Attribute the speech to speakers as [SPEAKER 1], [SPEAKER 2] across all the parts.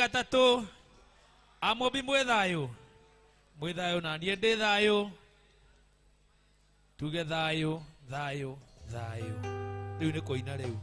[SPEAKER 1] gatatu amobi mwethayo na niĩ ndĩ thayũ tuge thayũ thayũ thayũ rĩu nĩ kũina rĩu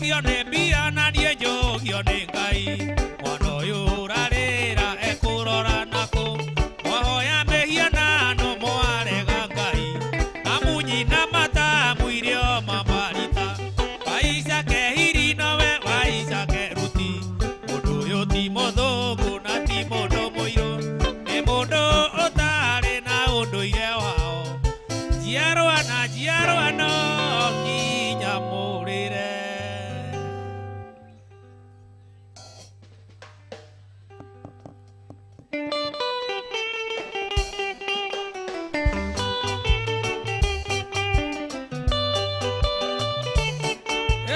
[SPEAKER 1] gio ne bia na die jo gio ne ngai mwana uyu rarira ekurora nako wahoya mehia na no moarega ngai amunyi na mata muirio mamarita waisa ke hiri nowe waisa ke ruti mundu uyu ti muthungu na ti mundu muiru ni mundu utari na unduire wao jiarwa no kinya murire.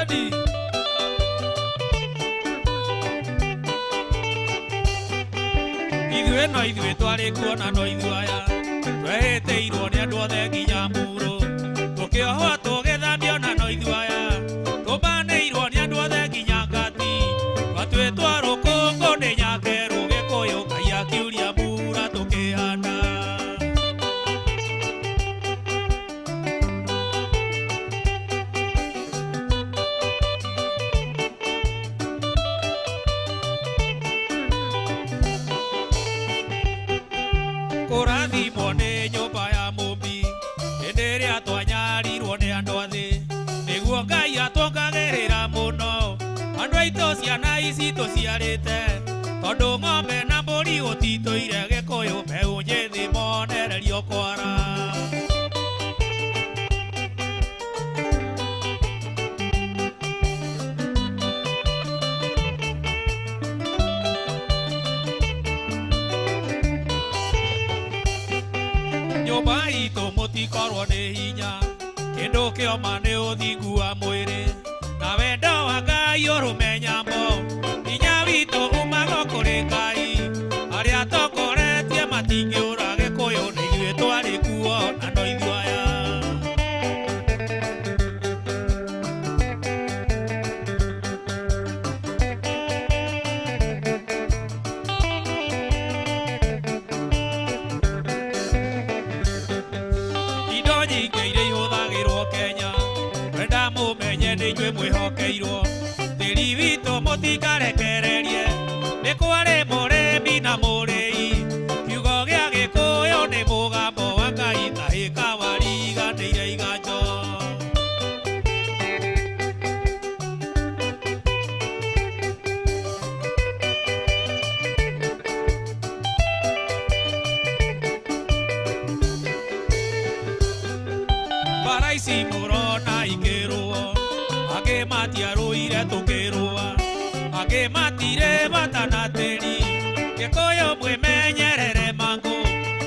[SPEAKER 1] Eddie ithuĩ twarĩ kuona no ithuaya twehĩtĩirwo nĩ andũ othe nginya Muro tũkĩohwo tũgĩthamio na no ithuaya tũmanĩirwo nĩ andũ othe nginya Ngati twatuĩtwo rũkũngũ nĩ Nyakeru Gĩkũyũ Ngai akiuria mbura tũkĩhanda. Kũrathimwo nĩ nyũmba ya mũmbi hĩndĩ ĩrĩa twanyarirwo nĩ andũ athĩ nĩguo Ngai atwongagĩrĩra mũno andũ aitũ ciana ici tũciarĩte tondũ ng'ombe na mbũri gũtitũire Gĩkũyũ mbeũ njĩthĩ monererio kwara. Nyũmba itũ mũtikorwo nĩ hinya kĩndũ kĩoma nĩ ũthingu wa mwĩrĩ na wendo wa Ngai ũrũmenyamo hinya witũ umaga kũrĩ Ngai arĩa tongoretie matingĩũra Gĩkũyũ nĩ ithuĩ twarĩ kuo na no ithuaya. Nĩnyuĩ mwĩhokeirwo tĩri witũ mũtikarekererie nĩ kwarĩ mũrĩmi na mũrĩi kiugo gĩa Gĩkũyũ nĩ mũgambo wa Ngai tahĩka wariganĩire iganjo. Mbara ici mũrona ikĩrũo angĩ matiarũire tũkĩrũa angĩ matire batana tĩri Gĩkũyũ mwĩmenyerere mangũ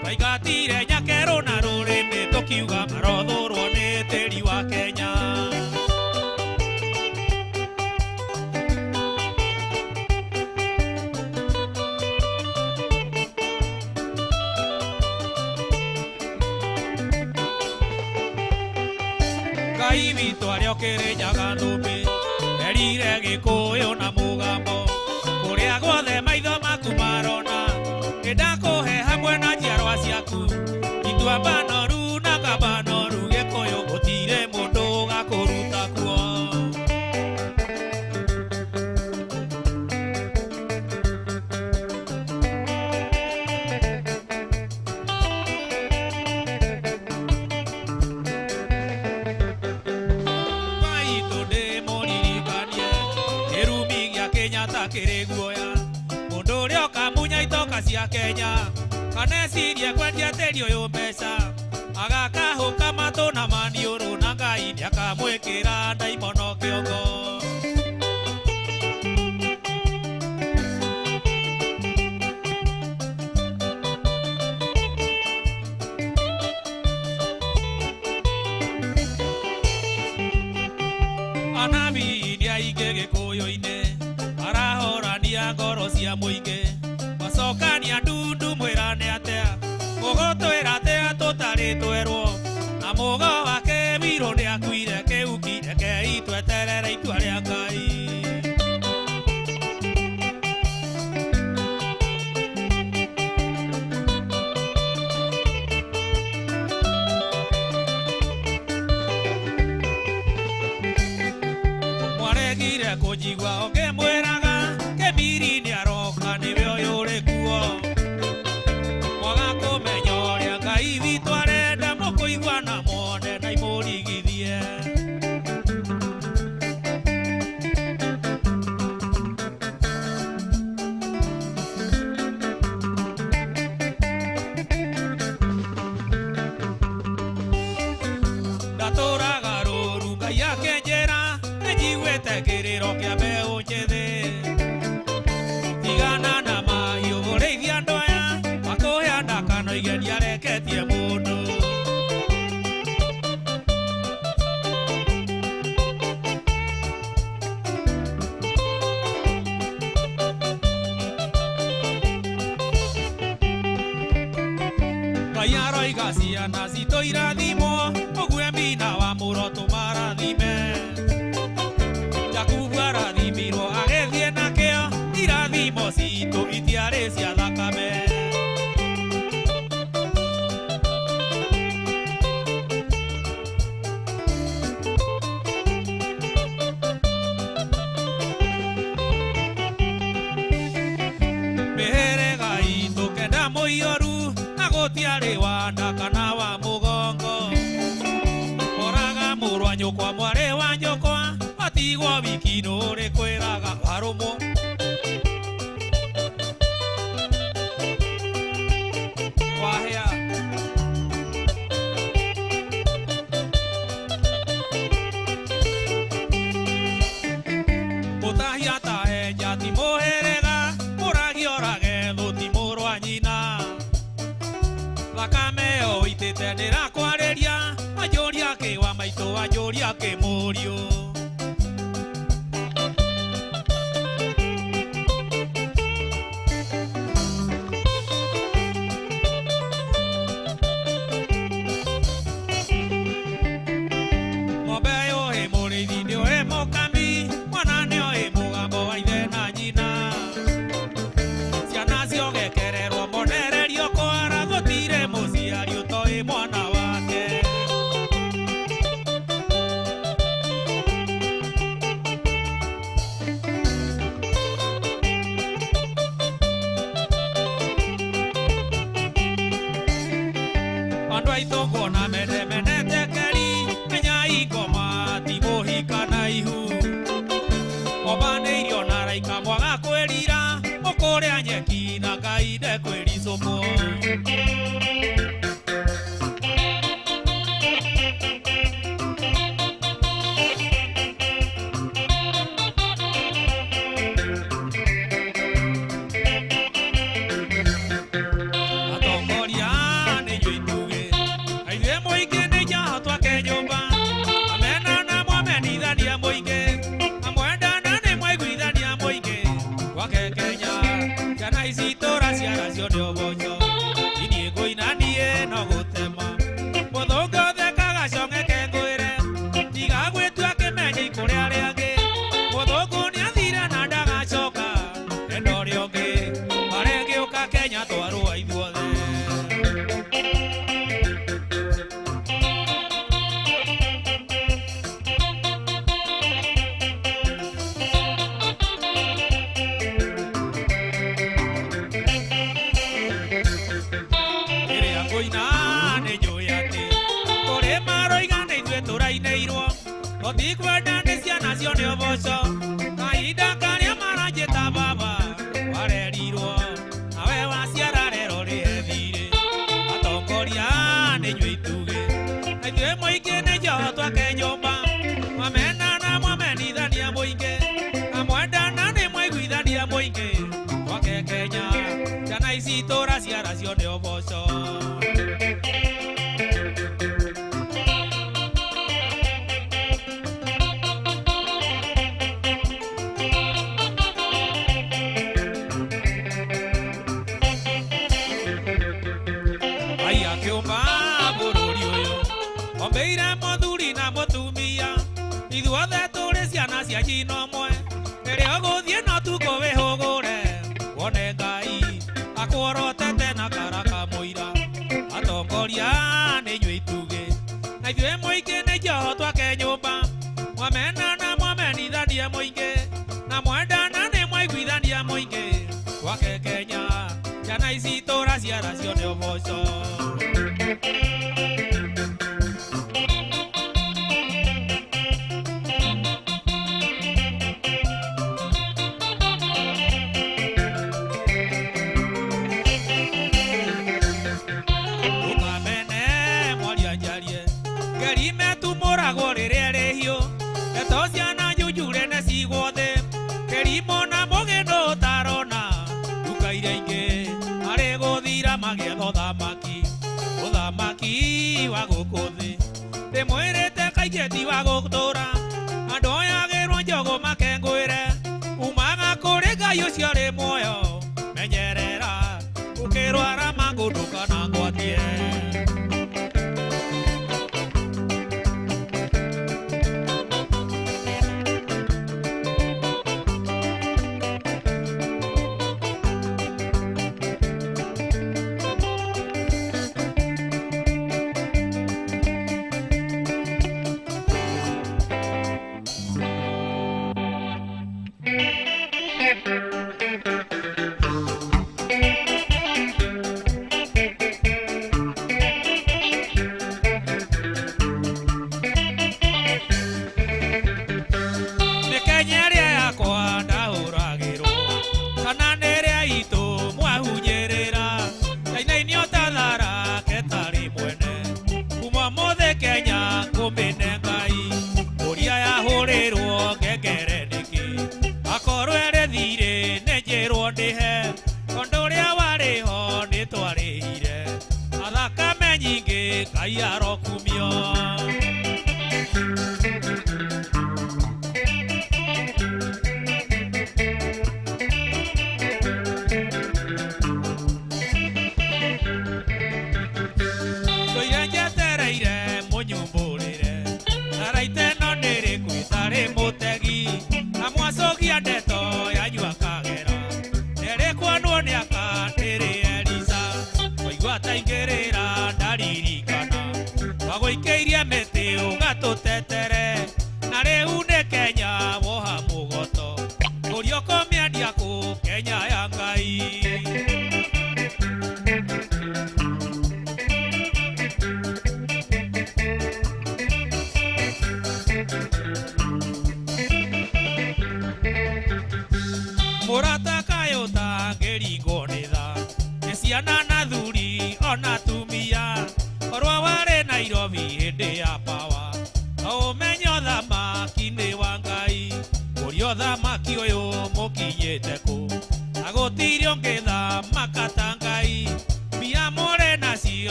[SPEAKER 1] twaingatire Nyakeru na rũrĩmĩ tũkiuga marothũrwo nĩ tĩri wa Kenya. Ngai witũ arĩa ũkĩrĩnyaga ndũmbĩ erire Gĩkũyũ na mũgambo kũrĩa guothe maitho maku marona nĩndakũhe hamwe na njiarwa ciaku itua mbanoru na ngambanoru Gĩkũyũ gũtirĩ mũndũ gakũruta kuo. Kĩrĩ guoya mũndũ ũrĩa ũkamunya itoka cia Kenya kanecirie kwendia tĩri ũyũ mbeca agakahũka matũ na maniũrũ na Ngai nĩakamwĩkĩra ndaimono kĩongo. Anabi nĩ aingĩ Gĩkũyũ-inĩ arahorania ngoro cia mũingĩ macokania ndundu mwĩrane atĩa mũgũtwĩra atĩa tũtarĩ twerwo na mũgo wake Miro nĩ akuire kĩu kireke tweterere itua rĩa Ngai. Aregire kujigwa onge mweraga Kemiri ni aroka niwe oyore kuo Mwaga kumenyoria Ngai witu arenda mukuigwa na mwone na imurigithie Ndaturaga ruru Ngai akenjera Njiguĩte kĩrĩro kĩa mbeũ njĩthĩ Tigana na mahiũ ũrĩithia andũ aya Makũhe ndakano igeni areketie mũndũ Ngai aroiga ciana citũ irathimwo Ũguo mina wa mũro tũmarathime Jakubu arathimirwo agĩthiĩ nakĩo irathimo citũ itiarĩ cia thakame Mĩhĩrĩga itũ kenda mũiyũru na gũtiarĩ wa nda kana wa mũgongo Oraga mũrũ wa nyũkwa mwarĩ wa nyũkwa Atigwo wiki nũrĩ kwĩraga warũmwo Wahĩa Mũtahia ta enja ti mũhĩrĩga Mũragi orage thũ ti mũrũ wa nyina Thakame yo itĩte ndĩrakwarĩria Anjũria kĩ wa maitũ anjũria kĩ mũriũ Andũ aitũ kuona menete keri Menya ikoma ti mũhika na ihu Obanĩirio na raika mwaga kwĩrira Ũkũrĩa nyeki na Ngai ndekwĩricũkwo Ithuothe tũrĩ ciana cia njino mwe Rĩrĩa ũgũthiĩ no tuko wĩhũgũre Wone Ngai akũorotete na karaka mũira Atongoria nĩ inyuĩ itugĩ Na ithuĩ mũingĩ nĩ njoho twake nyũmba Mwamena na mwamenithania mwaria moinge na mwendana ni mwaiguithania moinge gwake Kenya ciana ici tũraciara cione ũboco. Moragwo rĩrĩa rĩhiũ ndeto ciana njunjure nĩ ciguothe kĩrimo na mũgĩno ũtarona nduka iria ingĩ arĩ gũthira magĩetha ũthamaki wa gũkũ thĩ ndĩmwĩrĩte kaingĩ ti wa gũtũra andũ oyagĩrwo njogo makengwĩre umaga kũrĩ Ngai ũcio ũrĩ muoyo menyerera ũkĩrwara mangũ ndũkanagwatie.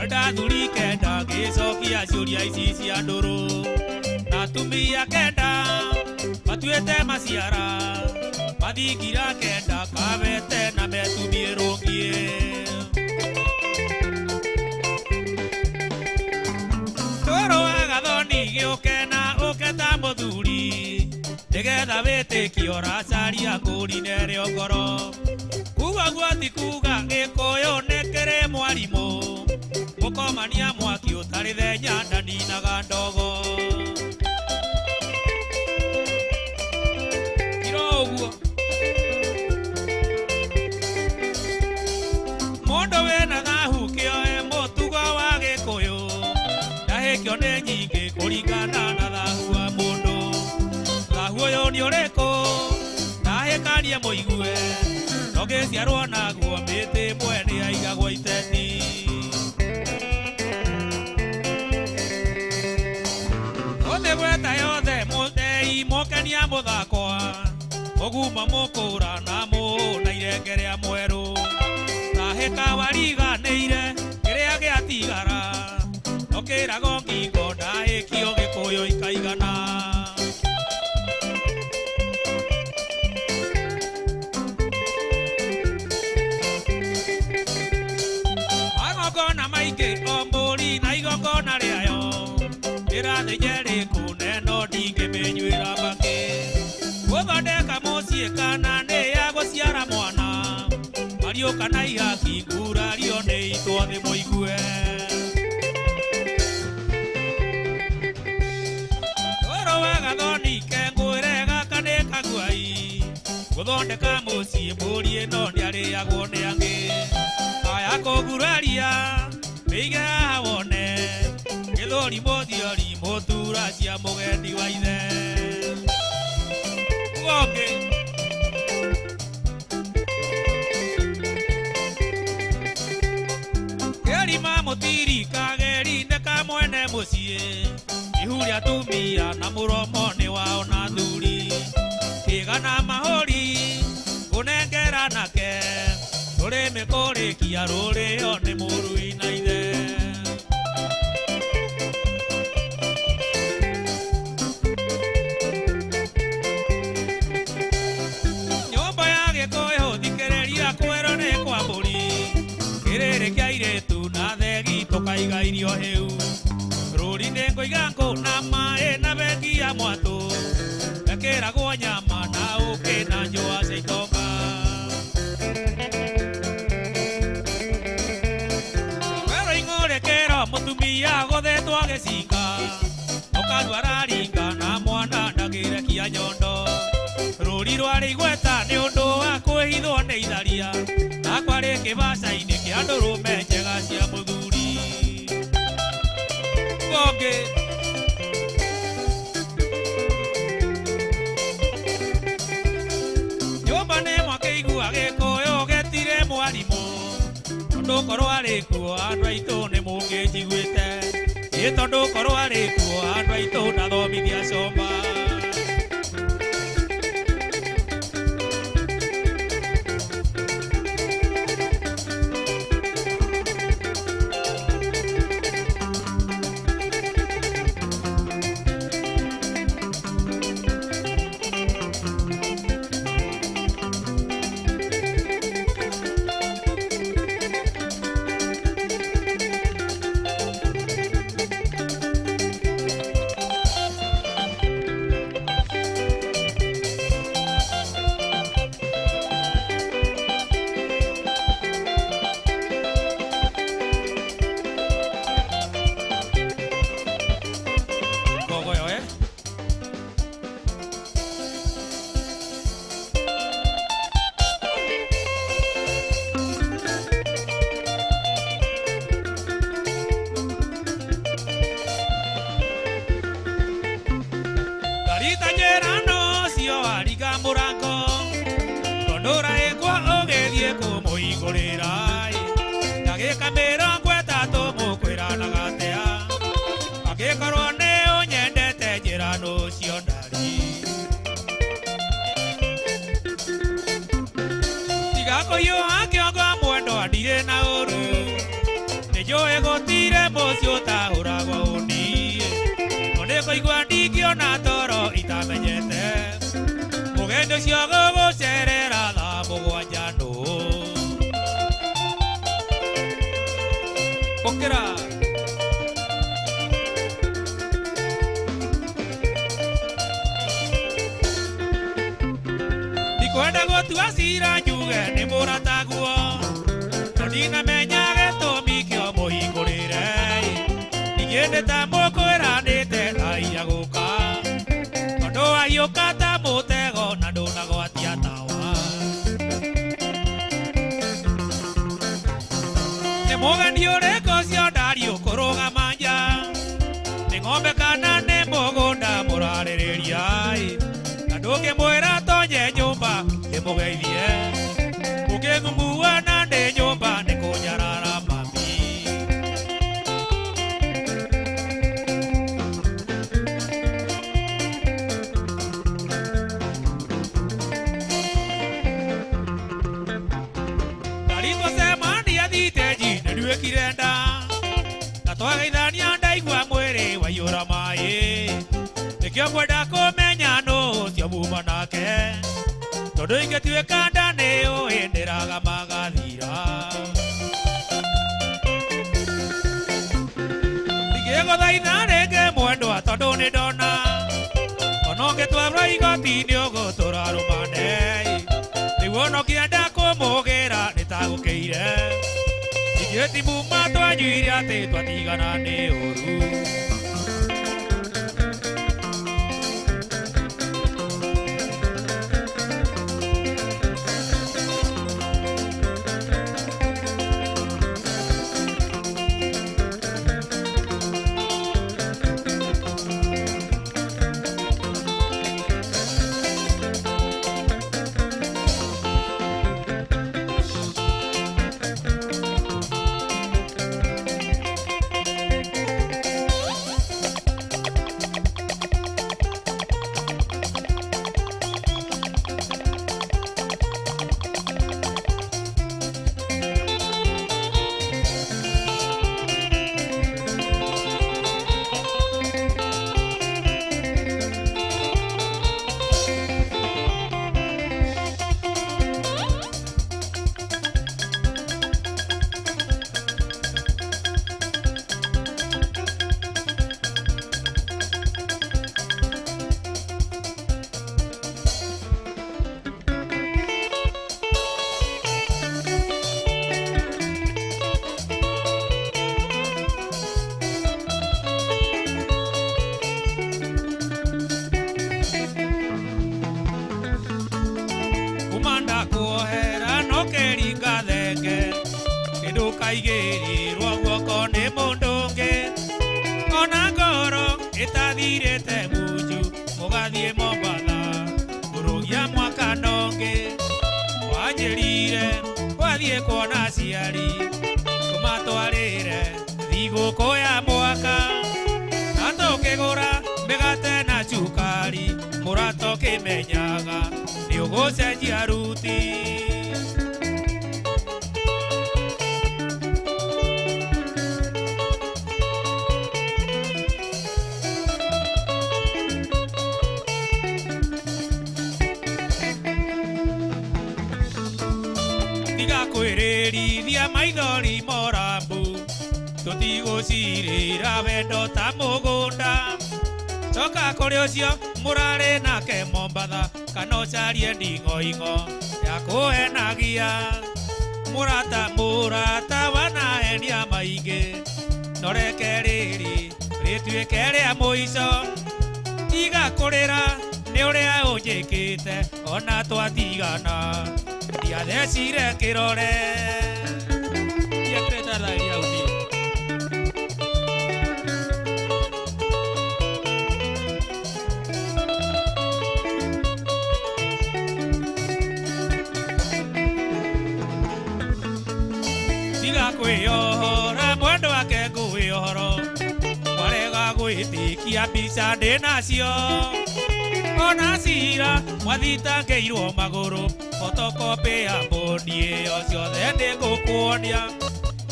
[SPEAKER 1] Mwenda thuri kenda gicokia ciuria ici cia nduru na atumia kenda matuite maciara mathingira kenda kavete na metumie rungie toro wa gathoni giukena uketa muthuri nigetha witikio racaria ngurine rio ngoro kuga gwati kuga gikuyu nikiri mwarimu mukomania mwaki utari thenya ndaninaga ndogo iroguo mundu wina thahu kioe mutugo wa gikuyu ndahikio ni nyingi kuringana na thahu wa mundu thahu uyu ni uriku ndahikanie muigue nogiciarwo naguo miti mwene aigagwo iteti gweta yothe mutei mokania muthakwa oguma mukura na na irengerea mweru tahika wariganire kiria giatigara okirago ngingo ndahikio gikuyu ikaigana agongona maingi omburi na igongona riayo irathejeri kuneno ndingimenyuira mbake guthondeka mucii kana ni ya guciara mwana mariuka na ihaki ngurario ni itwathi muigue toro wa gathoni kengwire gaka ni kaguai guthondeka mucii mburi ino ndiariagwo ni angi aya kuguraria miige haha wone githuri muthiori mutura cia mugendi wa ithe woke gerima mutiri kageri neka mwene mucii ihuria tumia na muromo ni wao na thuri kigana mahori kunengera nake turi mikurikia rurio ni murui na ithe nyumba ya gikuyu thikiriria kwero ni kwa mburi kiriri kia iritu na thegi tukaiga irio hiu ruri ni nguiga nku na mai na bengi ya mwatu ekiragwo nyama na uki na njua cia itonga mutumia gothetwo gicinga ukadwara ringa na mwana ndagirekia nyondo ruri rwari igweta ni undu wa kwihithwo ni itharia akwa ri kibaca-ini kia ndurume njega cia muthuri gongi nyumba ni mwakiigua gikuyu getire mwarimu tondu ari kuo andu aitu ni mungijiguite i tondu ari kuo andu aitu nathomithia comba Yo ego ti siota urago uni One koigua ndingĩona toro itamenyete Mũgendo cio gũgũcerera thaa mũgwanja nũ Pokera Ndikwenda gũtua cira njuge nĩ mũrataguo Ndina menya gĩtũmi kĩo mũhingũrĩre Ningĩ ta mũkwĩranĩte aiya gũka Tondũ wahiũka ta mũtego na ndũnagwatia tawa Nĩ mũgeni ũrĩkũ ũcio ndariũ kũrũgama nja Nĩ ng'ombe kana nĩ mũgũnda mũrarĩrĩria Na ndũngĩmwĩra tonye nyũmba ĩmũgeithie Ũkĩng'ung'ua na ndĩ nyũmba nĩ kũnyarara mami Taritwo cemania thitenji nĩ nduĩkire nda Na twageithania ndaigua mwĩrĩ waiyũra maĩ Nĩkĩo ngwenda kũmenya nũ ũcio muma nake Tondũ ingĩtuĩka nda nĩũĩ ndĩraga magathira Ndigĩgũthaitha rĩngĩ mwendwa tondũ nĩ ndona Ona ũngĩtwarwo igoti-inĩ ũgũtũra rũmande Rĩu ona ũkĩenda kũmũgĩra nĩtagũkĩire Ningĩ ti muma twanyuire atĩ twatigana nĩ ũru Kaigĩrĩrwo guoko nĩ mũndũ ũngĩ Ona ngoro ĩtathirĩte munju Mũgathiĩ Mombatha Kũrũgia mwaka nongĩ Wanjĩrire wathiĩ kuona aciari Kũmatwarĩre thigũkũ ya mwaka Na tũkĩgũra mĩgate na cukari Mũrata ũkĩmenyaga nĩ ũgũcenjia ruti Kwĩrĩrithia maithori morambu Tũtigũcirĩra wendo ta mũgũnda Coka kũrĩ ũcio mũrarĩ nake Mombatha Kana ũcarie nding'oing'o ya kũhenagia Mũrata wanahenia maingĩ No reke rĩrĩ rĩtuĩke rĩa mũico Tiga kũrĩra nĩ ũrĩa ũnjĩkĩte Ona twatigana Ndiathecire kĩrore Ndiakĩrĩte thaĩri hau niĩ Tiga kwĩyohora mwendwa wake ngũwĩyohoro Warega gwĩtĩkia mbica ndĩ nacio Ona cira mwathitangĩirwo magũrũ Photocopy ya mbũndi ĩyo ciothe ndĩngũkuonia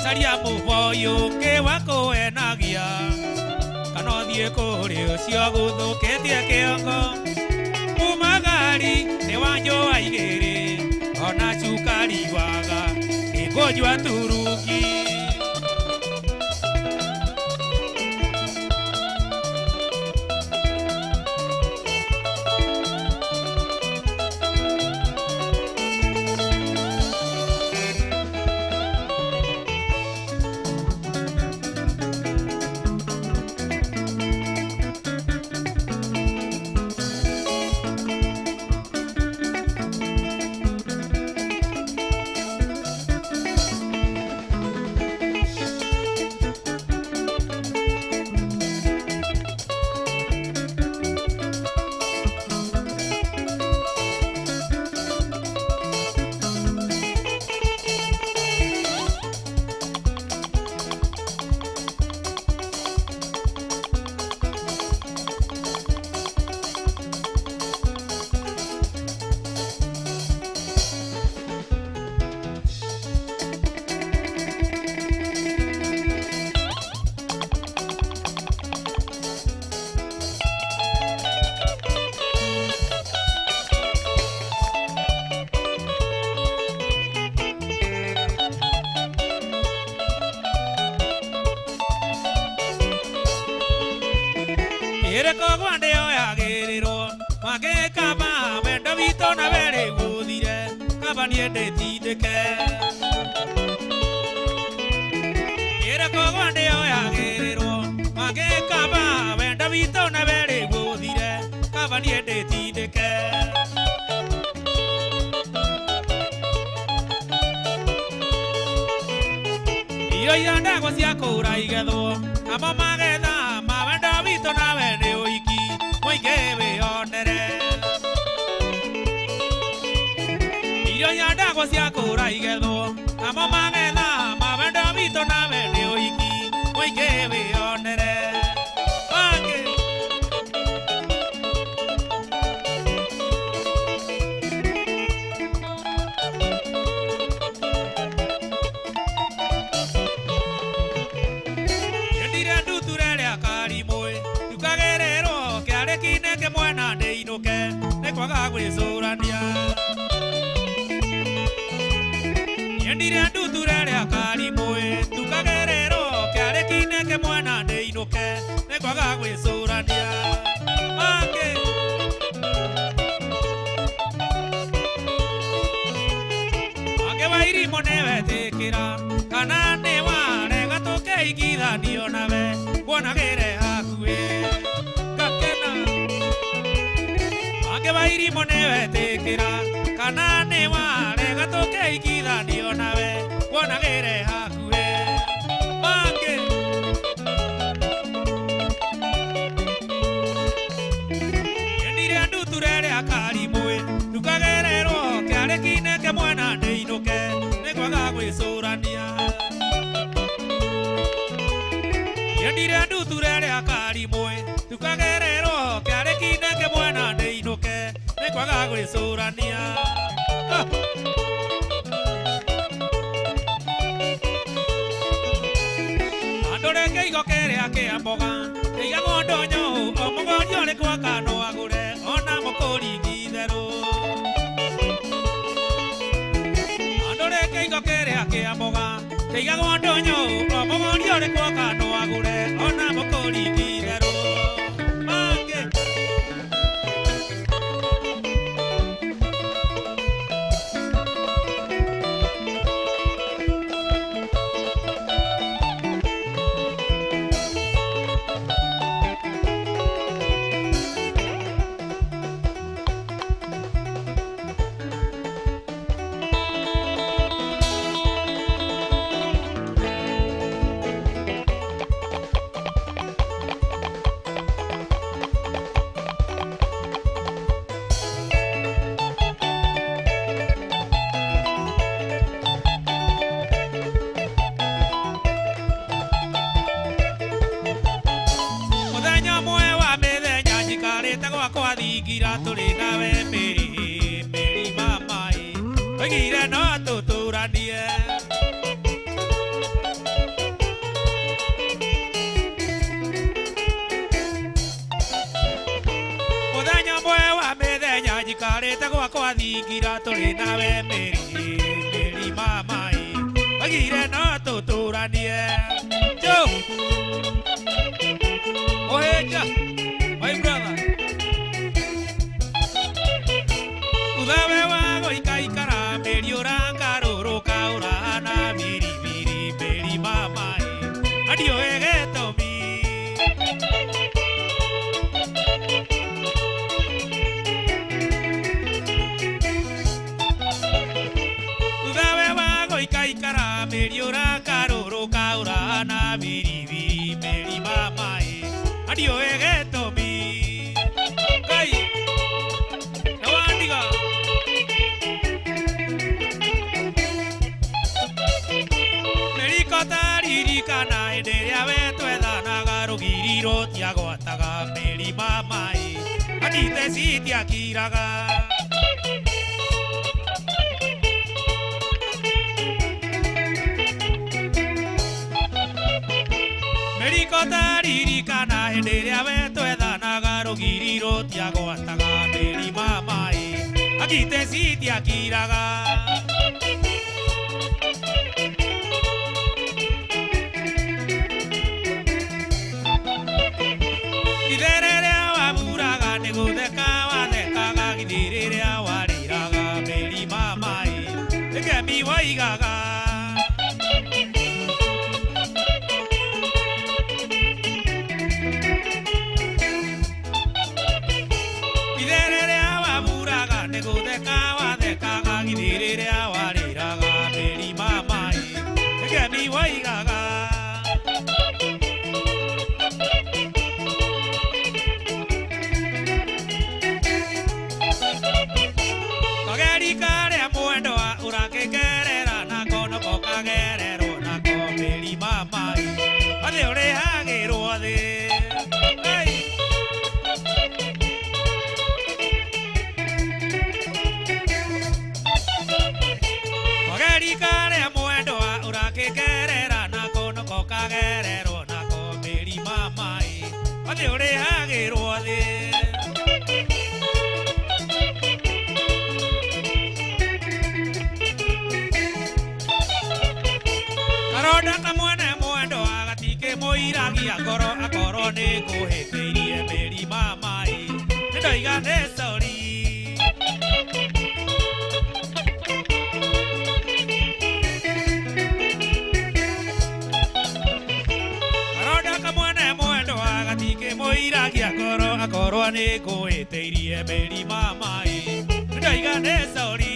[SPEAKER 1] Saria muboyo ke wako enagia Kano die korio siogo do ke tie keongo Umagari ne wanjo aigere Ona chukari waga Egojwa turuki Ereko gwande oyagerero Mage kaba wendo vito na vere gudire Kaba niende tideke Ereko gwande oyagerero Mage kaba wendo vito na vere gudire Kaba niende tideke Iyo yanda kwa siya kura igedo Amo mageda mawendo vito na vere oiki Moikebe onere Iyo yanda kwa siya kura igedo Amo mageda mawendo vito na vere oiki Moikebe onere Mwana de inoke, ne kwaga gwizurania. Yendire andu turere akari moe, tukagerero kiare kine ke mwana de inoke, ne kwaga gwizurania. Mange. Mange wairi monewe tekira, kana ne ware gatoke igithani onawe, wona gere hakue. Vairi monewe tekira kana ne ware gatoke ikithani onawe wona gere hakue Mange Yendire andu turere akari moe tukagerero kiare kine ke mwana de inoke ne kwaga gwicurania Yendire andu turere akari moe tukagerero kiare kine ke mwana de inoke ne kwaga gwicurania Andore ke igokere ake amboga Iga ngondonyo omugonyo le kwa kano agure ona mukuri githero Andore ke igokere ake amboga Iga ngondonyo omugonyo le kwa kano agure ona mukuri githero Mange Gira tuli nawe meri mamai Gire no tuturanie wikarite gwakwa thingira turi nawe Meri mamai wagire no tuturanie jo oheja my brother uthawe wago ikaikara Meri urangaruruka urahana biribiri Meri mamai adio egetomi ikaikara Meri urangaruruka urahana biribiri Meri mamai adio egetomi kai nawandiga Meri kotaririkana hĩndĩ ĩrĩa we twethanaga rũgiri rũtiagwataga Meri mamai atite citiakiraga Meri kotaririkana hĩndĩ ĩrĩa we twethanaga rũgiri rũtiagwataga Meri mamai agite citiakiraga ithe rĩrĩa wamburaga nĩ gũtheka wathekaga githĩ rĩrĩa warĩraga Meri mamai ĩkemi waigaga moiragia ngoro akorwo nĩ ngũhĩtĩirie Meri mamai nĩndoiga nĩ sorry karonda kamwene mwendwa gatingĩmũiragia ngoro akorwo nĩ ngũhĩtĩirie Meri mamai nĩndoiga nĩ sorry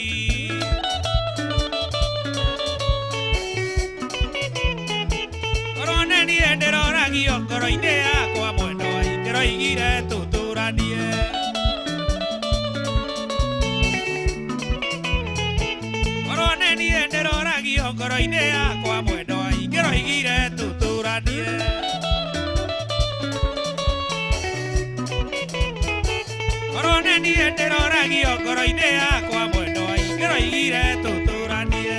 [SPEAKER 1] ndĩroragio ngoro-inĩ yakwa mwendwa ingĩroigire tũtũranie korwo nĩ niĩ ndĩroragio ngoro-inĩ yakwa mwendwa ingĩroigire tũtũranie korwo nĩ niĩ ndĩroragio ngoro-inĩ yakwa mwendwa ingĩroigire tũtũranie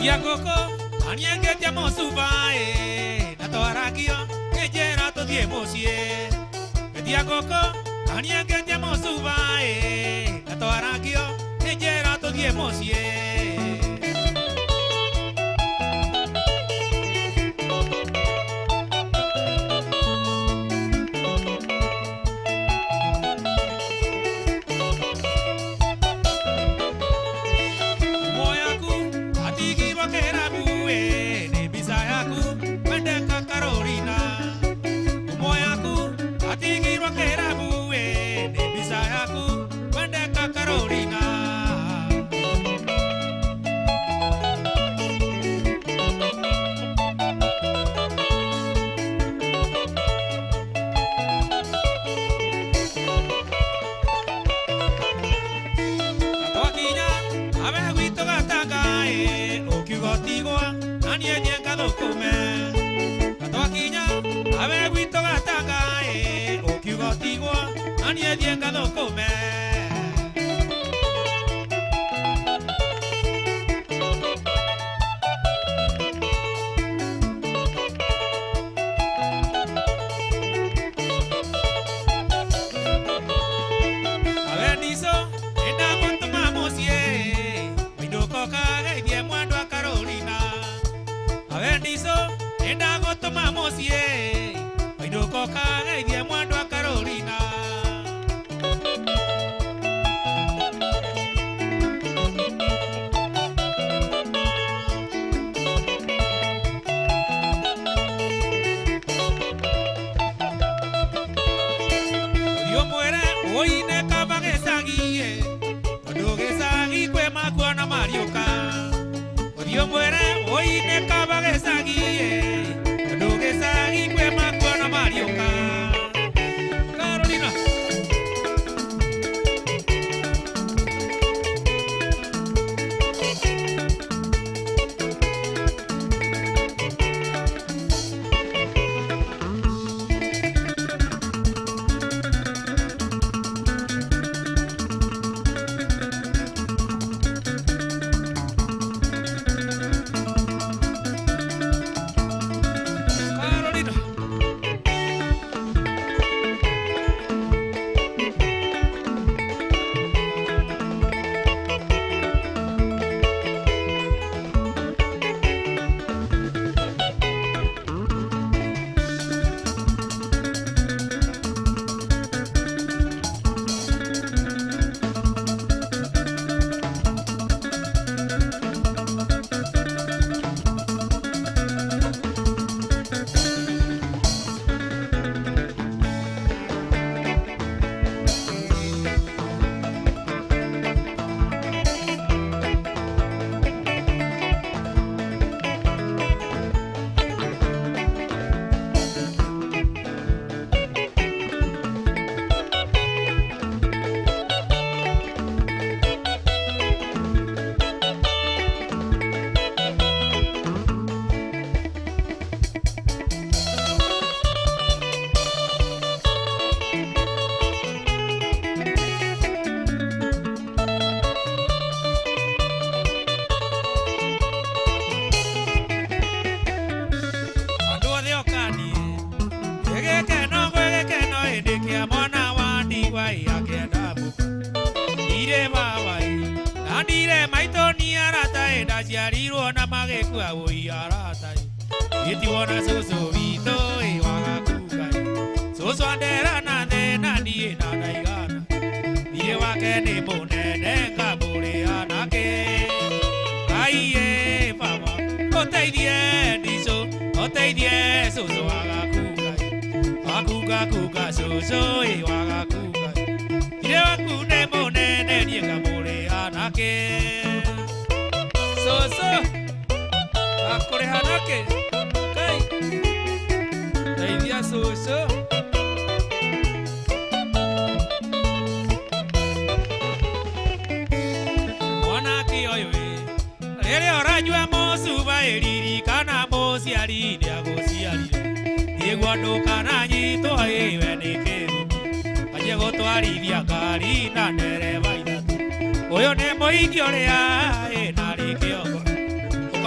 [SPEAKER 1] Etia koko aniengetia mosubae na toaragio kejera to die mosie. Etia koko aniengetia mosubae na toaragio kejera to die mosie.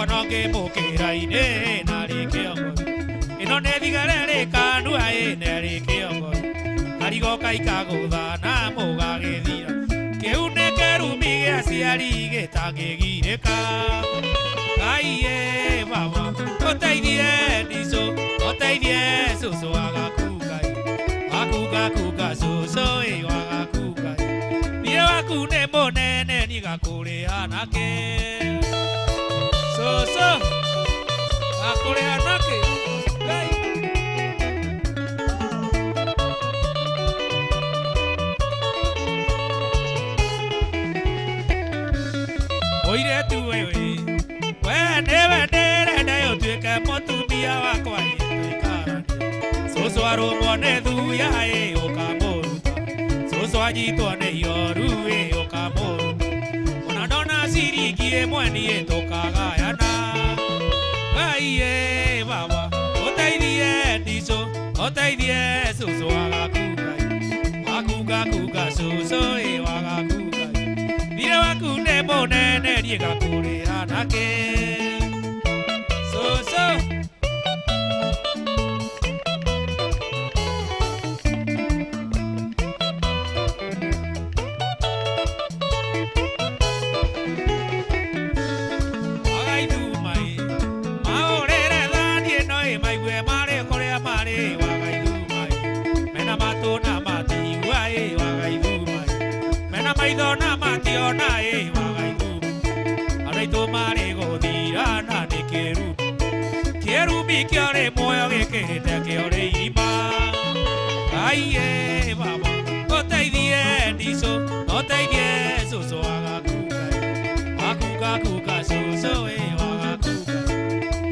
[SPEAKER 1] kono ke mokera ine na rikiongo ino ne thigare kanu ai ne rikiongo arigo kaika guthana mugagithira kiune kerumi gia ciari gitangigirika aiye baba oteithie ndico oteithie cucu agakugai akuga cucu wagakugai niĩ waku nĩ mũnene nigakũrĩha nake cucu gakũrĩha nake mũirĩtu ũyũ we nĩwe ndĩrenda ũtuĩke mũtumia wakwa twĩkaranie cucu arũmwo nĩ thuya ũkamũruta cucu anyitwo nĩ ihoru ũkamũruta ona ndona ciringi ĩmwe niĩ tũkagayana aiye baba ũteithie ndicũ ũteithie cucu wagakugai akuga cucu wagakugai thiĩ waku nĩ mũnene niĩ ngakũrĩha nake cucu maithona mationa wagaithuma araitũ marĩ gũthira na nĩ kĩrumi kĩorĩ muoyo gĩkĩrĩte kĩorĩ irima aiye baba ũteithie ndicũ ũteithie cucu wagakugai akuga cucu wagakugai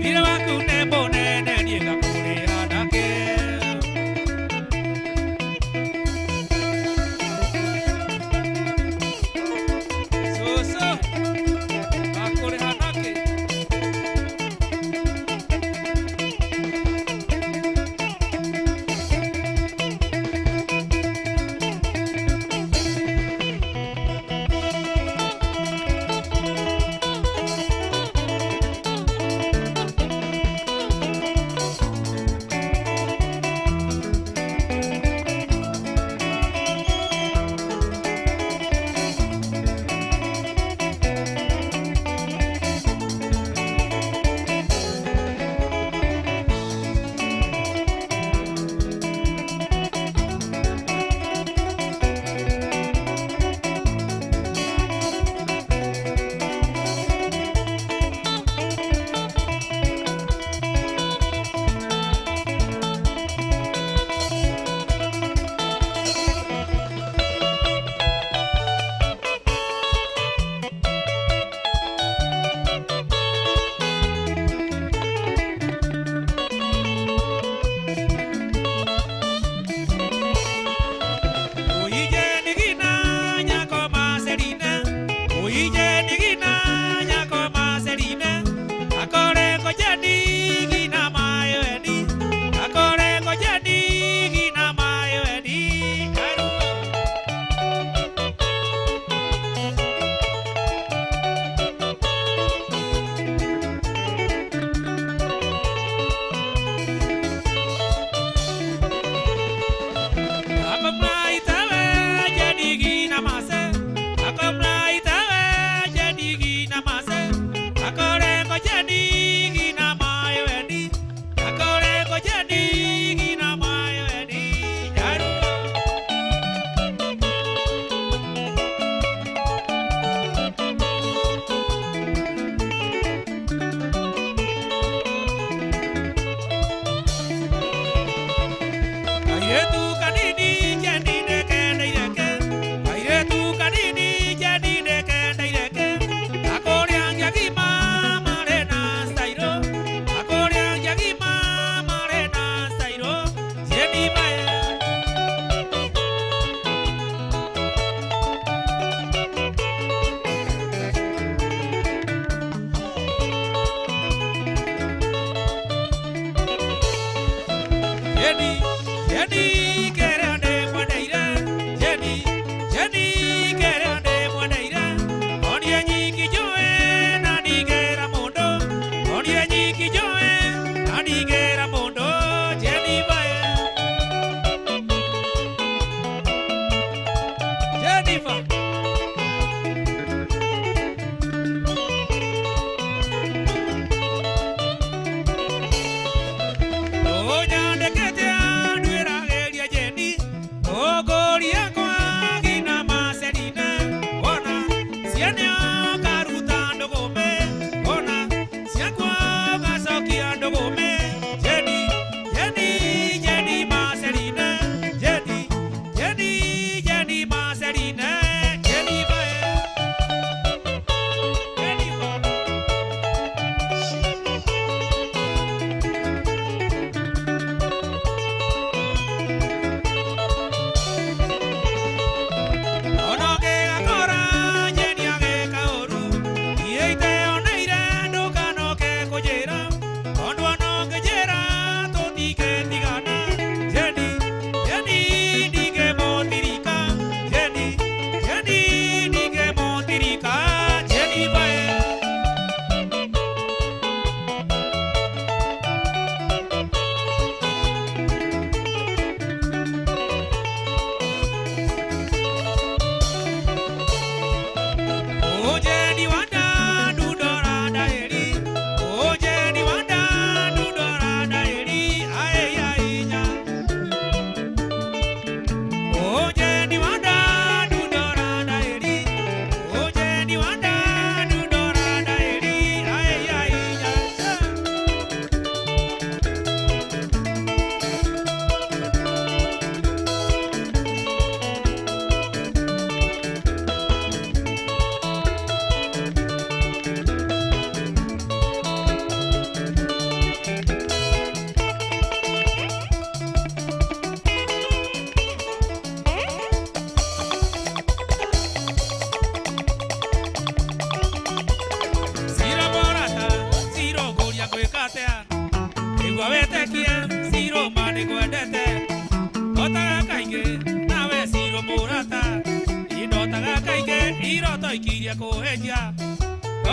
[SPEAKER 1] thiĩ waku nĩ mũnene niĩ ngakũrĩha nake morata inotaga kaige iroto ikiria koheja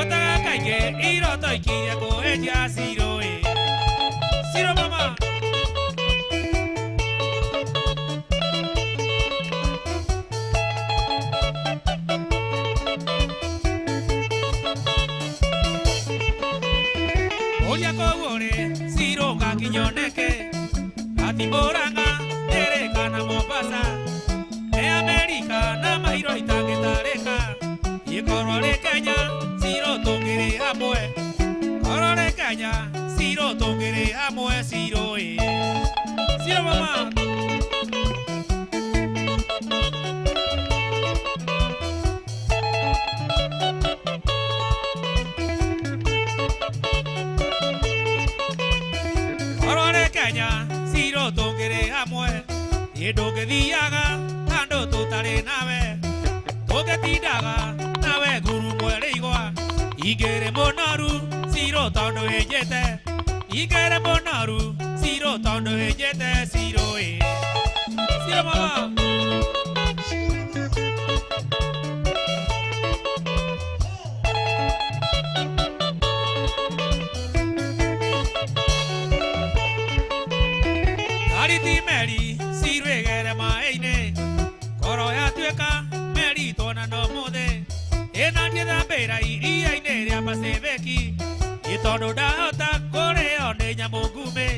[SPEAKER 1] otaga kaige iroto ikiria koheja siro siro mama oya kogore siro kakinyoneke atimoranga erekana Mombasa e America na mahiro itagetareka yekorore Kenya siro tongere hamwe korore Kenya siro tongere hamwe siro siro mama korore Kenya siro tongere hamwe yedoge diaga ando tutare nawe toge tidaga nawe guru mwere igwa igere monaru siro tondo ejete igere monaru siro tondo ejete siro siro mama Ariti Mary siro egere maine koro ya tueka Mary tona no mode ena tieda bera iria ine ya pasebeki itondo daota kore one nyamungume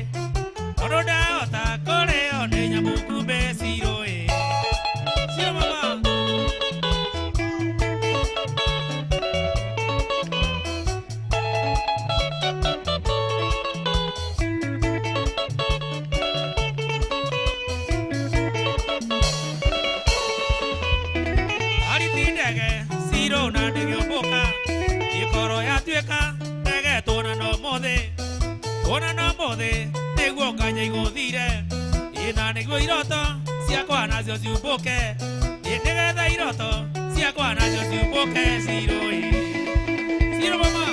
[SPEAKER 1] tondo daota kore one nyamungume siro siro mama siro na ndege boka ikoro ya tueka ndege tona no mode neguo kanya igũthire ina nĩguo iroto ciakwa nacio ciumbũke nĩgetha iroto ciakwa nacio ciumbũke siro siro mama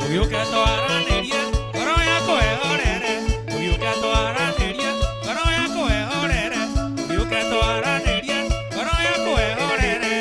[SPEAKER 1] Ugiuke twaranĩrie ngoro yakwa ĩhorere, ugiuke twaranĩrie ngoro yakwa ĩhorere, ugiuke twaranĩrie ngoro yakwa ĩhorere.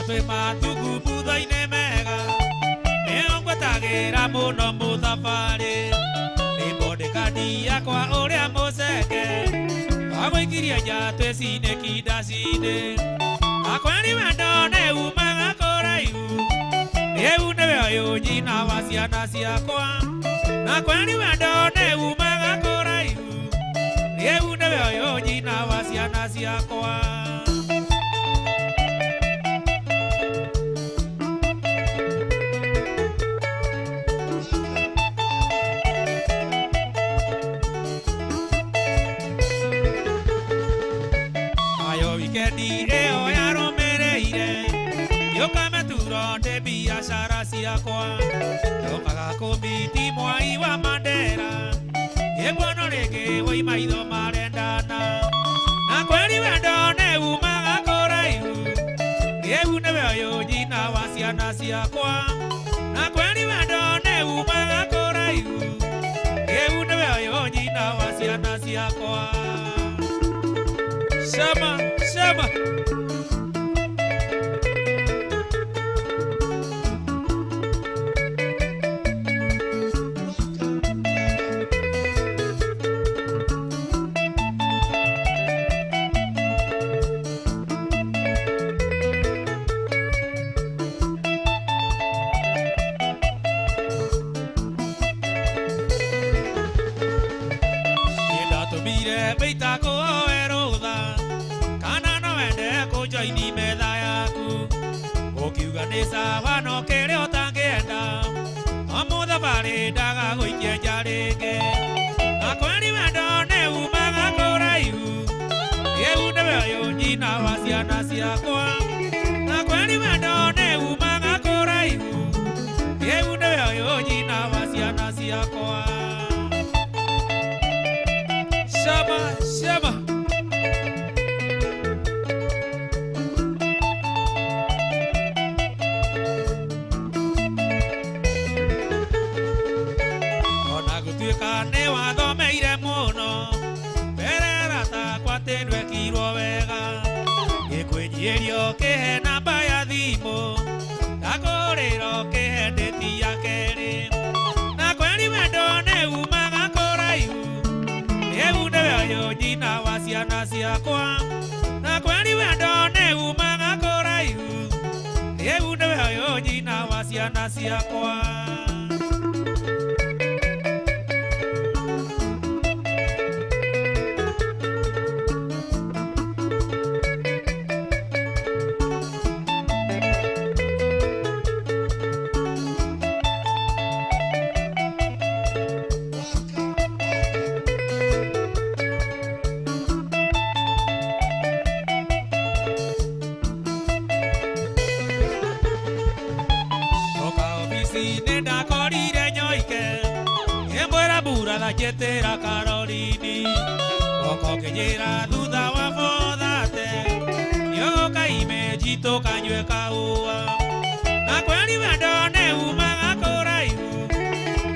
[SPEAKER 1] twe mathugu mutho-inĩ mega nĩo ngwetagĩra mũno mũthabarĩ nĩ mbondekani yakwa ũrĩa mũceke wagũikirie njatũ cinĩki ndacinĩ na kweri wendo nĩ umaga kũraihu rĩu nĩwe ũyũ nyina wa ciana ciakwa na kweri wendo nĩ umaga kũraihu rĩu nĩwe ũyũ nyina wa ciana ciakwa wikendi ĩyo yarũmĩrĩire yũkame turo ndĩ biacara ciakwa ndokaga kũmiti mwai wa Mandera gĩkwono rĩngĩ woi maitho marendana na kweri wendo nĩ umaga kũraihu rĩu nĩwe ũyũ nyina wa ciana ciakwa na kweri wendo nĩ umaga kũraihu rĩu nĩwe ũyũ nyina wa ciana ciakwa Shama, Shama. Yenda tumire beita ko erotha joini metha yaku ukiuga nĩ sawa no kĩrĩa ũtangĩenda mũthabarĩ ndagagũikia nja rĩngĩ na kweri wendo nĩ umaga kũraihu rĩu nĩwe ũyũ nyina wa ciana ciakwa na kweri wendo nĩ umaga kũraihu rĩu nĩwe ũyũ nyina wa ciana ciakwa Shama, Shama nĩ wathomeire mũno mberera takwa tĩndwekirwo wega gĩkwĩnyihĩrio kĩhe namba ya thimũ ndakũrĩra kĩhe ndĩti ya kerĩ na kweri wendo nĩ umaga kũraihu rĩu nĩwe ũyũ nyina wa ciana ciakwa na kweri wendo nĩ umaga kũraihu rĩu nĩwe ũyũ nyina wa ciana ciakwa ndakorire nyoike ĩmwĩra mbura njĩtĩra Karorini goko kĩnyĩra thutha wa bothate nĩũgũka imenji tũkanyue kahũa na kweri wendo nĩ umaga kũraihu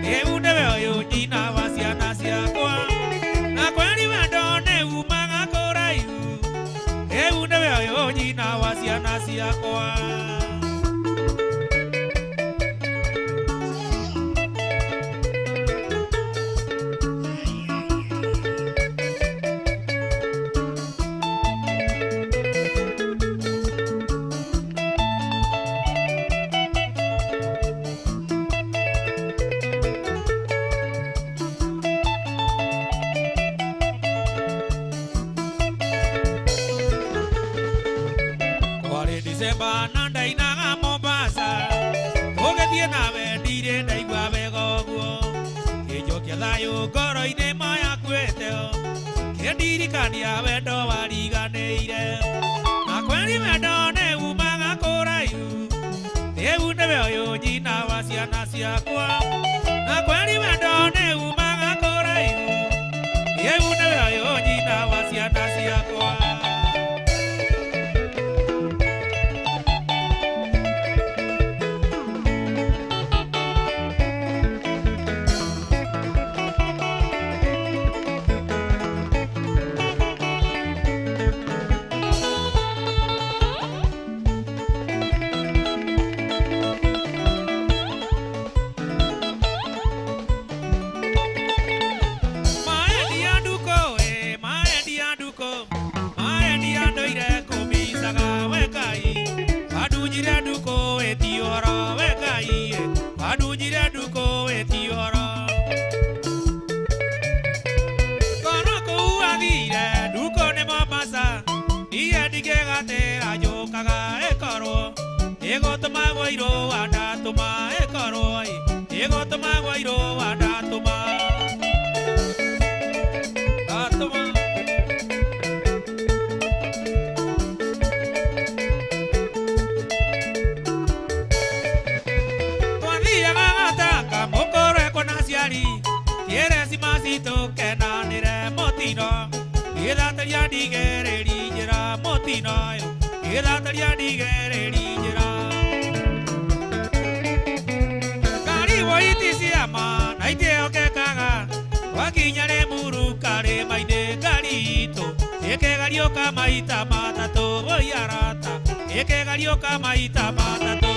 [SPEAKER 1] rĩu nĩwe ũyũ nyina wa ciana ciakwa na kweri wendo nĩ umaga kũraihu rĩu nĩwe ũyũ nyina wa ciana ciakwa December na ndainaga Mombasa tũgĩthiĩ nawe ndirĩ ndaigua wega ũguo kĩnjokia thayũ ngoro-inĩ moya kwĩte kĩndirikania wendo wariganĩire na kweri wendo nĩ umaga kũraihu rĩu nĩwe ũyũ nyina wa ciana ciakwa na kweri wendo nĩ umaga kũraihu rĩu nĩwe ũyũ nyina wa ciana ciakwa Wadunyire nduko etiora wegai wadunyire nduko etiora Kono kuadire nduko ne mabasa Iye digegatera yokaga ekoro Ego toma guairo anda toma ekoro Ego toma guairo anda toma Atoma Quieres más y tú que no nire motino Quédate ya digere ligera motino Quédate ya digere ligera Caribo iti si ama naiteo que caga Wakiñare muru kare maine garito Eke garioka maita mata to voy a rata Eke garioka maita mata to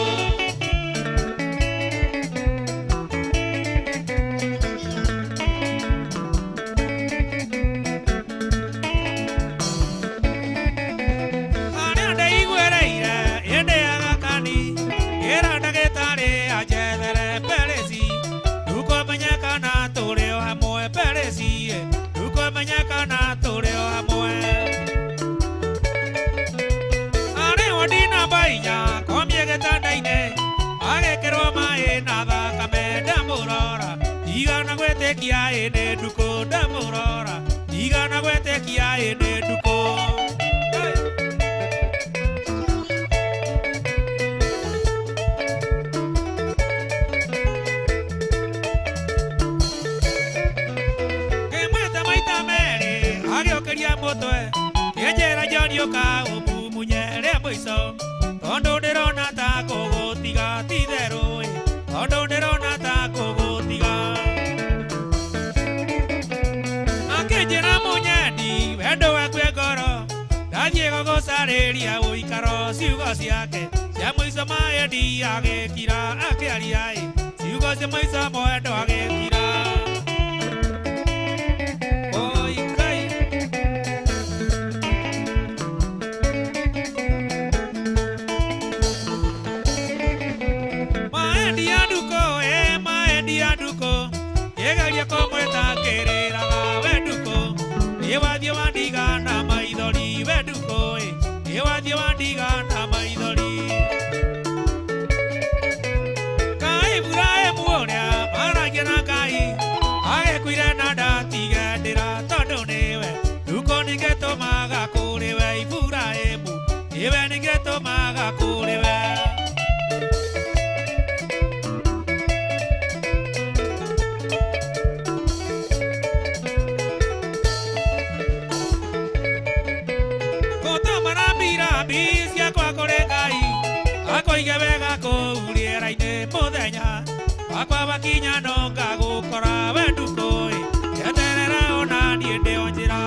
[SPEAKER 1] Kia ene duko damorora Diga na gwete kia ene duko Que mueta maita mere Agio queria motoe Que jera jonio ka Omu muñere moiso Tondo derona ta kogo tiga tidero Tondo derona ta kogo tiga Diego gozareria ui caro siugo siake ya muy sama edi age kira ake aliai siugo se muy samo edo age kira oi kai ma edi aduko llega ya como está querer a veduko lleva dio mandiga na maidori veduko lleva dio mandiga na maidori kai burae muonia para que na kai age cuida nada tiga dira todo neve duko ni que tomaga coreve y burae mu lleva ni que tomaga coreve Koige vega ko uliera ine modeña Aqua vaquiña no cago cora venduko Ya terera ona niente onjira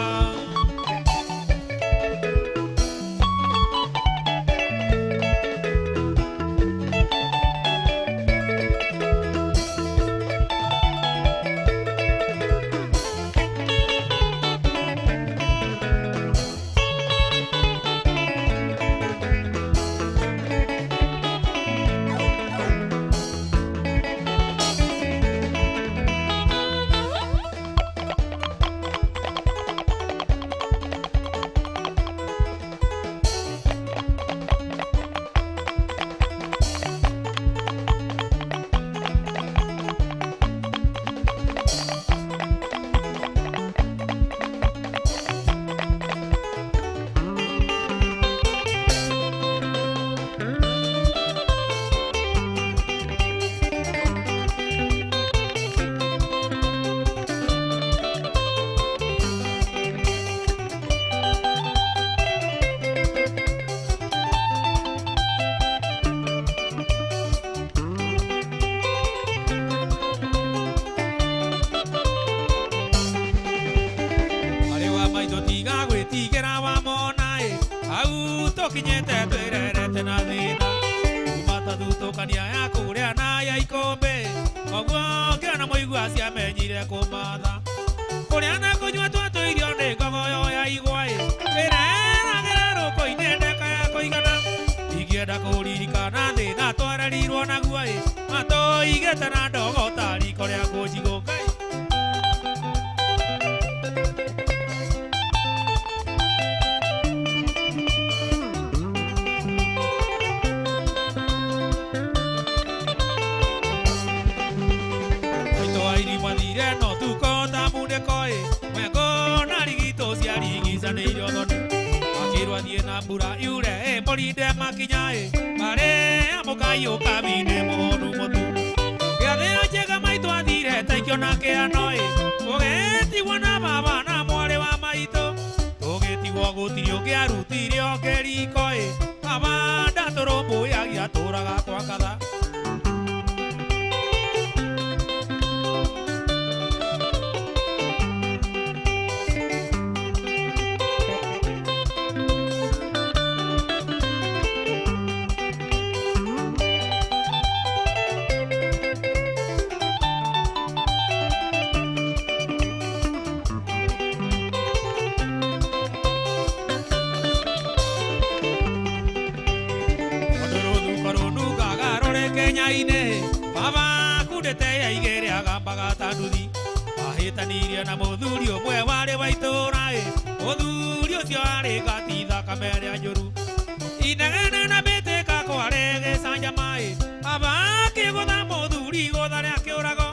[SPEAKER 1] Kinyete tuerete na thina Umata thutũkania ya kũrĩa na ya ikombe Koguo ngĩona mũigua ciamenyire kũmatha Kũrĩa na kũnyua twatũirio nĩ ngogoyo ya igwa Ĩreragĩra rũkũ-inĩ ndeka ya kũigana Ingĩenda kũririkana ndogo tari korea gojigo kai Aito airi madire no tu kota mune koi Wengo narigito siari gizane irodoni Akirwa diena bura yure polide makiñae Mare amokayo kabine mohonu motu Yadea llega maito adire taikona ke anoe Ogeti wana baba na mwale wa maito Ogeti wago tirio ke arutirio ke rikoe Abanda torobo ya ya toraga kwa kada Baba kudete ya igere agambaga tanduthi ahitanirie na muthuri umwe wari wa itura muthuri ucio ari gatitha kamere anjuru inegene na bete kakware sanja mai baba kigutha muthuri gutha ria kiurago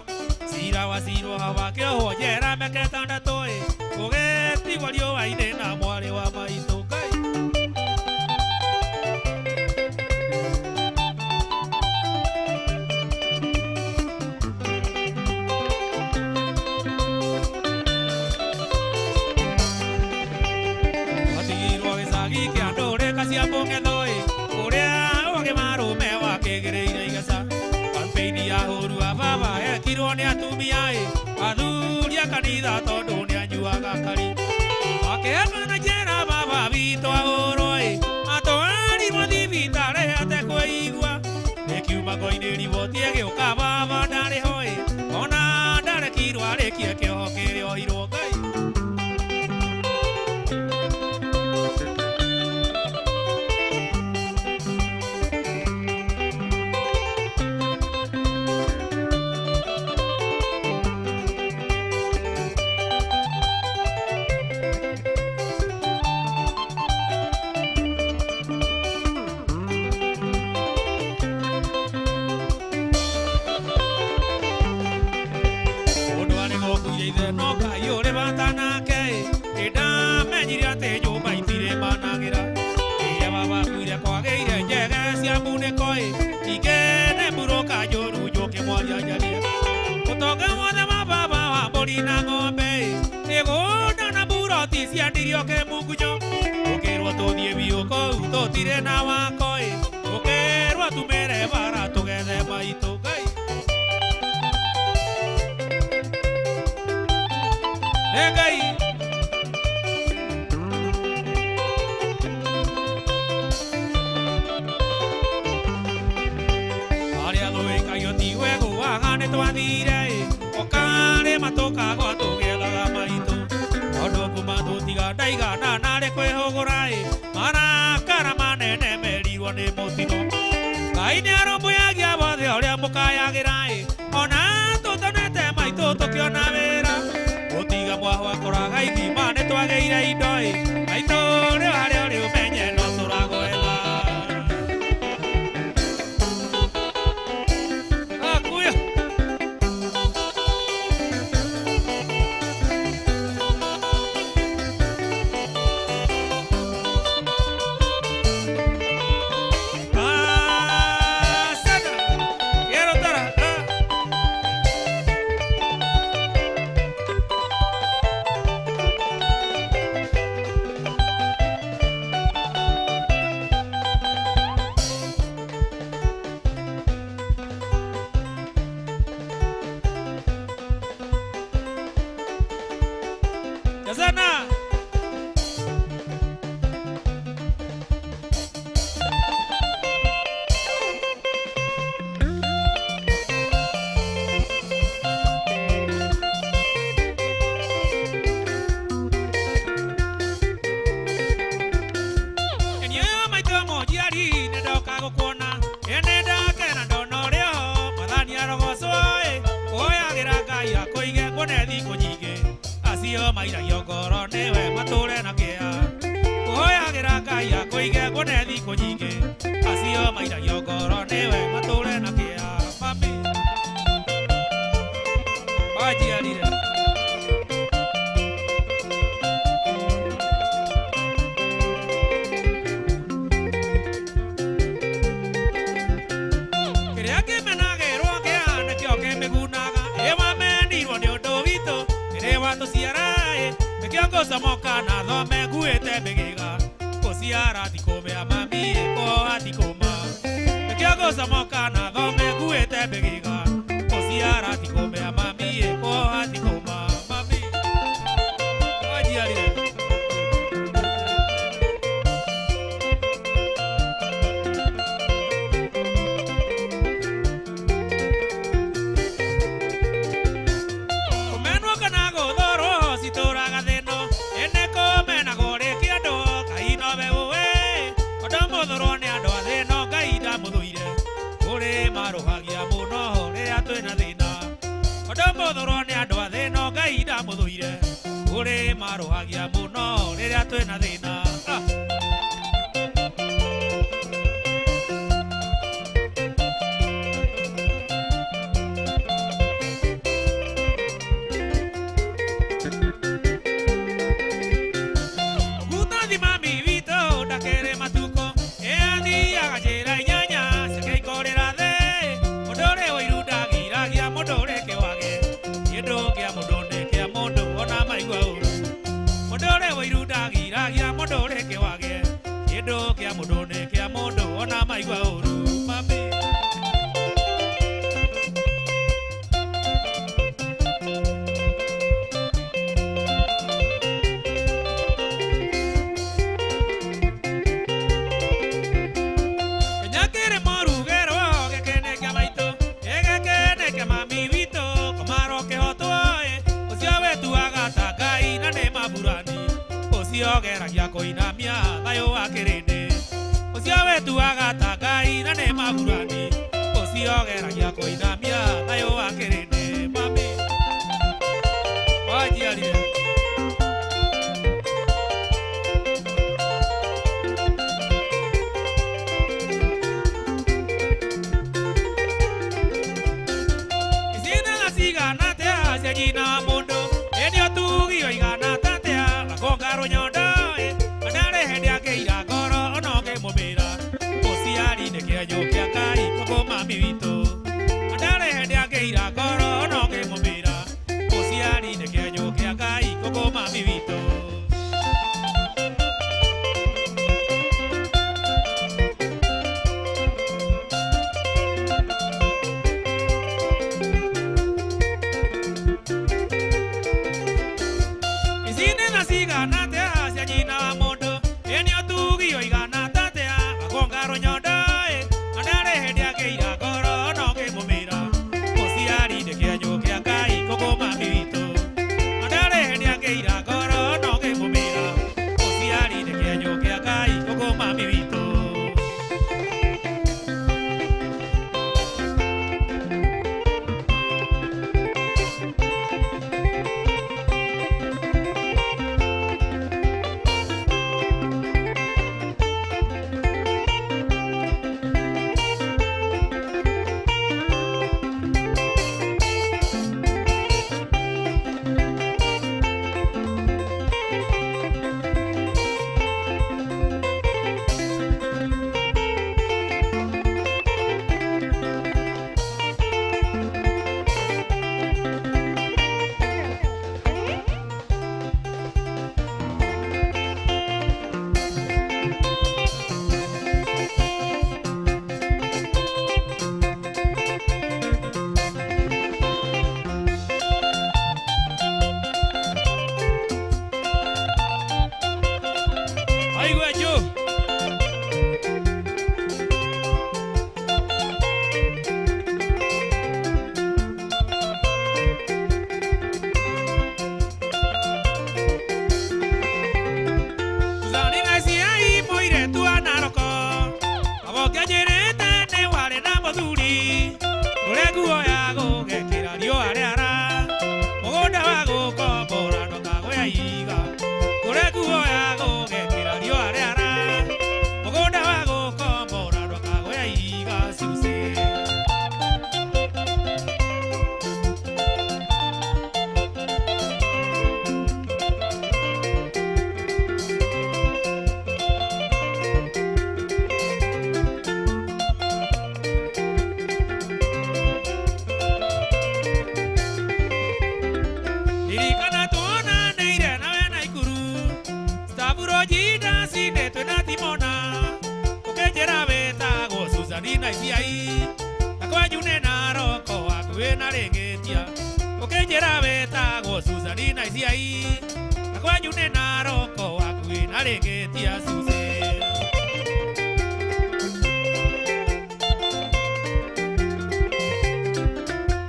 [SPEAKER 1] sira wa siro hawa kioho jera meketanda toe ugeti wario waine na mwari wa maito kai Ni atumia athuria kanitha tondu ni anyuaga kari akehana jera baba vito agoro atwari muthibitare ate kuigua nikiuma koine ribotie giuka baba ndari hoi ona ndare kirwa rikie kioho kirio hirwo ngai na ng'ombe igunda na buroti ciandirio ke mungunyo ukirwo tuthie biu kou tutire na wako ukirwo tumire bara tugethe maitu ngai ngai aria thuikayo ti wega nĩ twathire okare matoka gwa tugethaga maitũ ondũ kuma tũtiga ndaigana narĩ kwĩhũgũra marakara manene merirwo nĩ mũtino Ngai nĩ arũmbũyagia wothe ũrĩa mũkayagĩra ona tũtonete maitũ tũkĩona wĩra gũtiga mwahwa kũraga ithima nĩ twagĩire indo maitũ rĩu harĩa ũrĩ ũmenye no tũragwetha acio mairagio ngoro niwe matũre na kĩeha kũhoyagĩra Ngai akũige kuone thikũ nyingĩ acio mairagio ngoro niwe matũre na kĩeha mami wanjiarire kĩrĩa kĩmenagĩrwo kĩeha nĩkĩo kĩmĩgunaga ĩwamenirwo nĩ ũndũ witũ ĩrĩ watũciara nĩkĩo ngũcomoka na thome nguĩte mĩgĩga gũciara thikũmĩa mami kũhoha thikũma nĩkĩo ngũcomoka na thome nguĩte mĩgĩga gũciara thikũmĩa mami kũhoha thikũma mami wanjiarire kũmenwo kana gũthũrwo citũraga thĩno ĩnĩ kũmenagwo rĩ kĩandũ Ngai nowe ũĩ ũndũ mũthũrwo nĩ andũ a thĩno Ngai ndamũthũire kũrĩ marũhagia mũno rĩrĩa twĩna thĩna ũndũ mũthũrwo nĩ andũ a thĩno Ngai ndamũthũire kũrĩ marũhagia mũno rĩrĩa twĩna thĩna Gutathi mami witũ ndakĩrĩ matukũ athiaga njĩra inyanya cikĩikorĩra thĩ mũndũ ũrĩ ũiru ndagiragia mũndũ ũrĩ kĩwage kĩndũ kĩa mũndũ nĩ kĩa mũndũ ona maigua ũru mũndũ ũrĩ ũiru ndagiragia mũndũ ũrĩ kĩwage kĩndũ kĩa mũndũ nĩ kĩa mũndũ ona maigua ũru mami Ogeragia kũinamia thayũ wa kĩrĩndĩ ũcio wĩtuaga ta Ngai na nĩ maburani ũcio ogeragia kũinamia thayũ wa kĩrĩndĩ mami wanjiarire icinaga cigana atia cia nyina wa mũndũ ĩnĩ ũtugio igana tatia gakonga rũnyondo anare hĩndĩ akĩira ngoro ona ũngĩmũmĩra mũciari nĩ kĩenyũ kĩa Ngai kũkũ mami witũ Sari na isiai Kwa nyune na roko wakui na regeti ya suse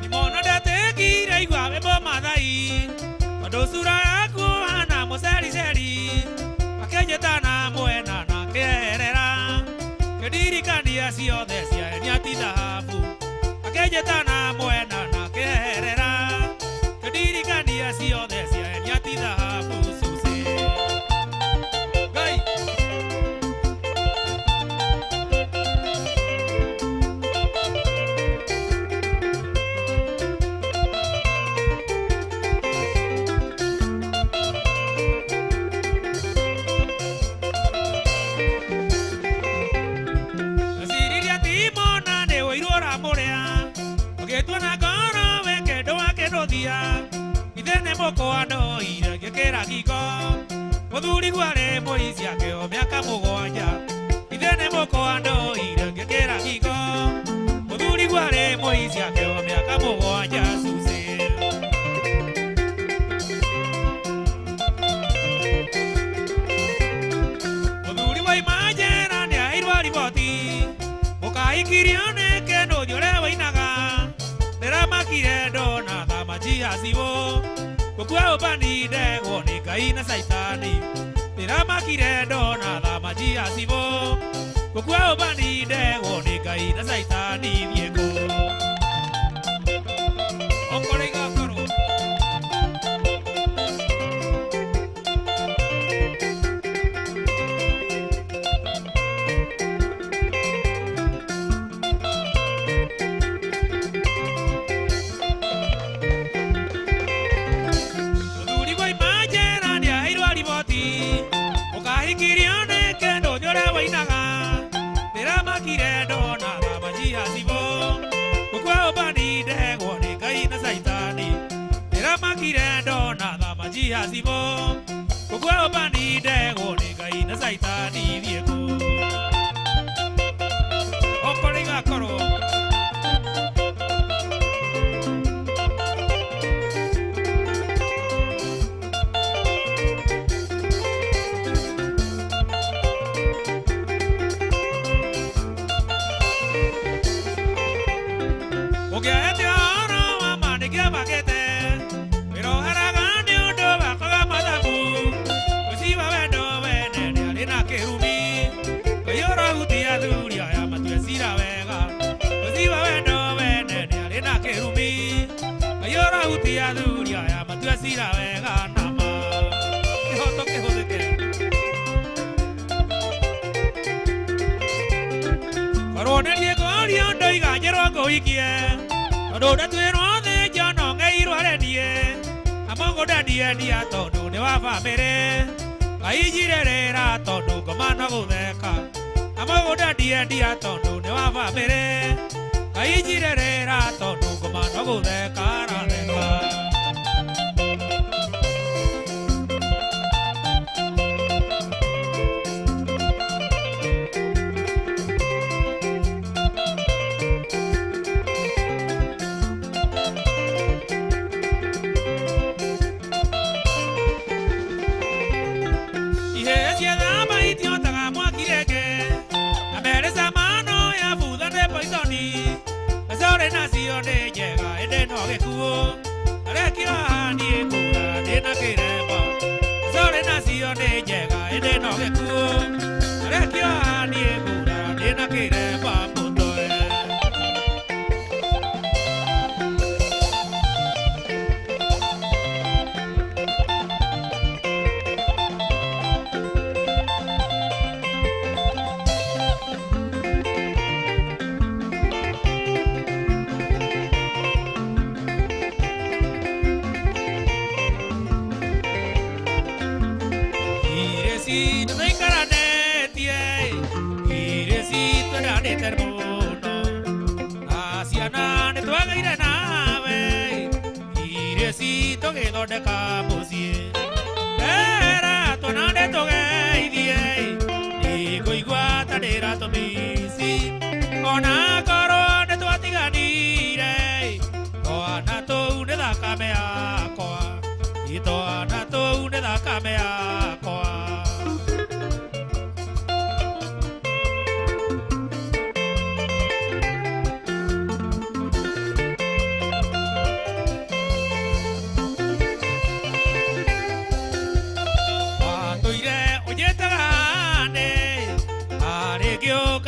[SPEAKER 1] Nimona date kira igwa bebo madai Wado sura yaku hana mo seri seri Akenyetana mwena na kerera Kediri kandia siyo desia enyati dhahabu Akenyetana mwena na kerera Kediri kandia siyo desia enyati dhahabu suse Gai Idene moko ano ira gekera giko Moduri gware moisi ake o miaka mugwanja Idene moko ano ira gekera giko Moduri gware moisi ake o miaka mugwanja suse Moduri wa imajera ni airwa riboti Mukaikirione ke no nyore wa inaga Nera makire dona Majia sivo Kukua upani dego ni kaina saitani Nirama kiredo na la majia sivo Kukua upani dego ni kaina saitani viejo Okorenga koro Kirione kendo nyore wainaga Nirama kiredo na la majia sivo Kukua upani dego ni kaina saitani Nirama kiredo na la majia sivo Kukua upani dego ni kaina saitani viejo Okorenga koro Oda tuero de jano ngai rware die Amongo dadie dia tondo ne wa famere Ai jirere ra tondo komana godeka Amongo dadie dia tondo ne wa famere Ai jirere ra tondo komana godeka ra deka Nació de llega en el nogue cubo, Arequia ni cura de na quereba. Sobre nació de llega en el nogue cubo, Arequia ni cura de na quereba punto que donde camusie era tonade toge idie ni coiguata de rato misi ona coro de tu atiganire ona to une da camea coa y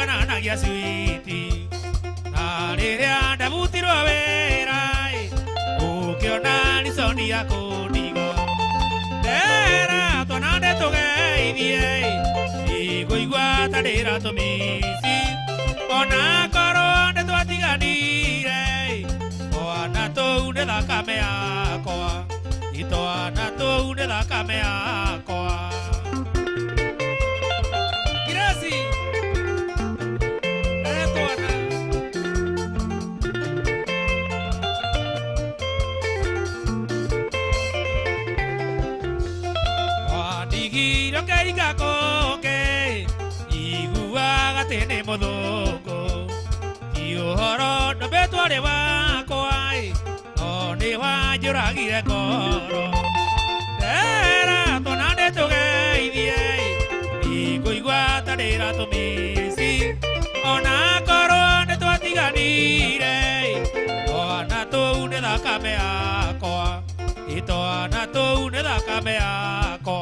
[SPEAKER 1] kana na gia switi na riria ndabutirwo wira ukiona ni soni ya kuniga ndera twana ndetugeithie iguigua tarira tumisi ona korwo nditwatiganire twana tou nĩ thakame yakwa itwana tou nĩ thakame yakwa Kirasi twana wadigiro keiga koke iguaga tene muthungu ti uhoro ndobetware wakwa no nĩ wanjũragire ngoro ndera twana ndĩtũgeithie ikũigua tarĩra tũmĩci ona korwo nĩtwatiganire twana tũu nĩ thakame yakwa twana tũu nĩ thakame yakwa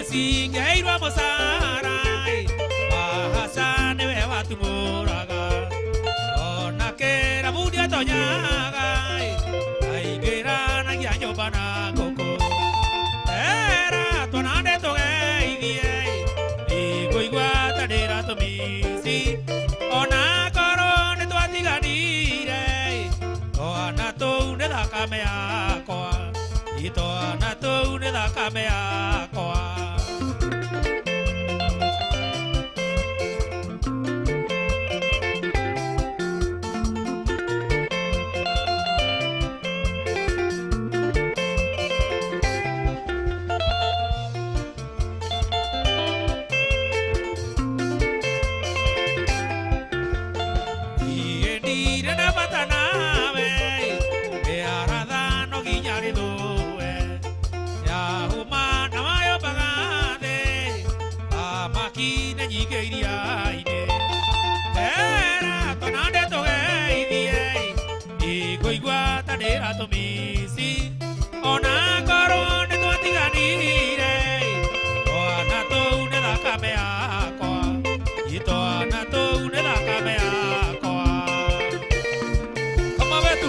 [SPEAKER 1] singeirwo mũcara mahasa nĩwe watumũraga ona kĩrabu ndĩatonyaga aingĩranagia nyũmba na ngũkũ era twana ndĩtũgeithie ikũigua tarĩra tũmĩci ona korwo nĩtwatiganire twana tũu nĩ thakame yakwa twana tũu nĩ thakame yakwa ona korwo nĩtwatiganire twana tũu nĩ thakame yakwa twana tũu nĩ thakame yakwa kama wetu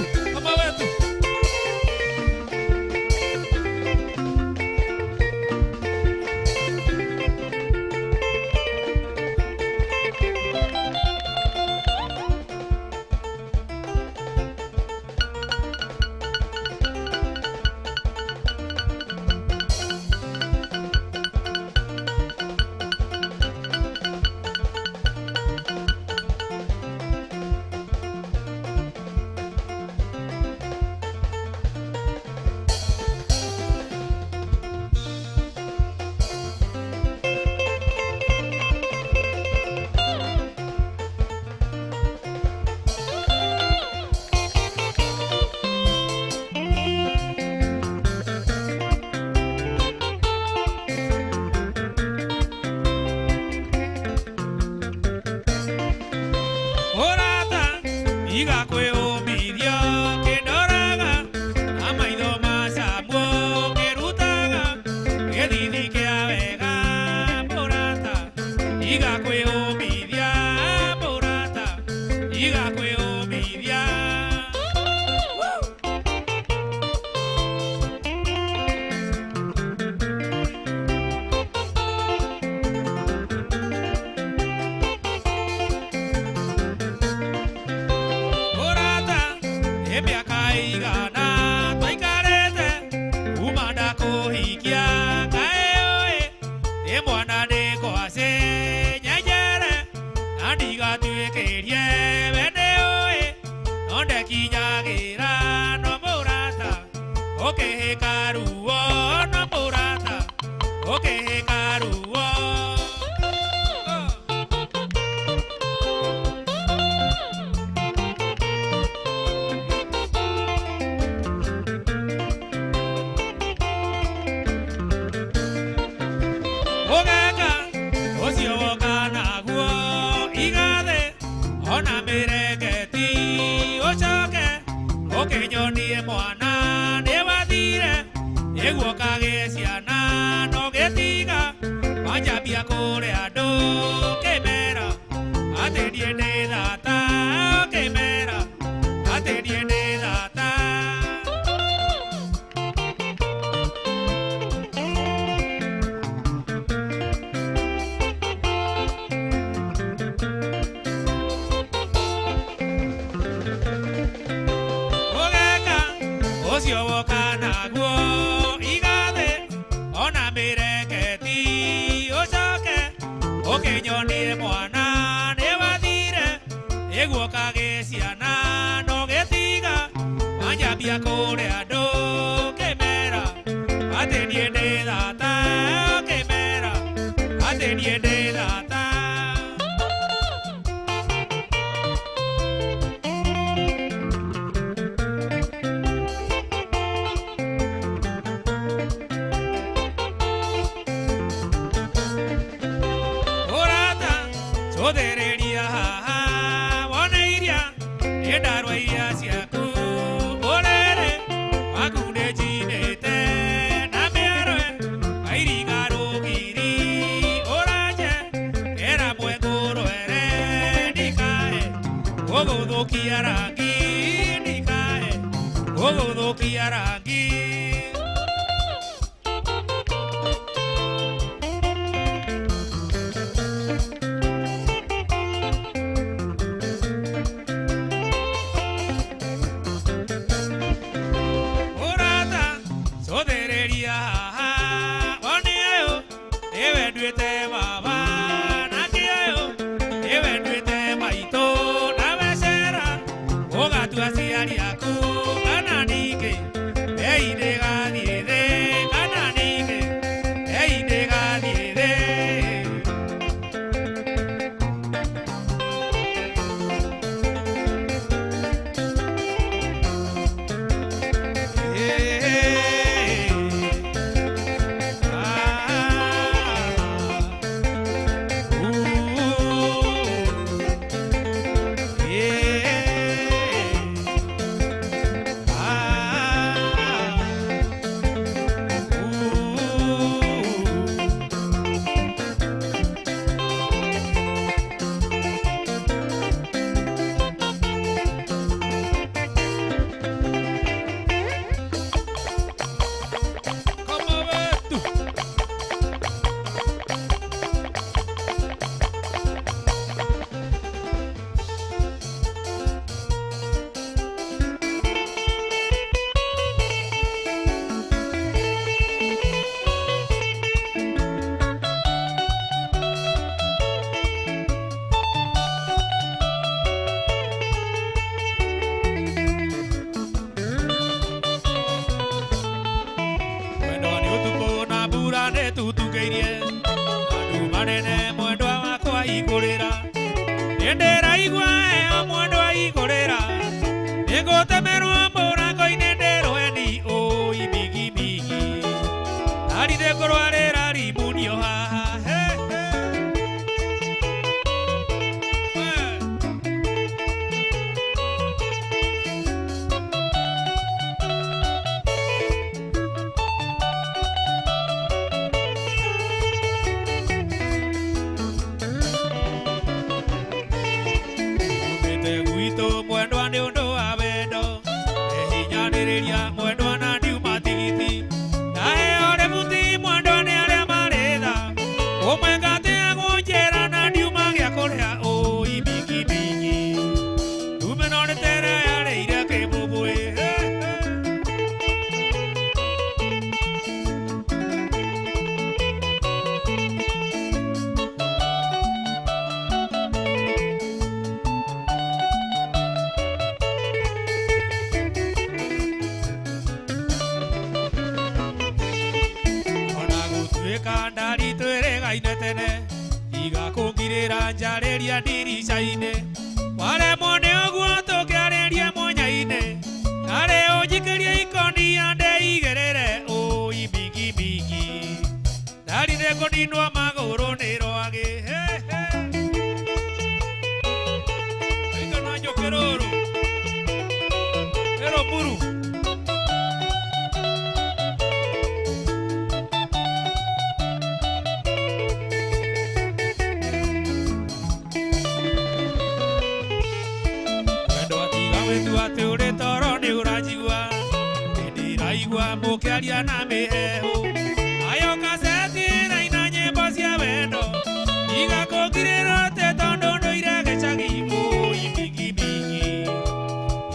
[SPEAKER 1] Ucio woka naguo igathe ona mireketi ucoke ukinyonie mwana ni wathire iguoka giciana no gitiga wanjambia kuria andu kimera ati nie ndi thata kimera ati nie ndi thata Odereria wanairia edarwa iria ciaku orere makunde jinete na mearwe airinga rugiri oraje era mwengoro ere nikae ogothokia rangi nikae ogothokia rangi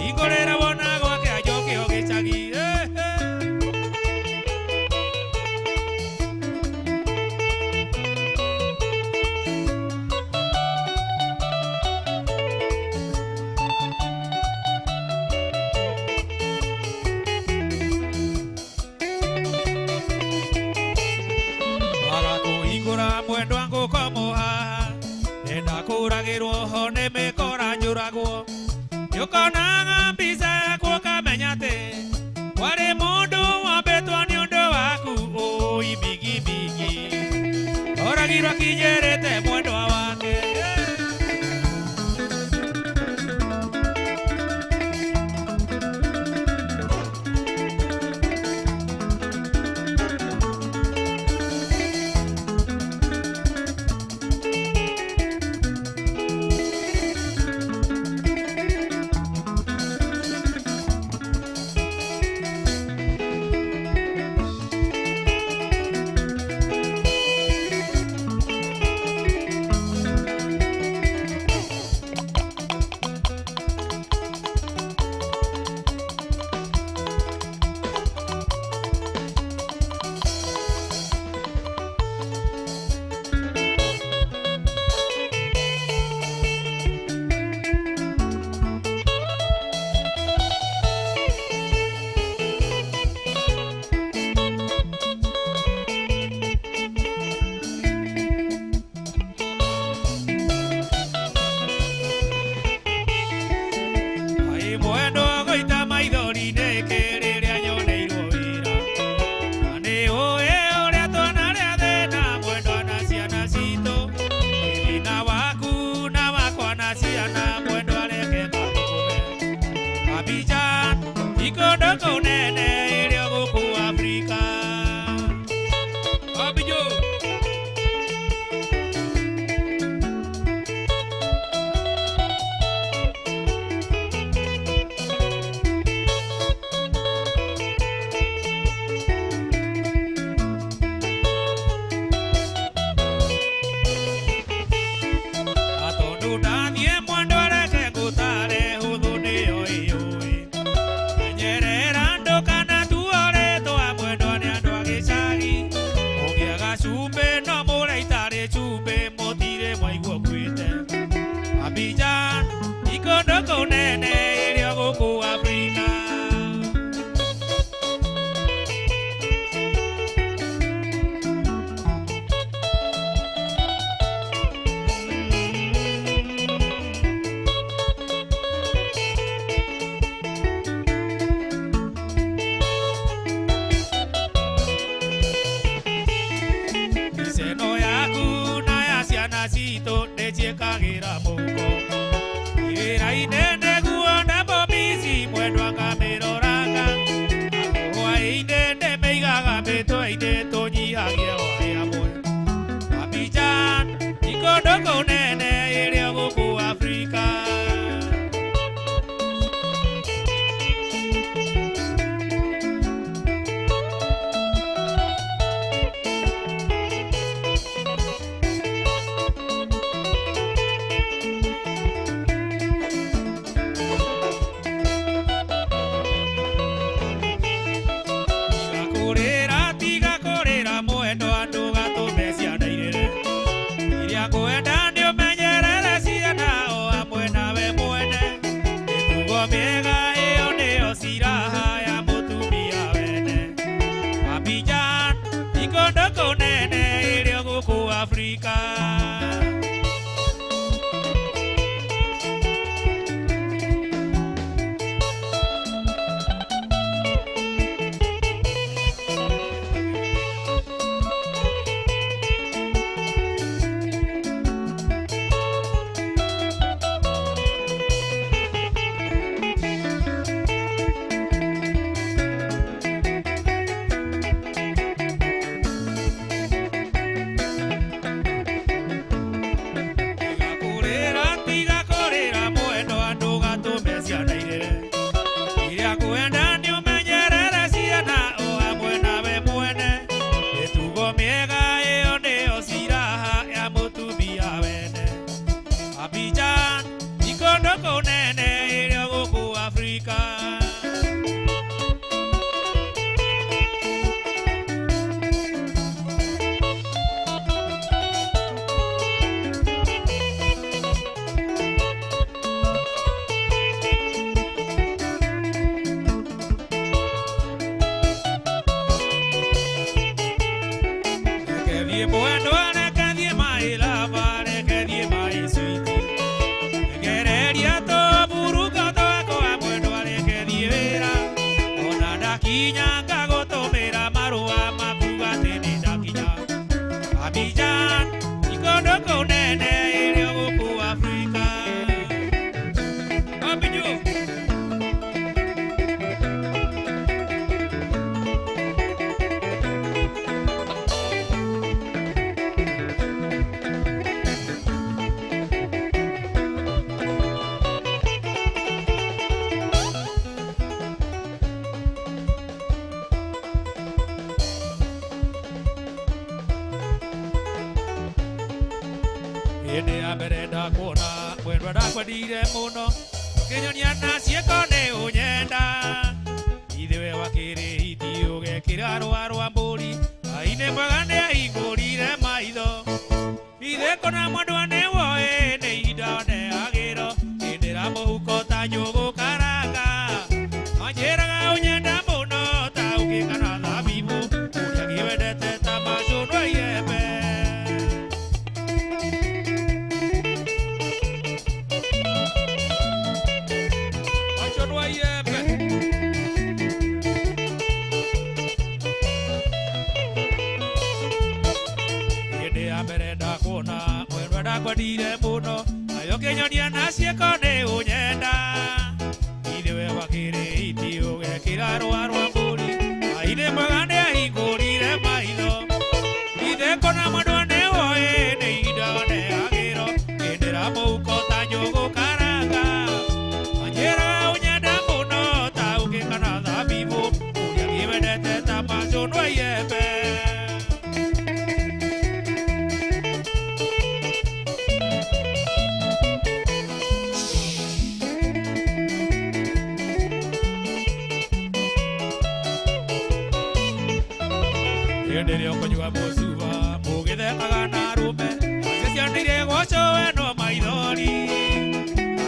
[SPEAKER 1] Igorera wona gwake ajoke ogechagi Uragiro hone me kora njurago Yukona mbisa kwa kamenyate Wale mundu wabetwa ni undo waku Oi bigi bigi Uragiro kijerete mwendo wake
[SPEAKER 2] Bueno, que die my love, que die my sweetie.
[SPEAKER 1] Ede aberenda kona mwendwa ndakwendire muno kinyonia na ciekone unyenda ithiwe wakiri itiuge kirarwa rwa mburi aine mwagane ahingurire maitho ithe kona mwandwane woe ni idone agiro indira muhuko ta nyugu karanga anjeraga unyenda muno ta ukikana thabibu uria giwendete ta macunwa iembe macunwa iembe inde amerenda kuona mwendwa ndakwendire muno ayo kinyonia na ciekone unyenda ithiwe wakiri itiuge kirarwa rwa mburi aine mwagane ahingurire maitho ithe kona mwandwane woe ni idone agiro indira muhuko ta nyugu karanga anjeraga unyenda muno ta ukikana thabibu uria giwendete ta macunwa iembe Yenderio konywa musuba mugithekaga na rume acianire gwaco weno maithori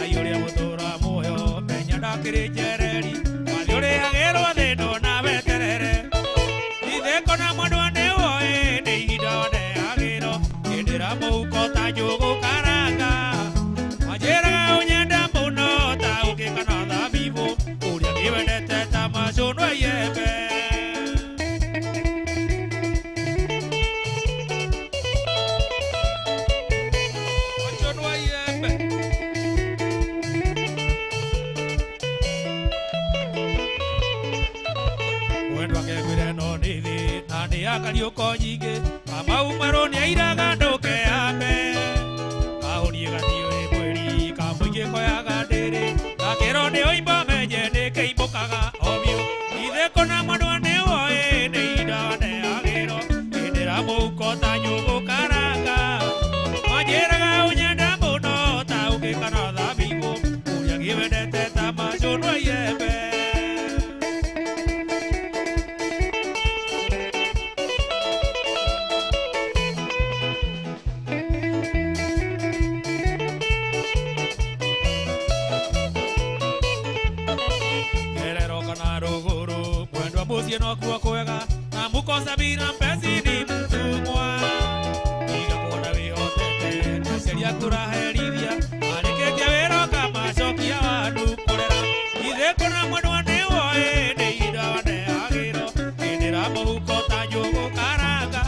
[SPEAKER 1] ayuria mutura muoyo menya ndakiri njereri wathi uriagirwo thino na weterere ithe kona mwandwane woe ni idone agiro indira muhuko ta nyugu karanga anjeraga unyenda muno ta ukikana thabibu uria giwendete ta macunwa iembe Kariuko nyingi kamau maroni airaga nduke ambe kahurie gathiwe mweri kamuingi koyaga ndiri gakero ni oimba menye ni keimbukaga omio ithe kona mwandwane woe ni idone agiro indira muhuko ta nyugu karanga anjeraga unyenda muno ta ukikana thabibu uria giwendete ta macunwa iembe no kuwa kwega na mukosa bila mpenzi ni mtumwa igakuona wihotete na sheria kuraherithia areketia wero kama cokia wandu kurera ithe kona mwandwane woe ni idone agiro indira muhuko ta nyugu karanga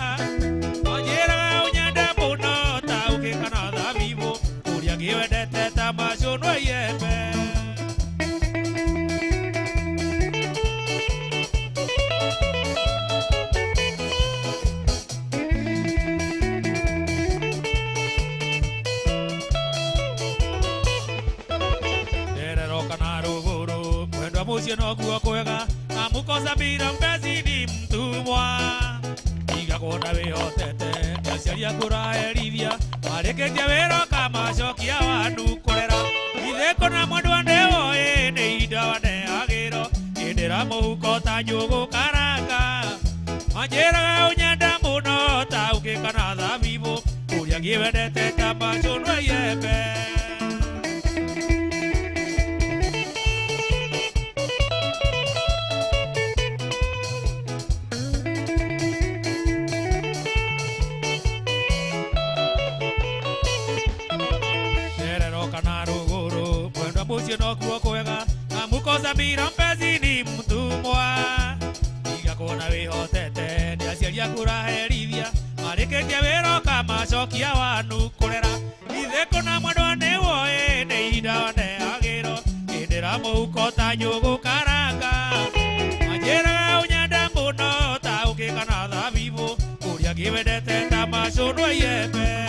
[SPEAKER 1] anjeraga unyenda muno ta ukikana thabibu uria giwendete ta macunwa iembe mucio no kuwa kwega na mukosa bila mpenzi ni mtumwa igakuona wihotete aciaria kuraherithia areketia wero kama cokia wandu kurera ithe kona mwandwane woe ni idone agiro indira muhuko ta nyugu karanga anjeraga unyenda muno ta ukikana thabibu uria giwendete ta macunwa iembe mucio no kuwa kwega na mukosa bila mpenzi ni mtumwa igakuona wihotete ni aciaria kuraherithia areketia wero kama cokia wandu kurera ithe kona mwandwane woe ni idone agiro indira muhuko ta nyugu karanga anjeraga unyenda muno ta ukikana thabibu uria giwendete ta macunwa iembe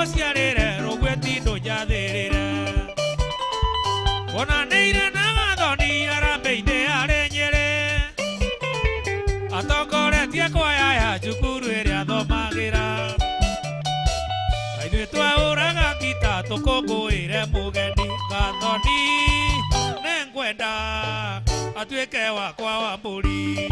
[SPEAKER 1] ciarire rugweti ndujathirire ona neire na gathoni arambeine ari Nyeri atongoretie kwaya ya cukuru iria thomagira ithuĩ twaũraga ngita tũkũngũĩre mũgeni gathoni nĩngwenda atuĩke wakwa wa mbũri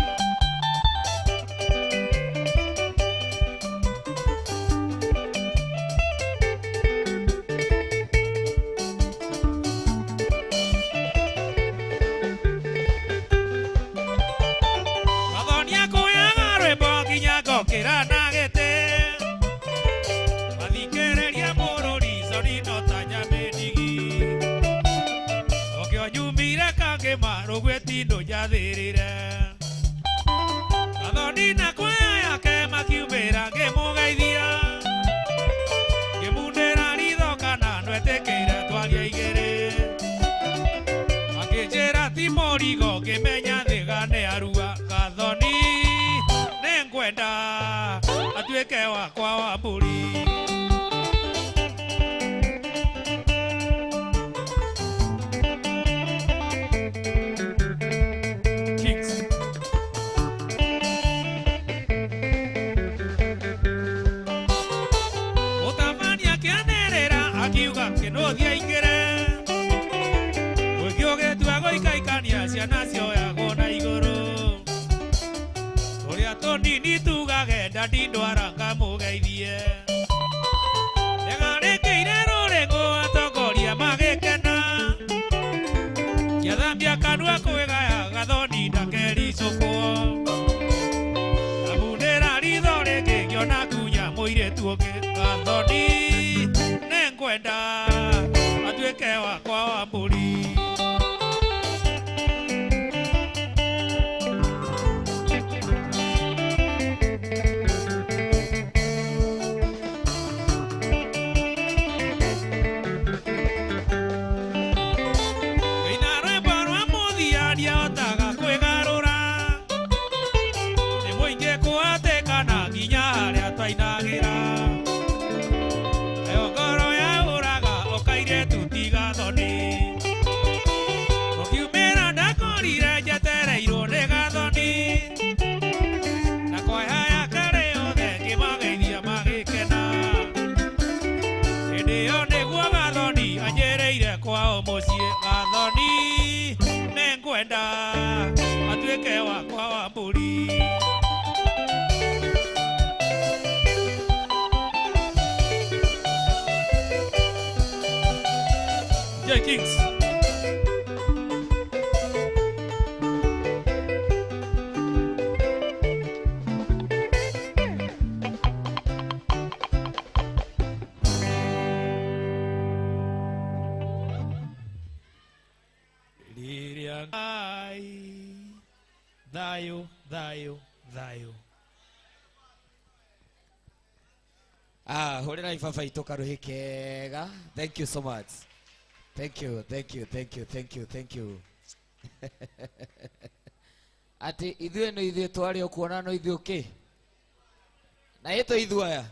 [SPEAKER 1] gathoni akũyaga rwĩmbo nginya ngokĩra na gĩtĩ mathikĩrĩria bũrũri cori no ta nyamĩndigi ũkĩonyumire kangĩma rũgwĩti ndũnjathĩrĩre gathoni na kwaya yake makiumĩra ngĩmũgeithia ngĩmundĩra ritho kana ndwetĩkĩire twaria igĩrĩ akĩnjĩra ti mũrigo ngĩmenya thĩga nĩ arua gathoni nĩngwenda atuĩke wakwa wa mbũri akiuga kĩnũthia ingĩre gũgĩũgĩtua gũikaikania ciana cioyagwo na igũrũ tũrĩa tũnini tugage ndandi ndwara ngamũgeithie nĩgarĩkĩire rũrĩngũ atongoria magĩkena ngĩathambia kanua kwĩgaya gathoni ndakericũkwo amundĩra ritho rĩngĩ ngĩona kunya mũirĩtu ũngĩ gathoni nĩngwenda atuĩke wakwa wa mbũri ĩna rwĩmbo rwa mũthia ndiahotaga kwĩgarũra nĩ mũingĩ kũhatĩkana nginya harĩa twainagĩra ũkiumĩra ndakorire njetereirwo nĩ gathoni na kwaya yake yothe ngĩmageithia magĩkena hĩndĩ ĩyo nĩguo gathoni anjĩrĩire kwao mũciĩ gathoni nĩngwenda atuĩke wakwa wa mbũri J Kings Thayo, thayo, thayo.
[SPEAKER 2] Hore na ifaba itoka ruhikega. Thank you so much. Thank you, thank you, thank you, thank you, thank you. Ati ithuĩ no ithuĩ twari okuona no ithuĩ okay. Na ito ithuaya.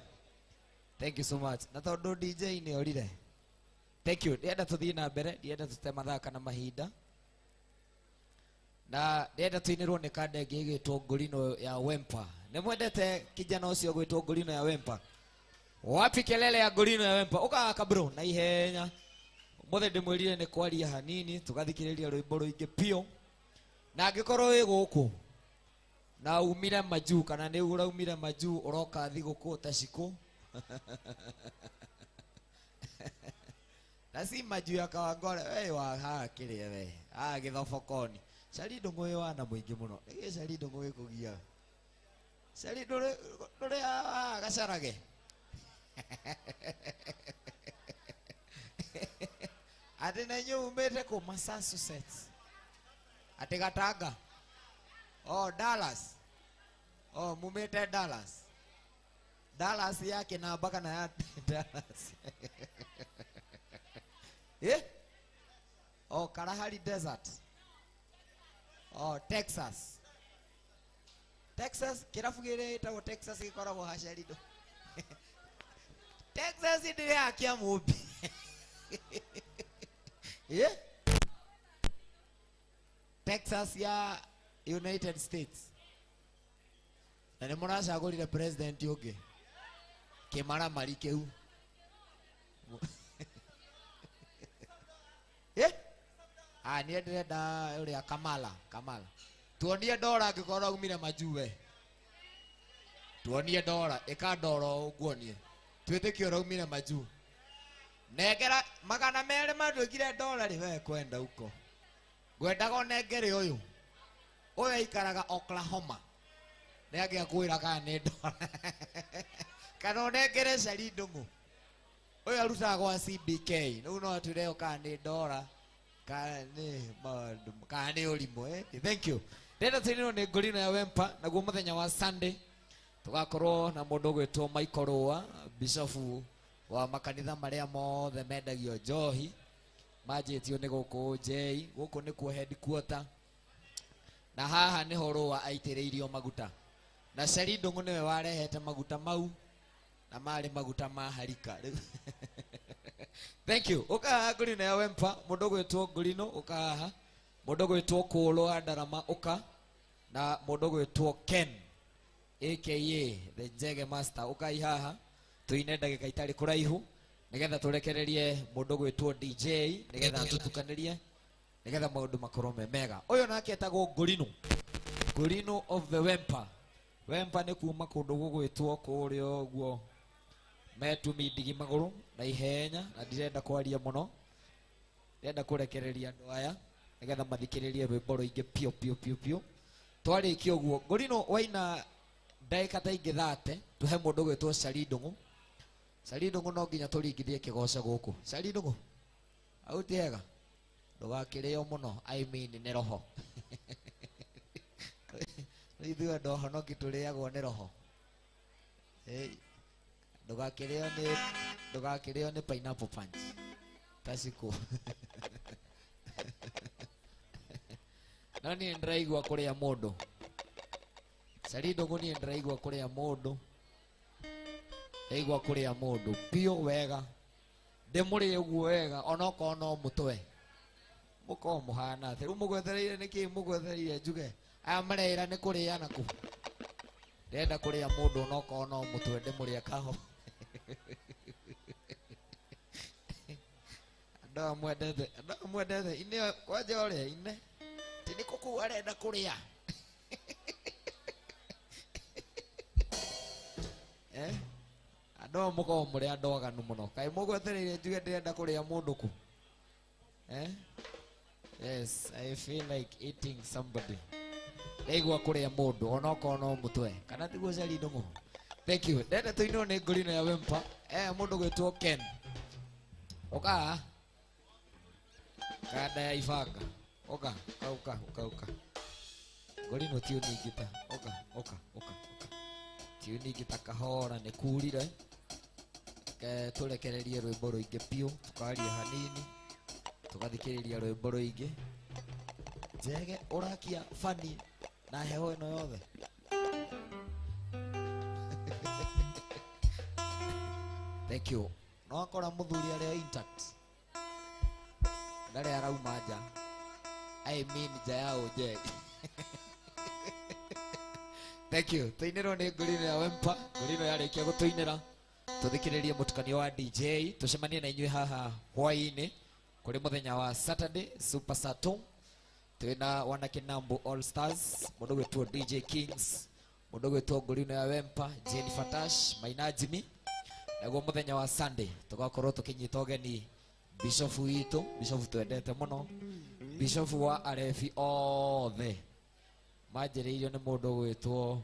[SPEAKER 2] Thank you so much. Na tondu DJ ni orire. Thank you. Ndienda tuthii na mbere, ndienda tute mathaka na mahinda. Na ndienda tuinirwo ni kande ngigitwo ngurino ya Wempa. Ni mwendete kijana ucio gwitwo ngurino ya Wempa. Wapi kelele ya ngurino ya Wempa? Uka bro na ihenya. Mothe ndimwirire ni kwaria hanini tugathikiriria rwimbo ruingi pio. Na angikorwo wi guku na umire maju kana ni uraumire maju uroka thiguku taciko. Na si maju ya Kawangore we wa ha kirie we. Githofokoni. Cari ndungu wi wana muingi muno. Ege cari ndungu wi kugia. Cari ndure gacarage. Ati na nyu umete ku Massachusetts. Ati Gatanga. Oh, Dallas. Oh, mumete Dallas. Dallas yake na baka na ya Dallas. Eh? Oh, Kalahari Desert. Oh, Texas. Texas, kirafu gire itago Texas gikoragwo hacarido. Texas ndio yakia mubi. Yeah? Texas ya United States. Na nĩ mũracagũrire president ũngĩ kĩmaramari kĩu. Niĩ ndĩrenda ũrĩa Kamala. Tuonie ndora angĩkorwo aumire Majuwe. Tuonie ndora, ĩka ndora ũguo niĩ. Twĩtĩkie ũraumire Maju. Nengera magana merĩ mandũkire ndora rĩ we kwenda huko. Ngwendaga onengere ũyũ. Ũyũ aikaraga Oklahoma. Nĩagĩa kwĩra kana nĩ ndora. Kana onengere Cari Ndung'u. Ũyũ arutaga gwa CBK. Rĩu no tũreo kana nĩ ndora. Kana nĩ ũrimũ. Thank you. Ndĩrenda tũinĩrwo nĩ ngũrino ya Wempa naguo mũthenya wa Sunday. Tugakorwo na mũndũ gwĩtwo Michael Rũa, bishofu wa makanitha marĩa mothe mendagio njohi. Manjĩtio nĩ gũkũ J, gũkũ nĩkuo headquarter. Na haha nĩho Rũa aitĩrĩirio maguta. Na Cari Ndung'u nĩwe warehete maguta mau. Na marĩ maguta ma harika. Thank you. Ũka haha ngũrino ya Wempa, mũndũ gwĩtwo ngũrino, ũka haha. Mũndũ gwĩtwo Kũlũ Ndarama, ũka. Na mũndũ gwĩtwo Ken, aka the Njege Master, ũkai haha. Tuine ndagĩka itarĩ kũraihu. Nĩgetha tũrekererie mũndũ gwĩtwo DJ, nĩgetha tũtukanĩrie. Nĩgetha maũndũ makorwo me mega. Ũyũ nake etagwo Ngũrino. Ngũrino of the Wempa. Wempa nĩ kuma kũndũ gũgwĩtwo kũrĩa ũguo Metumi Ndigi Magũrũ na ihenya, na ndirenda kwaria mũno. Ndĩrenda kũrekereria andũ aya nĩgetha mathikĩrĩrie rwĩmbo rũingĩ pio. Twarĩkia ũguo, Ngũrino waina ndagĩka ta ingĩ 30, tuhe mũndũ gwĩtwo Cari Ndung'u. Cari Ndung'u no nginya tũringithie kĩgoco gũkũ. Cari Ndung'u, au ti hega? Ndũgakĩrĩo mũno, I mean nĩ roho. Ithuĩ andũ ahonoki tũrĩagwo nĩ roho. Ndũgakĩrĩo nĩ pineapple punch. Taciko. No niĩ ndĩraigua kũrĩa mũndũ. Cari Ndung'u niĩ ndĩraigua kũrĩa mũndũ. Ndaigua kũrĩa mũndũ pio wega. Ndĩmũrĩe ũguo wega onokorwo no mũtwe. Mũkorwo mũhana atĩ. Rĩu mũgwethereire nĩkĩ mũgwethereire njuge? Aya marera nĩ kũrĩana kũ? Ndĩrenda kũrĩa mũndũ onokorwo no mũtwe ndĩmũrĩe kaho. Andũ amwendete ine kwanja ũrĩa ine. Ti nĩ kũkũ arenda kũrĩa. Andũ mũkorwo mũrĩ andũ aganu mũno. Kaĩ mũgwethereire njuge ndĩrenda kũrĩa mũndũ kũ? Yes, I feel like eating somebody. Ndaigua kũrĩa mũndũ onokorwo no mũtwe. Kana tiguo Cari Ndung'u? Thank you. Ndĩrenda tũinĩrwo nĩ ngũrino ya Wempa. Mũndũ gwĩtwo Ken. Ũka. Kanda ya ibanga. Ũka. Ngũrino ti ũningĩta. Ũka. Ti ũningĩta kahora nĩ kurire. Tũrekererie rwĩmbo rũingĩ pio. Tukaria hanini. Tugathikĩrĩria rwĩmbo rũingĩ. Njege ũrakia fani na heho ĩno yothe. Thank you. No akora mũthuri arĩa intact. Ndarĩ arauma nja. I mean nja ya ũnje. Thank you. Tuinĩrwo nĩ ngũrino ya Wempa. Ngũrino yarĩkia gũtũinĩra. Tuthikĩrĩrie mũtukanio wa DJ. Tucemanie na inyuĩ haha hwaĩ-inĩ. Kũrĩ mũthenya wa Saturday Super Saturday. Twĩna wana Kinambo All Stars. Mũndũ gwĩtwo DJ Kings. Mũndũ gwĩtwo ngũrino ya Wempa. Jenny Fatash. Maina Jimmy. Naguo mũthenya wa Sunday. Tugakorwo tũkĩnyita ũgeni bishofu witũ. Bishofu twendete mũno. Bishofu wa arebi othe. Manjĩrĩirio nĩ mũndũ gwĩtwo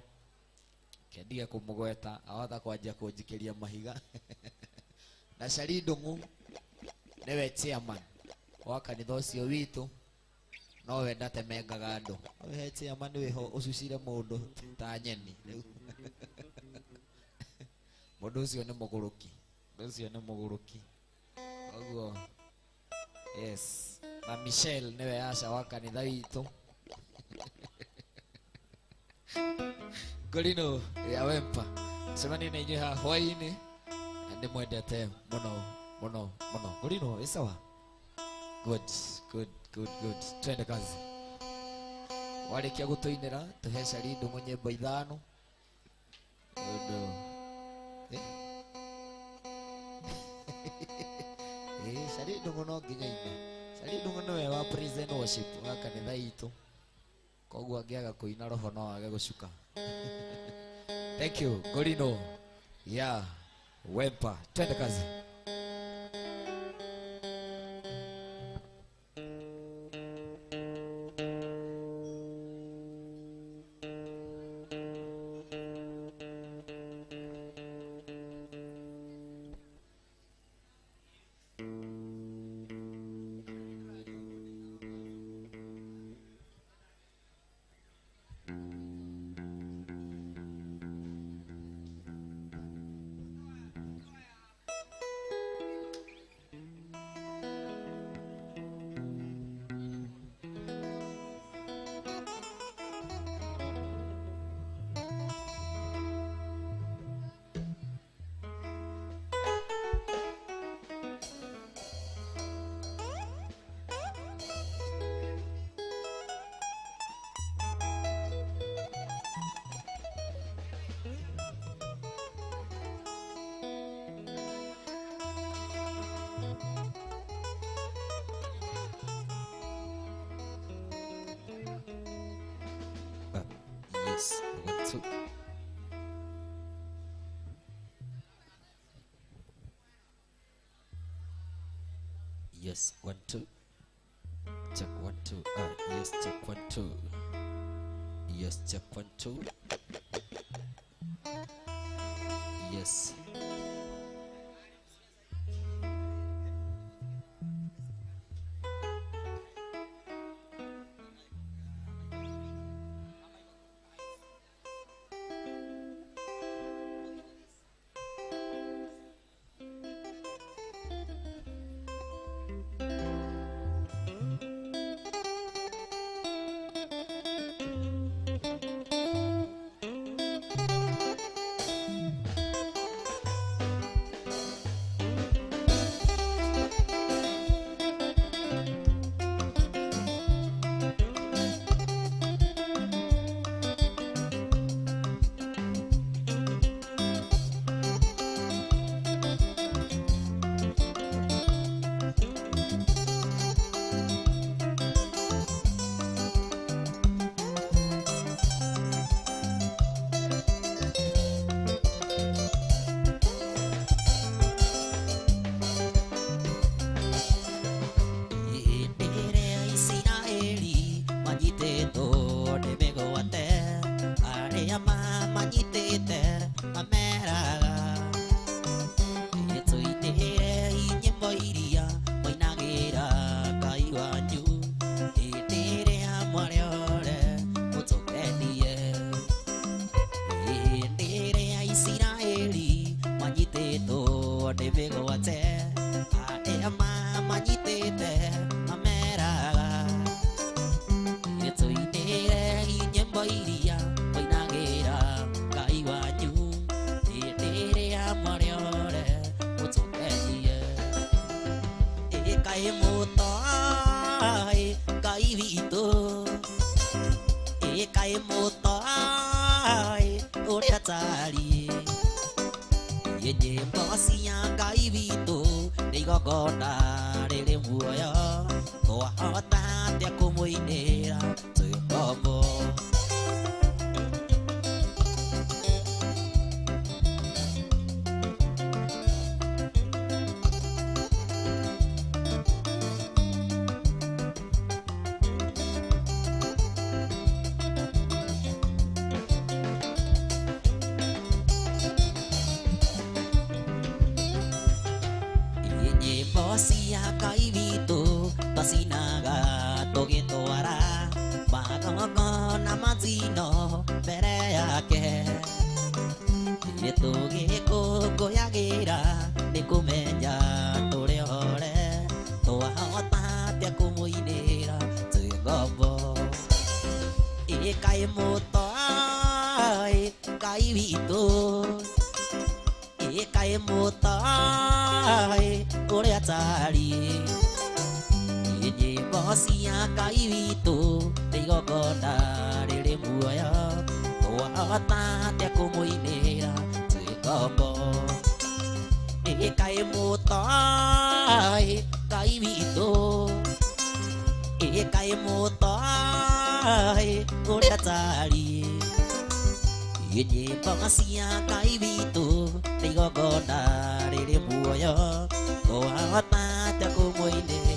[SPEAKER 2] kendige kũmũgweta ahota kwanjia kũnjikĩria mahiga. Na Cari Ndung'u nĩwe chairman wa kanitha ũcio witũ. No we ndatemengaga andũ. We chairman wĩho ũcucire mũndũ ta nyeni. Mũndũ ũcio nĩ mũgũrũki. Ũguo. Yes. Na Michelle nĩwe aca wa kanitha witũ. Ngũrino ya Wempa. Semani na inyuĩ haha hwaĩ-inĩ. ndimwendete muno. Ngorino ĩ sawa? Good. Twende kazi. Warĩkia gũtũinĩra tũhe Sharidu nyĩmbo 5. Sharidu mũno nginyaine. Sharidu mũno we wa praise and worship wa kanitha itũ. Koguo angĩaga kũina roho no age gũcuka. Thank you Ngorino. Yeah, Wempa. Twende kazi. Yes, 1, 2. Yes, 1, 2. Check 1, 2. Yes, check 1, 2. Yes, check 1, 2. Yes.
[SPEAKER 3] Ikae mutai uria tari nyimbo cia Ngai witũ nĩ igongona rĩrĩ muoyo twahota atĩa kũmũinĩra twĩ ngombo ikae mutai Ngai witũ ikae mutai uria tari nyimbo cia Ngai witũ nĩ igongona rĩrĩ muoyo twahota atĩa kũmũinĩra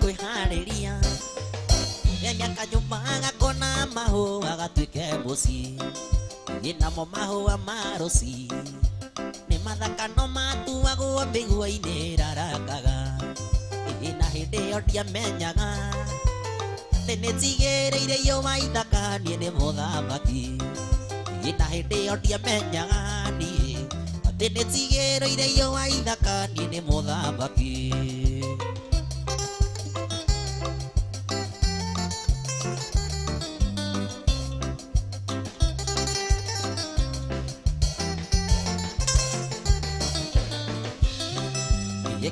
[SPEAKER 3] kwĩharĩria miaka nyuma gakona mahũa gatuĩke mũciĩ namo mahũa ma rũci nĩ mathaka no matuagwo mĩgua-inĩ rarangaga na hĩndĩ ĩyo ndiamenyaga atĩ nĩ njigĩrĩire iyo wa ithaka niĩ nĩ mũthamaki na hĩndĩ ĩyo ndiamenyaga niĩ atĩ nĩ njigĩrĩire iyo wa ithaka niĩ nĩ mũthamaki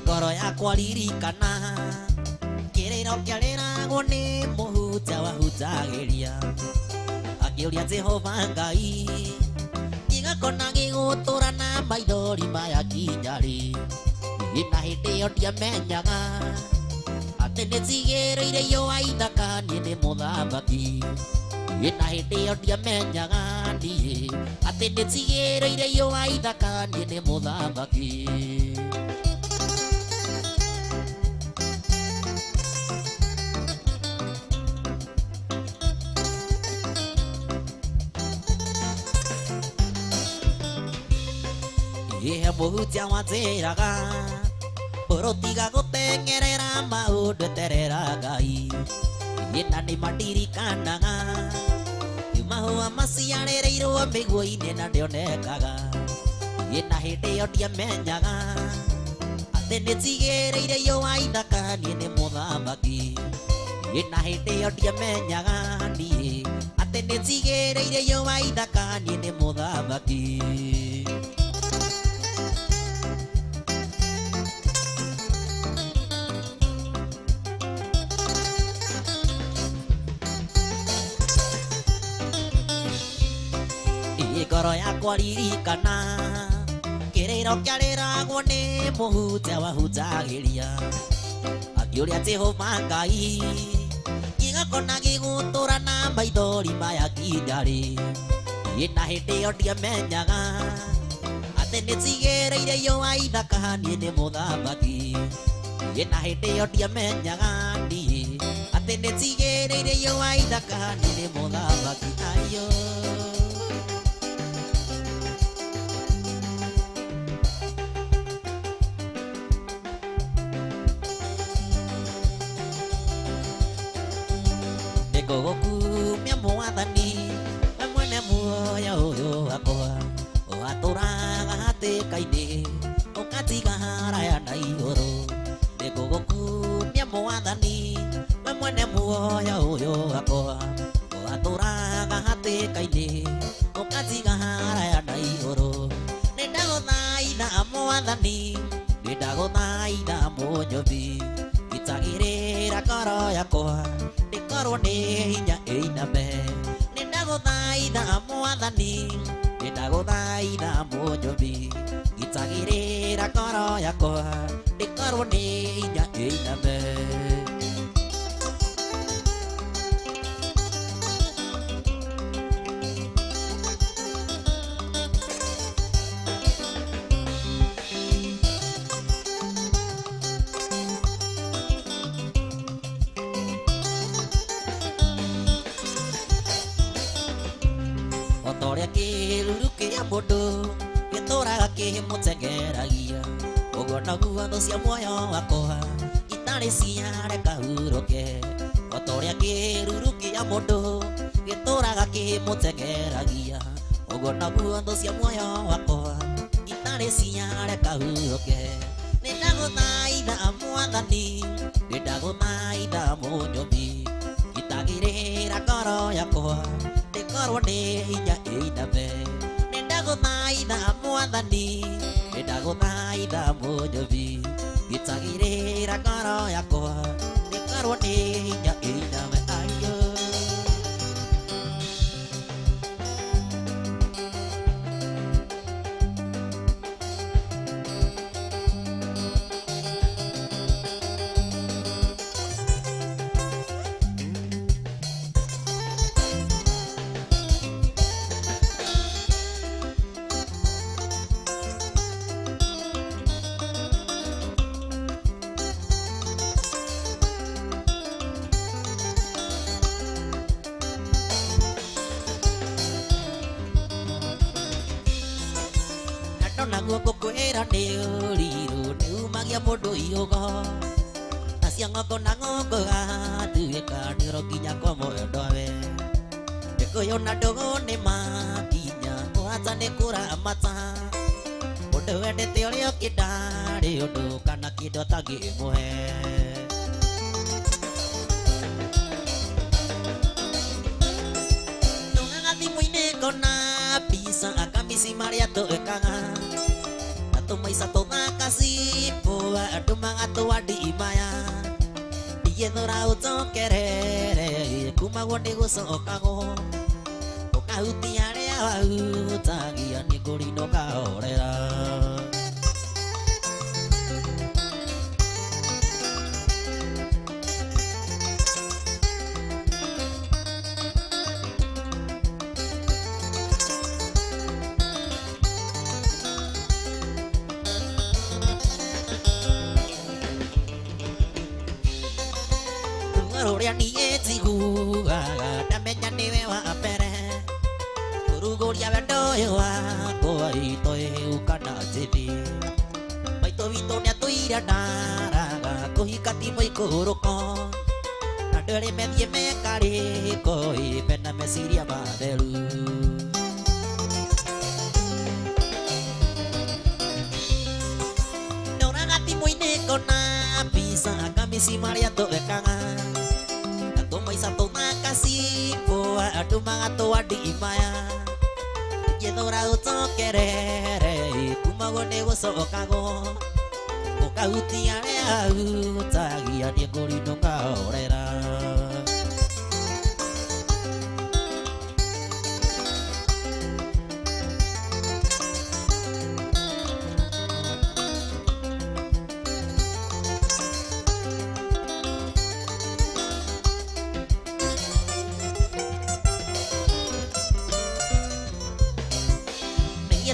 [SPEAKER 3] ngoro yakwa ririkana kĩrĩro kĩarĩragwo nĩ mũhunjia wahunjagĩria akĩũria Jehova Ngai gĩgakona gĩgũtũra na maithori maya nginya rĩ na hĩndĩ ĩyo ndiamenyaga atĩ nĩ njigĩrĩire iyo wa ithaka niĩ nĩ mũthamaki na hĩndĩ ĩyo ndiamenyaga niĩ atĩ nĩ njigĩrĩire iyo wa ithaka niĩ nĩ mũthamaki mũhunjia wanjĩraga ũrotiga gũteng'erera maũndũ eterera Ngai na nĩ mandirikanaga mahũa maciarĩrĩirwo mĩgua-inĩ na ndĩonekaga na hĩndĩ ĩyo ndiamenyaga atĩ nĩ njigĩrĩire iyo wa ithaka niĩ nĩ mũthamaki na hĩndĩ ĩyo ndiamenyaga niĩ atĩ nĩ njigĩrĩire iyo wa ithaka niĩ nĩ mũthamaki ngoro yakwa ririkana kĩrĩro kĩarĩragwo nĩ mũhunjia wahunjagĩria akĩũria Jehova Ngai gĩgakona gĩgũtũra na maithori maya nginya rĩ na hĩndĩ ĩyo ndiamenyaga atĩ nĩ njigĩrĩire iyo wa ithaka niĩ nĩ mũthamaki na hĩndĩ ĩyo ndiamenyaga niĩ atĩ nĩ njigĩrĩire iyo wa ithaka niĩ nĩ mũthamaki ayo kumia mwathani we mwene muoyo ũyũ wakwa watũraga hatĩka-inĩ ũkatiga haraya na igũrũ nĩngũgũkumia mwathani we mwene muoyo ũyũ wakwa watũraga hatĩka-inĩ ũkatiga haraya na igũrũ nĩndagũthaitha mwathani nĩndagũthaitha mũnyobi gitagĩrĩra ngoro yakwa korwo nĩ hinya ĩiname nĩndagũthaitha mwathani nĩndagũthaitha mũnyobi gitagĩrĩra ngoro yakwa ndĩkorwo nĩ hinya ĩiname otorĩa kĩruru kĩa mũndũ gĩtũraga kĩmũteng'eragia ũguo noguo thũ cia muoyo wakwa itarĩ ciareka hurũke otorĩa kĩruru kĩa mũndũ gĩtũraga kĩmũteng'eragia ũguo noguo thũ cia muoyo wakwa itarĩ nĩ ciare kahuroke nĩndagũthaitha Mwathani nĩndagũthaitha Mũnyomi gitagĩrĩra ngoro yakwa ndĩkorwo nĩ hinya ĩiname nĩndagũthaitha Mwathani nĩndagũthaitha Mũnyomi gitagĩrĩra ngoro yakwa ndĩkorwo nĩ hinya ĩiname ayo naguo ngũkwĩra nĩ ũrirũ nĩumagia mũndũ iũgo acia ng'ongo na ng'ongo gatuĩka nĩũro nginya kwa mwendwawe Gĩkũyũ na ndũgũ nĩ makinya kũhata nĩ kũramata mũndũ wendete ũrĩa ũkĩndarĩ ũndũ kana kĩndũ atangĩmũhe nũgaga thimũ-inĩ ngona mbica akamisi marĩa tũĩkaga maica tũthaka cipo andũ magatũandimaya igethũra ũtokerere kumagwo nĩ gũcokagwo ũkahutia arĩa wahutagia nĩ kũrinda ũkahorera Rũrĩa niĩ njiguaga ndamenya nĩwe wa mbere kũrugũria wendo ũyũ wakwa itoĩ kana njĩthĩ maitũ witũ nĩatũire ndaraga kũhika ti mũikũrũko andũ erĩ methiĩ mekarĩko mena meciria matheru ndoraga thimũ-inĩ ngona mbica akamisi marĩa tũĩkaga maica tũthaka cipo andũ magatũandimaya igethũra ũtokerere kumagwo nĩ gũcokagwo ũkahutia arĩa hutagia nĩ kũrinda ũkahorera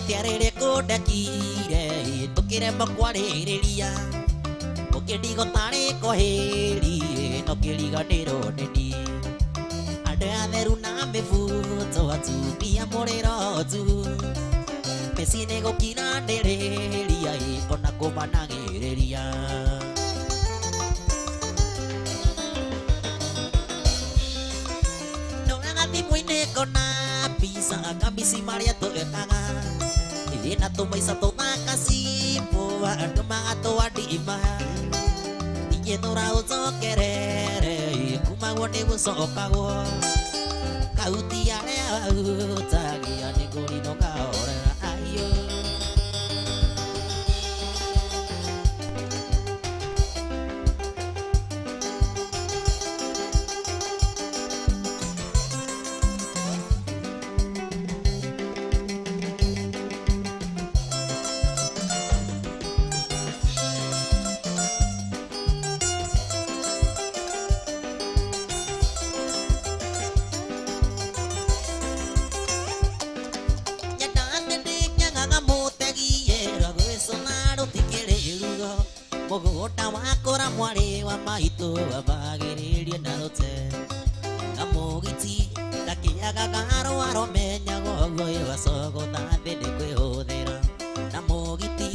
[SPEAKER 3] tiarere kũndekire tũkĩremwo kwarĩrĩria ũkĩndigo tarĩ kwahĩri no kĩriganĩro nĩni andũ atheru na mĩbuto atumia mũrĩro tu mĩciĩ nĩ gũkiranĩrĩria ona kũmanagĩrĩria ndoraga thimũ-inĩ ngona mbica akamisi marĩa tũĩkaga na tũmaica tũthaka cipo andũ magatũandimaya igethũra ũtokerere kumagwo nĩ gũcokagwo kahutia arĩa wahutagia nĩ kũrinda ũkahorera ayo mũgũnda wakũra mwarĩ wa maitũ wambagĩrĩrie na rũte na mũgiti ndakĩaga karũaro menyaga ũguo ĩwacogotha thĩ nĩ kwĩhũthĩra na mũgiti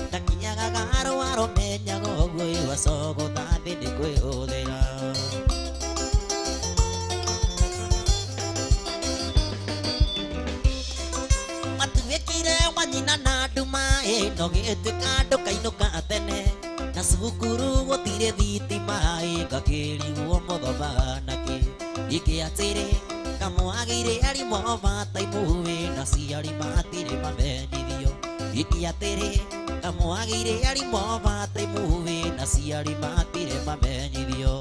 [SPEAKER 3] ndakĩaga karũaro menyaga ũguo ĩwacogotha thĩ nĩ kwĩhũthĩra matuĩkire wanyina na nduma gũgĩtuĩka ndũkainũka tene na cukuru gũtirĩ thitima ngakĩrigwo mũthomaga nakĩ iki atĩrĩ kamwagĩire arimũ mataimu na ciari matirĩ mamenyithio iki atĩrĩ kamwagĩire arimũ mataimu na ciari matirĩ mamenyithio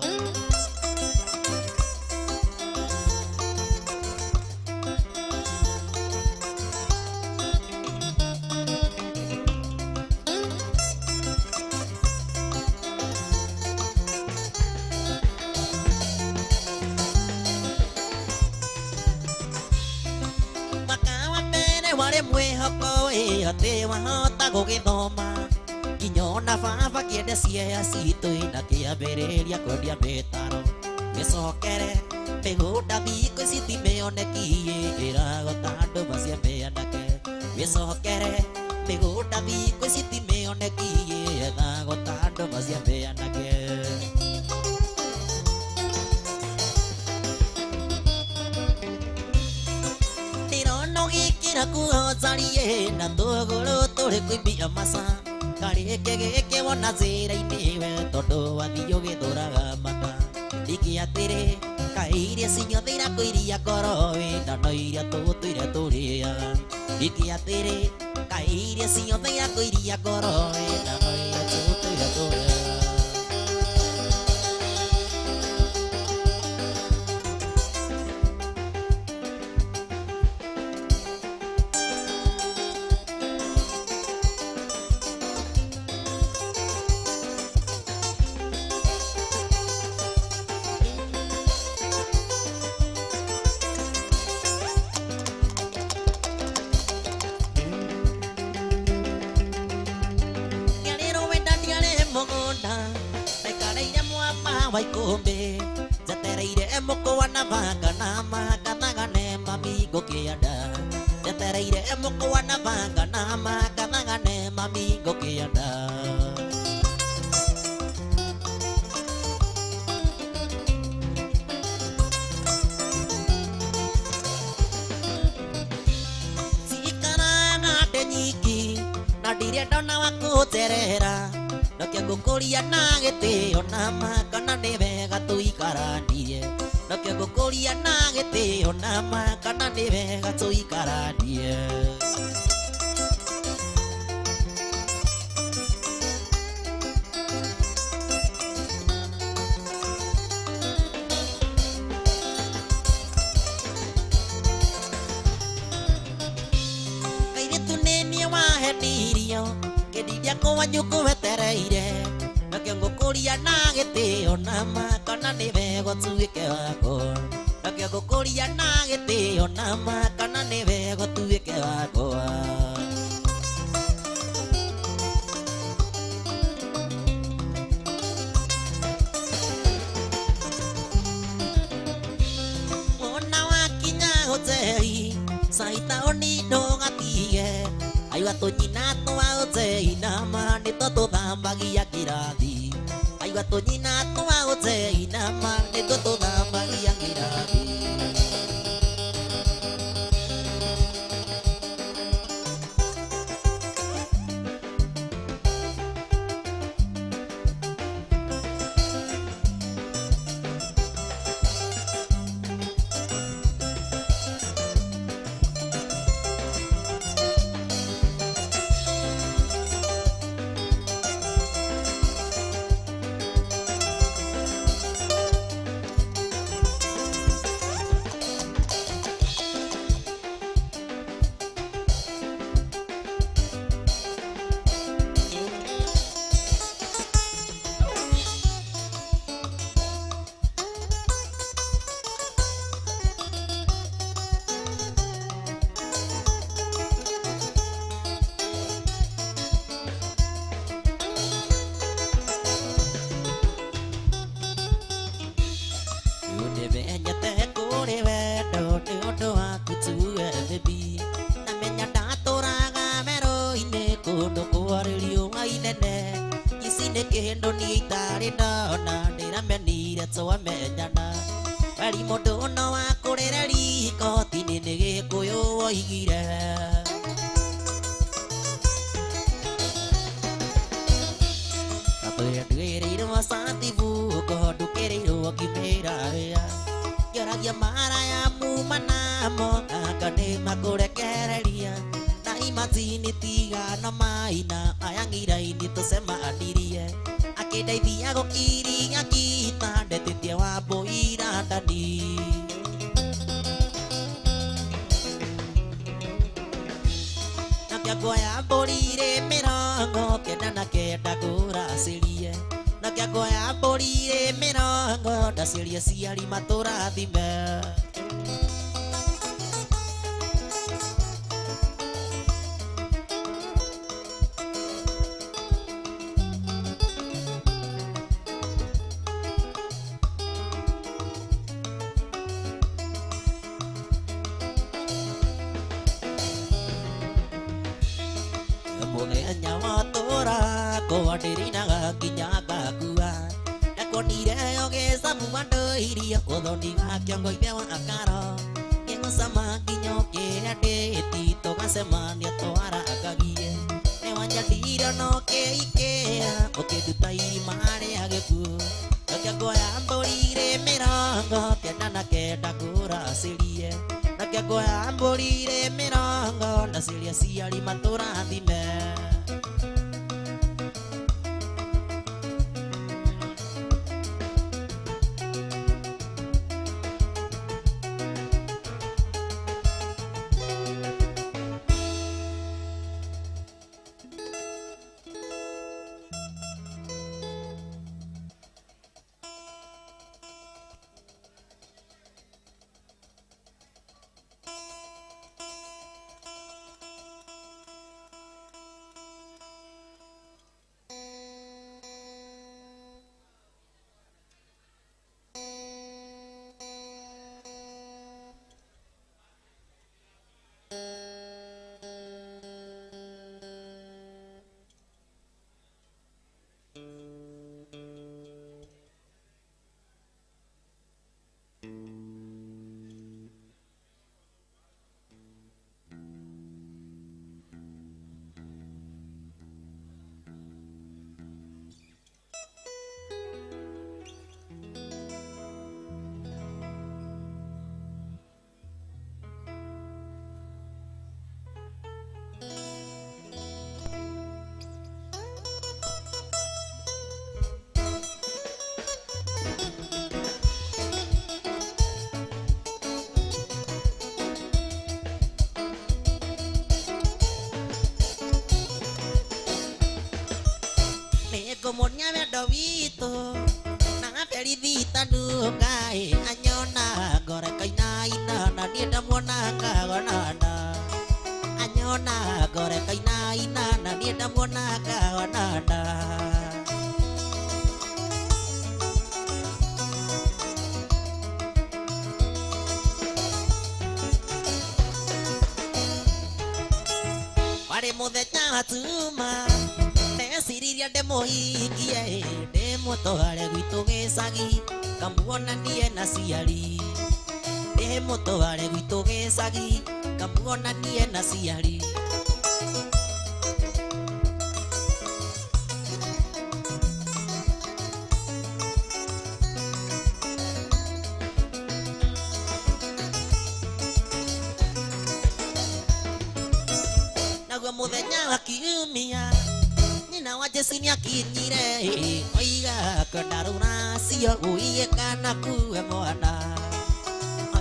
[SPEAKER 3] atĩ wahota gũgĩthoma nginya ona baba kĩende ciea citũ na kĩambĩrĩria kwendia mĩtaro gĩcokere mĩgũnda thikũ ici ti mĩoneki ĩragota andũ maciame anake gĩcokere mĩgũnda thikũ ici ti mĩoneki ĩragota andũ maciame anake na kuhozarie na tũgũrũ tũrĩ kwĩmbia maca karĩke gĩkĩ wona njĩra-inĩ we tondũ wathiĩ ũgĩthũraga maka iki atĩrĩ kaĩ iria ciothe irakũiria ngoro na no iria tũtũire tũrĩaga iki atĩrĩ kaĩ iria ciothe irakũiria ngoro na no iria tũtũire tũrĩaga waikumbe jatereire mukwa na vanga na makanagane mami gũkĩanda jatereire mukwa na vanga na makanagane mami gũkĩanda cikaranga ndĩ nyingĩ na ndirĩ ndona wa kũnjerera Nokia gũkũria na gĩtĩo na makana nĩ wega tũikaranie Nokia gũkũria na gĩtĩo na makana nĩ wega tũikaranie Kairĩtu nĩ niĩ wahenirio Kĩndiria kwa nyũkũ wetereire Nakĩo ngũkũria na gĩtĩo na makana nĩ wega ũtuĩke wakwa Nakĩo ngũkũria na gĩtĩo na makana nĩ wega ũtuĩke wakwa Mwana wakinya hoteli Saita onino gatige Aiwa tũnyina twa ũtei-na ma nĩ tũtũthambagia kĩrathi Aiwa tũnyina twa ũtei-na ma nĩ tũtũthambagia kĩrathi tôi đưa đi đâu xa thì vu có đủ cái đi đâu kịp ra giờ ra giờ mà ra mu mana mo cả đêm mà cô đã kể đi nai mà gì nít tiga nó mai na ai nghĩ đây đi tôi sẽ mà đi đi ake dai dia go kiri kita de titiawa boira tadi Nakiagoya borire mirongo kenda na kenda kurasirie Nakiagoya borire mirongo ndasirie ciari maturathime Odoniga kiongo idewa akaro Yengo sama kinyo kera de Tito kasema ni atoara akagie Ewanja dira no ke ikea Oke dutairi mare ageku Oke goya amborire mirongo Kena na keda kura silie Oke goya amborire mirongo Na silia siali matura dime Como ñame dovito na felicita dukai anyona gore kaina ina na dia damona ka gonada anyona gore kaina ina na dia damona ka gonada pare modeta tuma Siriria de moikie de motoare guitoge sagi kambuona nie nasiari de motoare guitoge sagi kambuona nie nasiari Nagua mudenya akiumia na waje sini akinyire oiga kondarura sio uiye kana kuwe mwana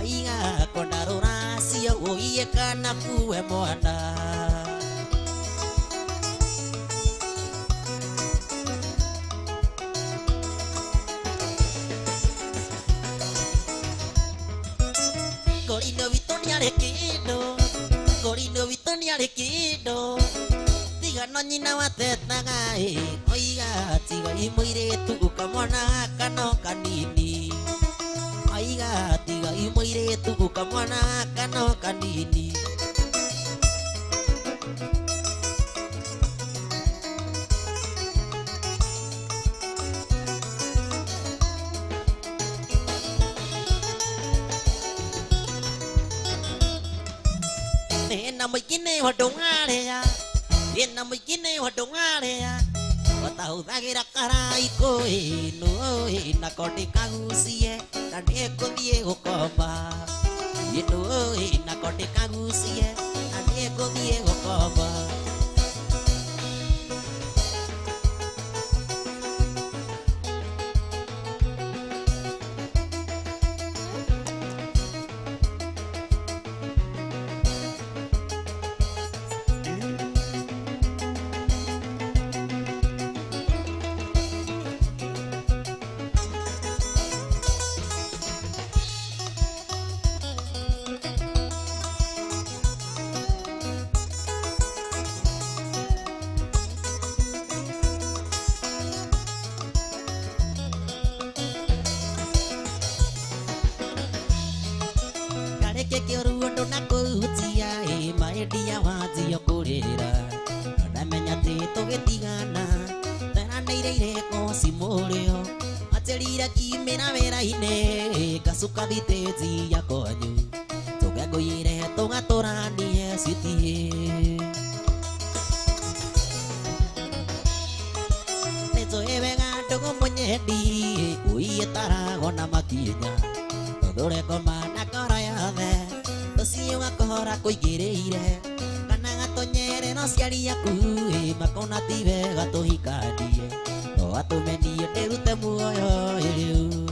[SPEAKER 3] oiga kondarura sio uiye kana kuwe mwana Gorino vitonia lekido Gorino vitonia lekido no nyina watetaga oiga tiga imwire tu kamwana kano kanini oiga tiga imwire tu kamwana kano kanini na mwikine hodongare ya Yena mwikine hodongare ya watahuthagira karaiko ino na kondi kagucie na ndikuthie gukomba ino na kondi kagucie na ndikuthie gukomba Keke ruondo na kuhutia maedia wazio kurira ndamenya ti tugitigana tena neireire ko simurio aterira kimera wera-ine gasuka thitezi ya konyu tugagoire tugaturanie citie nezoewega ndugu munyendi uietarago na makinya dore komana kora yothe ucio gakora kuigiriire kana gatonyere no ciari yaku makona ti wega tuhikanie no atumenie ndirute muoyo riu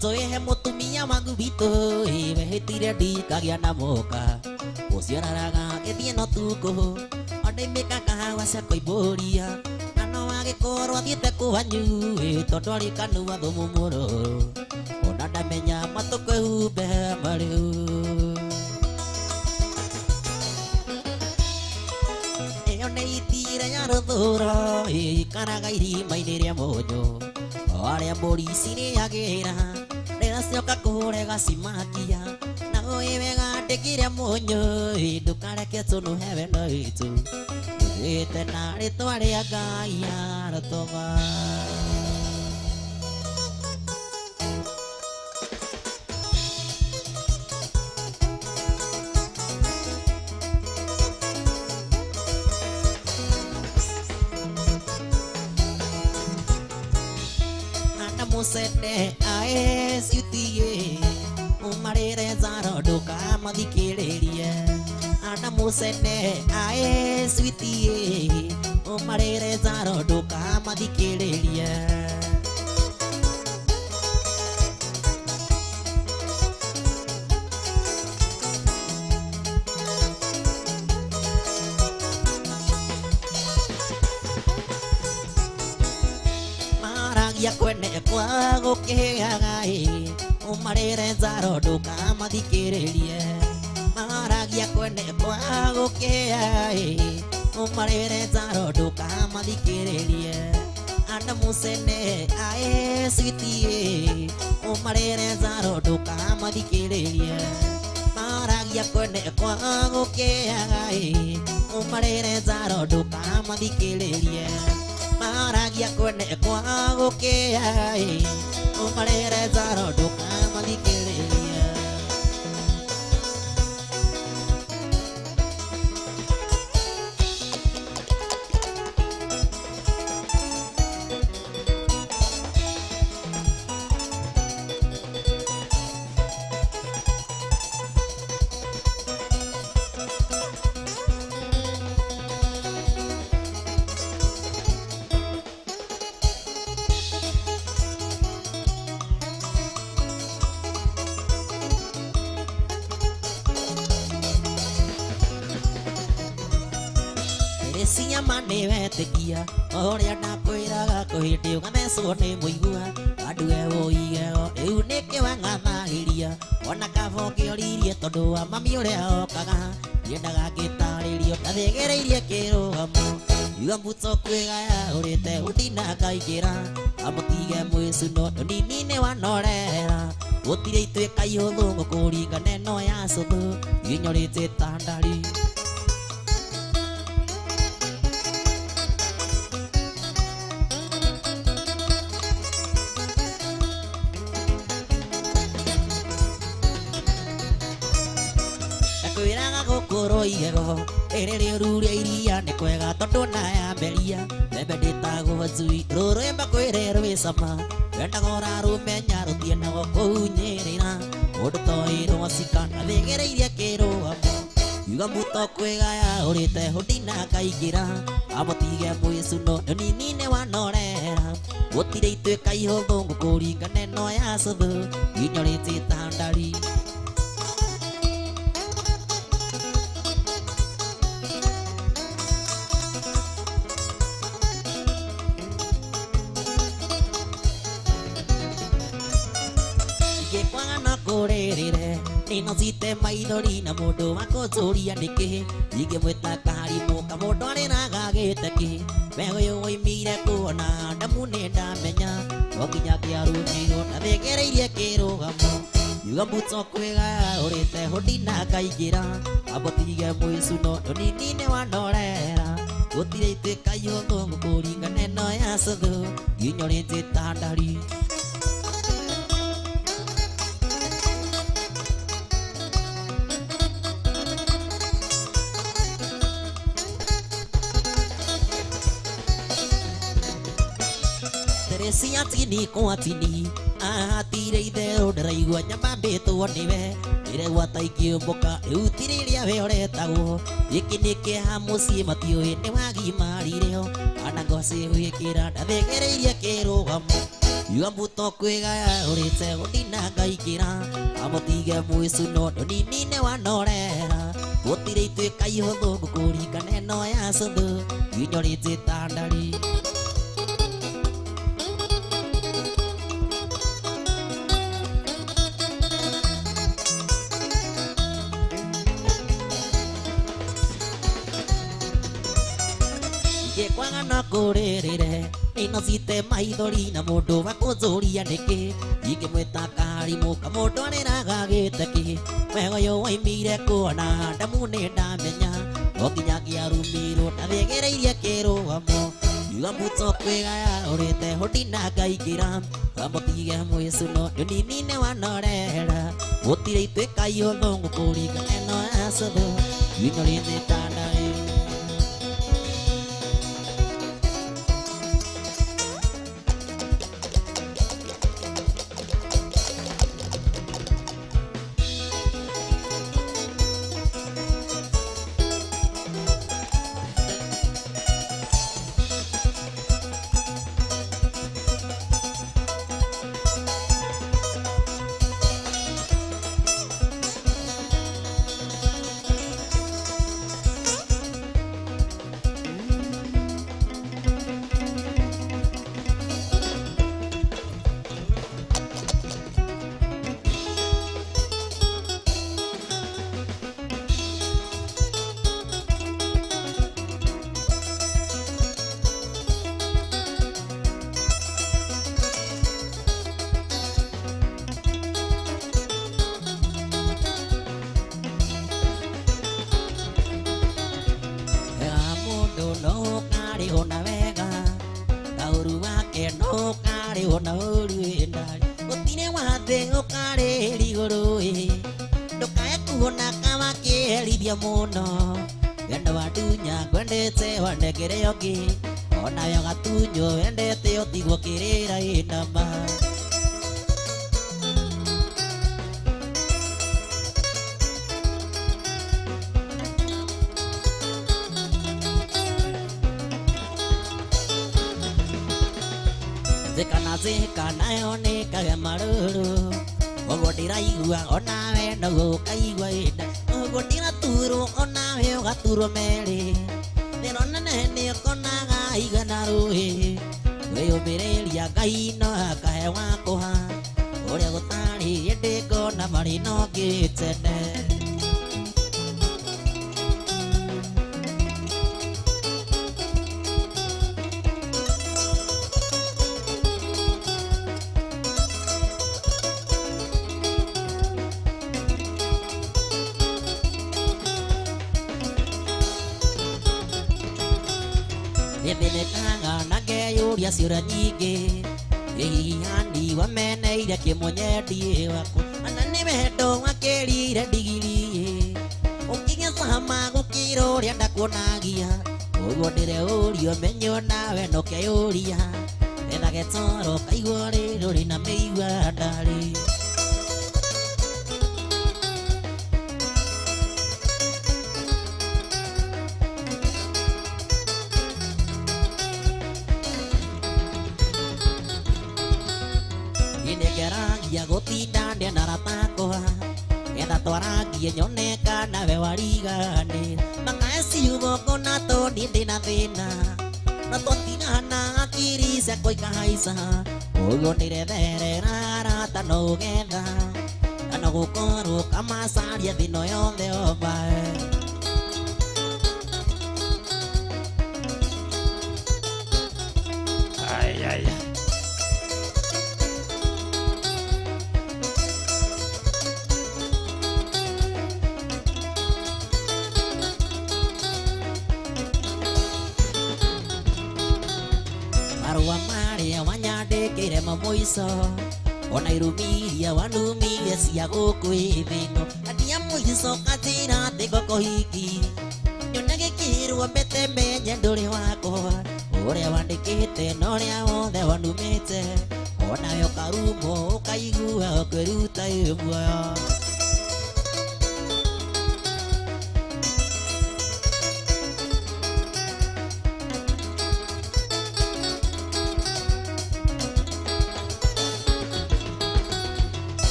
[SPEAKER 3] Zoe mutumia wangu bito wehitire ndikagia na moka uciararaga githie no tuko ondaimika kahawa cia koimburia na no agikorwo athiete kwanyu tondu arikanua thumu mururu ona ndamenya matukwihumbe mariu iyo nĩ itire ya ruthuro ikaraga irima-inĩ rĩa mũnyo aria mbũri cirĩagĩra rĩracioka kũrega cimakia na ũĩ wega ndĩkĩrĩa mũnyũ ndũkareke tũnũhe wendo witũ tũgĩte na rĩtwa rĩa Ngai arotoma musende ae siutie umarere zaro doka madikiririe ana musende ae siutie umarere zaro doka madikiririe ya kwene kwa gukiaga umarire zaro nduka mathikiririe maragia kwene kwa gukiaga umarire zaro nduka mathikiririe ana musene ae sweetie umarire zaro nduka mathikiririe maragia kwene kwa gukiaga umarire zaro nduka mathikiririe maragia kwene kwa gukia umarere zaro nduka mathikiriria cia mane wetikia oria ndakwiraga kuhindi ugathecwo ni muigua andu ewoigeo riu niki wangathagiria ona kaba ukioririe tondu wa mami uria okaga ndiendaga ngitaririo ndathegereirie kirugamo iga mbuto kwigaya urite utina kaingira amutige mwicuno nini ni wanorera gutire ituika ihuthu ngukuringa neno ya cuthu inyorite tandari rũrũ igego ĩrĩ rũrĩa iria nĩ kwega tondũ naya meria mbembe ndĩtagwo njui rũrũ ĩmakwĩre rwĩ cama wendaga ũrarũmenya rũtiendaga kũhunyĩrĩra mũndũ toĩrwo cikana thĩgĩrĩirie kĩrũgamo yuga mũto kwĩgaya ũrĩte hũndi na kaingĩra amũtige mwĩcuno nĩnini wanorera gũtirĩ ituĩka ihũthũ ngũkũringana ĩno ya cũthũ inyorĩte tandari kũrĩrĩre nino cite maithori na mũndũ wakũnjũria nĩkĩ ingĩmwĩta karimũ kamũndũ arĩ na gagĩte kĩ wego ũyũ woimire kuona ndamu nĩ ndamenya no nginya kĩarũmĩirwo na thĩgĩrĩirie kĩrũgamo yuga mũto kwĩgaya ũrĩte hũndi na kaingĩra amũtige mwĩcuno nĩnini nĩ wanorera gũtirĩ ituĩka ihũthũ ngũkũringana ĩno ya cũthũ inyorĩte tandari Teresia tini kwa tini atire itherũ ndĩraigua nyama mbĩtwo nĩwe ĩregwa ta ikĩũmbũka rĩu ti rĩrĩa we ũretagwo gĩkĩ nĩ kĩeha mũciĩ matiũĩ nĩ wagimarire ana ngocĩ gwĩkĩra ndathĩgĩrĩirie kĩrũgamo yuga mũto kwĩgaya ũrĩte hũndi na ngaingĩra amũtige mwĩcuno nĩnini nĩ wanorera gũtirĩ ituĩka ihũthũ ngũkũringana ĩno ya cũthũ inyorĩte tandari Kwanga no kũrĩrĩre nino cite maithori na mũndũ wakũnjũria nĩkĩ ingĩmwĩta karimũ kamũndũ arĩ na gagĩte kĩ wego ũyũ woimire kuona ndamu nĩ ndamenya no nginya kĩarũmĩirwo na thĩgĩrĩirie kĩrũgamo yuga mũto kwĩgaya ũrĩte hũndi na ngaingĩra amũtige mwĩcuno nĩnini nĩ wanorera gũtirĩ ituĩka ihũthũ ngũkũringana ĩno ya cũthũ inyorĩte tandari muno wendo wa dunya kwendete wandegere yogi ona yo gatunyo wendete otigwo kirira inama zekana yone kage maruru ogotira igua ona wendo gukaigua ida ogotira turu ona we gaturo meri ndirona nene konaga igana ruhi we obereria gaino akahe wakoha uria gutari yendeko na marino gitene ya ciũria nyingĩ ĩhihani wameneire kĩmũnyendi wako ana nĩ wendo wakĩrire ndigiri ũngĩgĩa hama gukiro ria ndakuonagia uguo ndire urio menyo nawe noke uria etha getoro kaigua riru rina meigua ndari inegeragia gutinda ndia naratakwa etha twaragie nyone kana we warigane makaesi ugokona toni ndina thina na twatigana akiri ciakwa ikahaica uguo ndiretherera arata no ugetha kana gukorwo kamacaria thino yothe obae marua maria wanyandikire mamuico ona irumiria wanumire cia gukwithino atia muico katira thigoko hiki nyone gikirwo mbete menye nduri wakwa uria wandikite noria wothe wanumite ona yo karumo ukaigua ukwiruta muoyo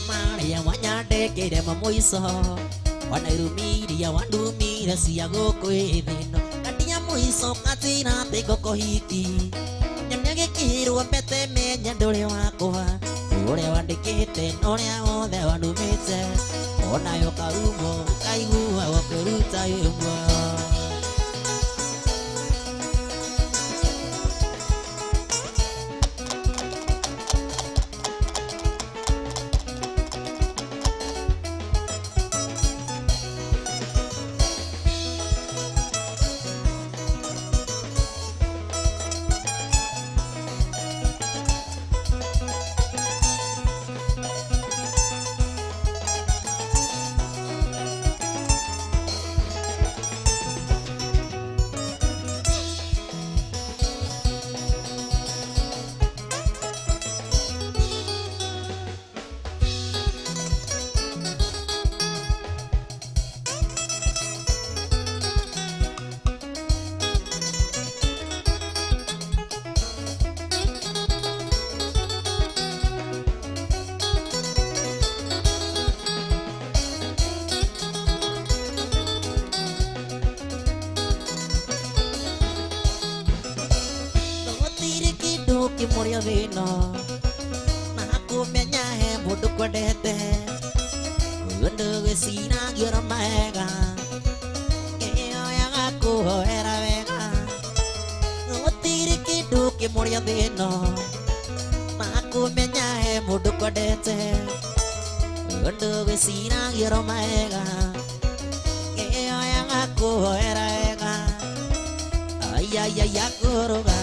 [SPEAKER 3] maria wanyandikire mamuico ona irumiria wanumire cia gukwithino katia muico katira thigoko hiki nyone gikirwo mbete menye nduri wakwa uria wandikite noria wothe wanumite ona yo karumo ukaigua ukwiruta muoyo kimuria thino na kumenya he mundu kwendete undu giciragia ro mega kioyaga kuhoera wega gutiri kindu kimuria thino na kumenya he mundu kwendete undu giciragia ro mega kioyaga kuhoera wega ayayaya kuruga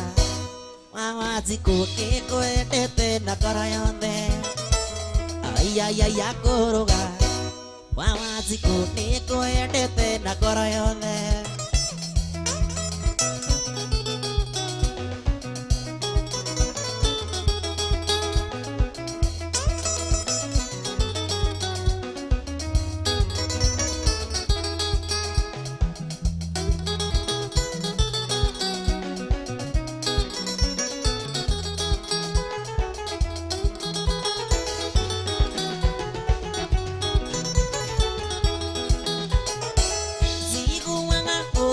[SPEAKER 3] Wazikuke kwendete na kora yothe ayayaya kuruga wazikuke kwendete na kora yothe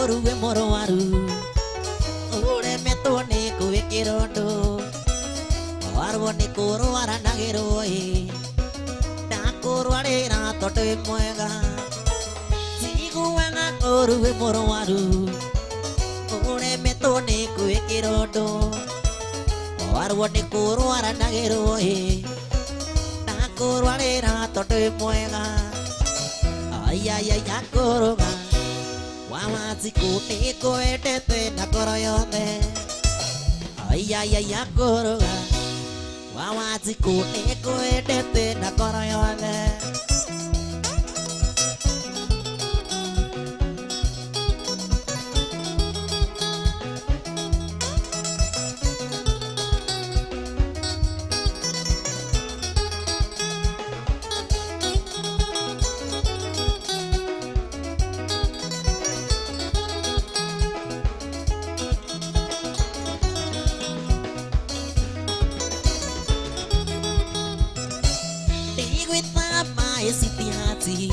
[SPEAKER 3] uruwe moro waru ure metone kuikirondo warwo ni kurwara nagiroi na kurwarira tote mwega siguwanga uruwe moro waru ure metone kuikirondo warwo ni kurwara nagiroi na kurwarira tote mwega ayayaya kuruga wazikuke kwendete na kora yothe ayayaya kuruga wazikuke kwendete na kora yothe hati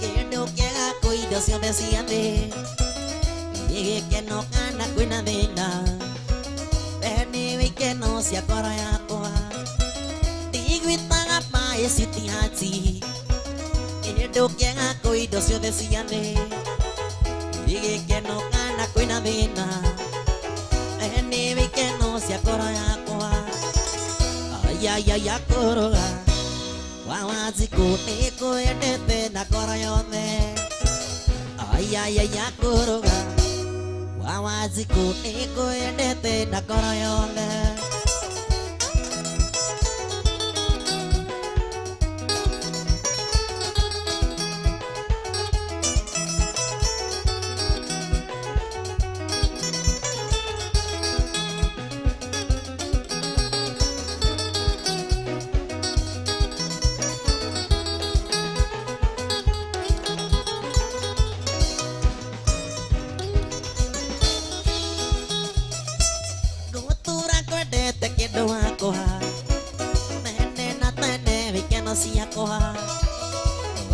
[SPEAKER 3] kendo kega koido ciothe cia thĩ gĩgĩkeno kana kwĩna thĩna nĩ wĩikeno cia ngoro yakwa ndigwĩtaga maĩ citihati kĩndũ kĩega koido ciothe cia thĩ gĩgĩkeno kana kwĩna thĩna nĩ wĩikeno cia ngoro yakwa ayayaya kũrũga Wawanziku nĩkwendete na ngoro yothe ayayaya kũrũga Wawanziku nĩkwendete na ngoro yothe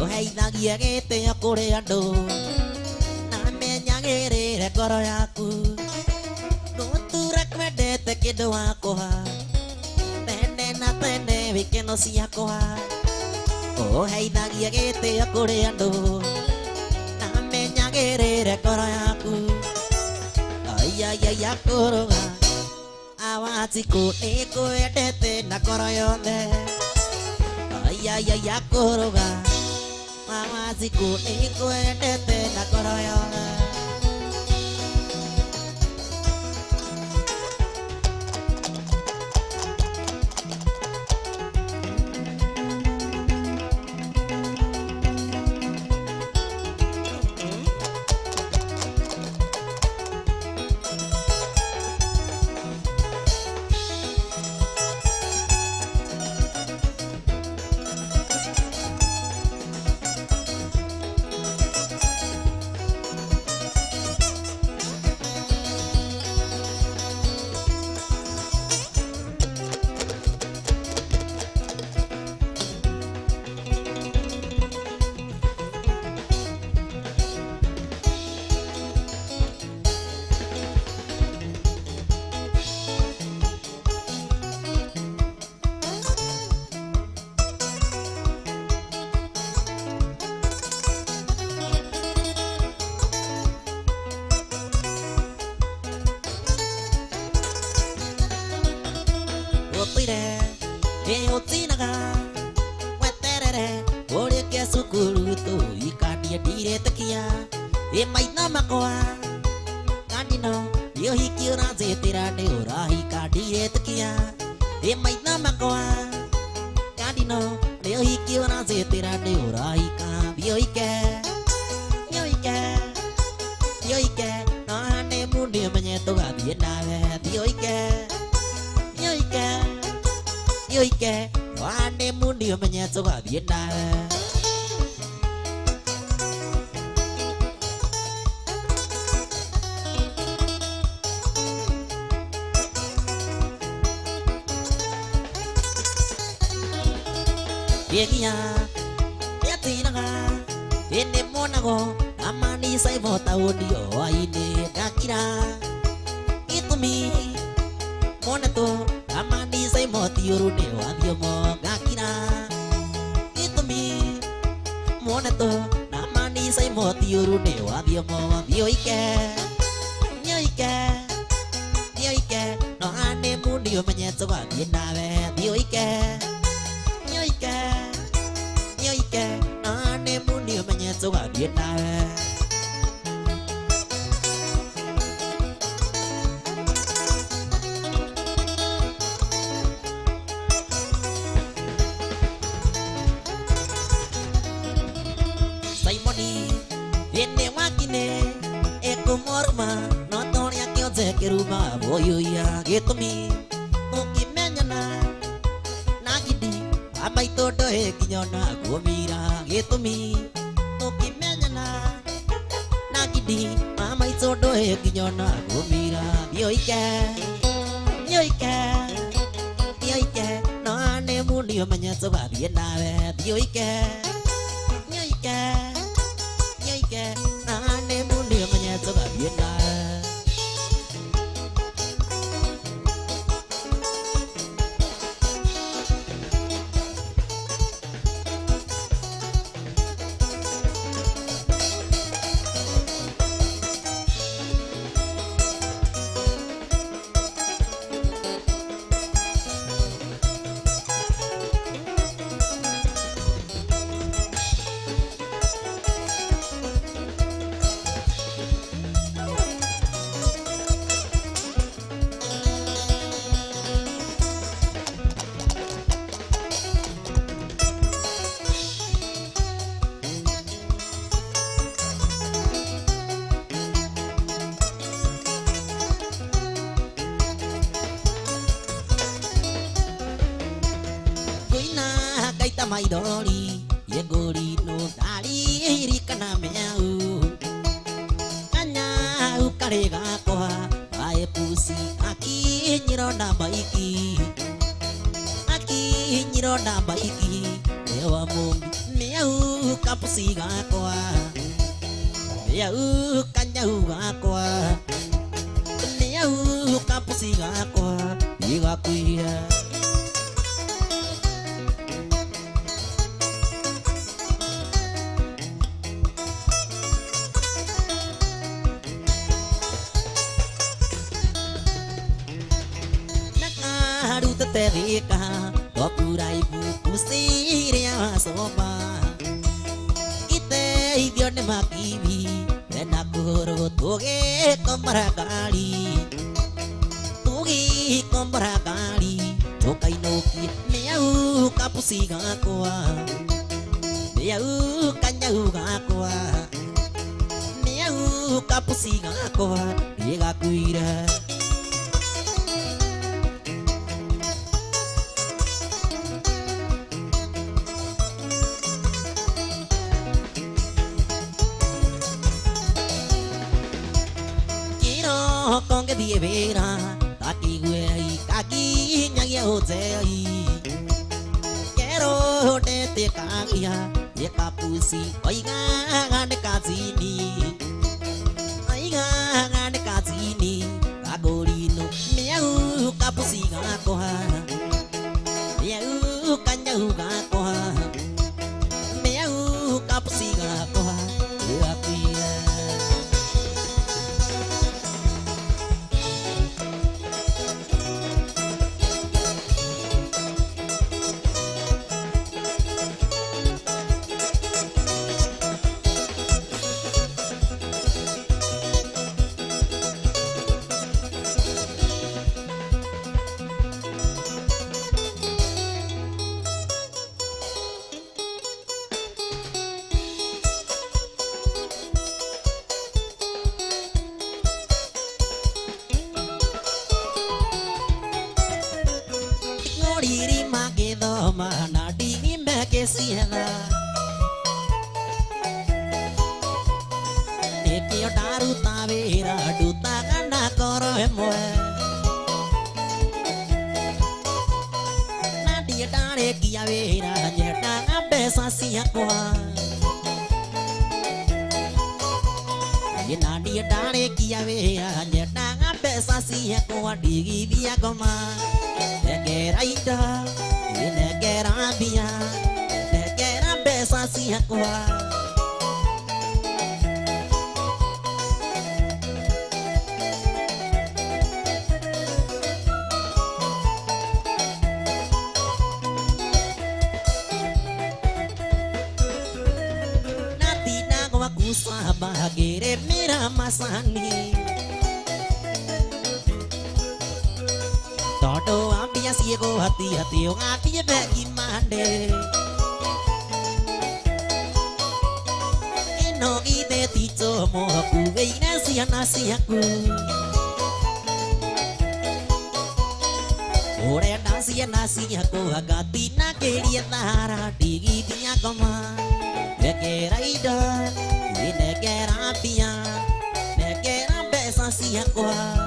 [SPEAKER 3] Uheithagia gĩtĩo kũrĩ andũ na menyagĩrĩre ngoro yaku gũtura kwendete kĩndũ wakwa tene na tene wĩkeno ciakwa uheithagia gĩtĩo kũrĩ andũ na menyagĩrĩre ngoro yaku ayayaya kũrũga Wawanziku nĩkwendete na ngoro yothe ayayaya kũrũga Wawanziku nĩkwendete na ngoro yothe Utinaga weterere ũrĩkie cukuru tũikanie ndiretĩkia maitho makwa kandino nĩ ũhiki ũranjĩtĩra nĩ ũrahika ndiretĩkia maitho makwa kandino nĩ ũhiki ũranjĩtĩra nĩ ũrahika thiũike no honeymoon nĩũmenye tũgathiĩ nawe thiũike no honeymoon nĩũmenye tũgathiĩ nawe Yegia yatinaga ene monago amani saivo taudio aine dakira itumi monato amani saivo tiurune wadio mo dakira itumi monato amani saivo tiurune wadio mo dioike no ane mundio manyeto wadio nawe dioike nane muni umenye tũgathiĩ nawe Simoni ene wakine ekumorma no toria kĩonje kĩruma boyuya gĩtũmi ũkĩmenyana na gidi amaitondo ekinyona gũmira gĩtũmi ũkĩmenyana na gidi amaitondo ekinyona gũmira thioike no ane muni ũmenye tũgathiĩ nawe thioike maidori yegori no dali rikana meu anya ukarega kwa ae pusi aki nyironda baiki ewa mumbi meu kapusi gakwa meu kanyau gakwa meu kapusi gakwa igakwira terika topurai buku siria soba ite idione makibi enakuro tuge kombarakali tokai noki meu kapusi gakwa meu kanyau gakwa meu kapusi gakwa igakwira con cái địa về ra ta kỳ quê ta kỳ nhang yêu dễ kero de te ka kia ye ka pusi oi ga ne ka zini ai ga ne ka zini ka gorino meu ka pusi ga ko ha meu ka nyau ga ko ha meu ka pusi ga ko ha ya pia mana dini meke siena ekio daru tavera duta gana koro emoe nadia dare kia vera nyeta ngabesa siakwa nadia dare kia vera nyeta ngabesa siakwa digi via goma egeraida negerabia negerabesa siakwa natina gua kusaba gere mira masani todo ambia siego hati o ngati begi mande ino ide ticho mo ku veina siaku ore nasi aku agati na queria dar digi dia koma nekeraida negerabia negerabesa siakwa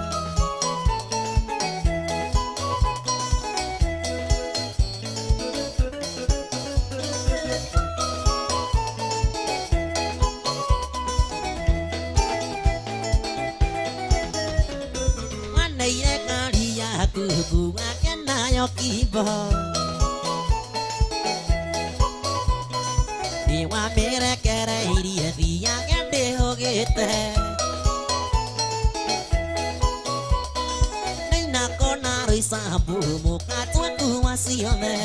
[SPEAKER 3] kuku akena yokibo diwa mere kere irie dia gende hogete nina kona risa bu muka tuaku wasione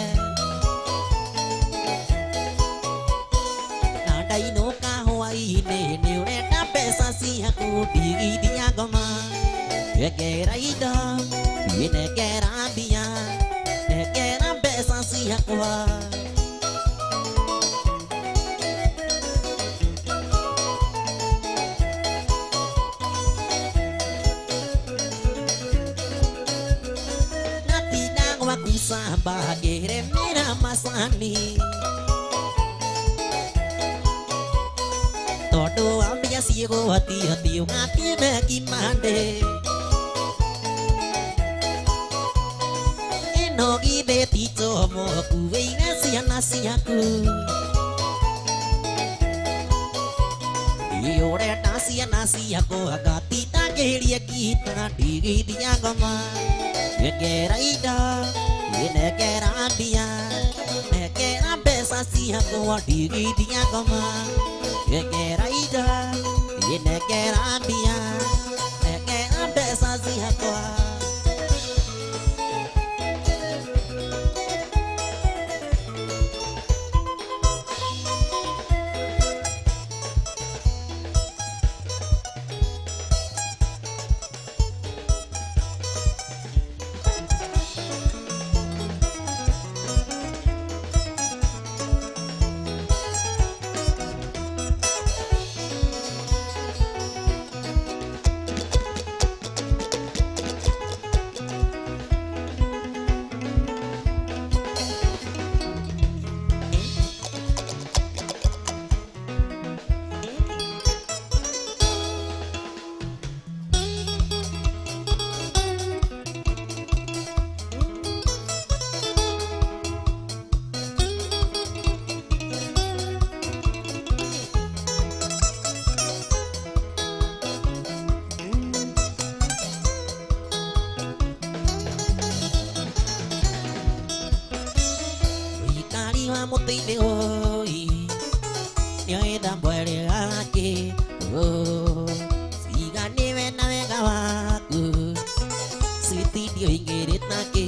[SPEAKER 3] nada ino ka Hawaii ne ure na pesa si aku digi dia goma kera idam negerabia negerabesa siakwa natina gua kusaba gere mira macani todo ambia ciego atio tio ngati me kimande eno gide tito mo kuveine ciana ciaku iore na ciana ciakwa ngatitangĩria ngita ndigithia ngoma nekera ida nekera mbia nekera mbeca ciakwa ndigithia ngoma nekera ida nekera mbia nekera mbeca ciakwa Mutinde oi nyoenda mbwele ake sigani wena wega waku sitidio ingerit nake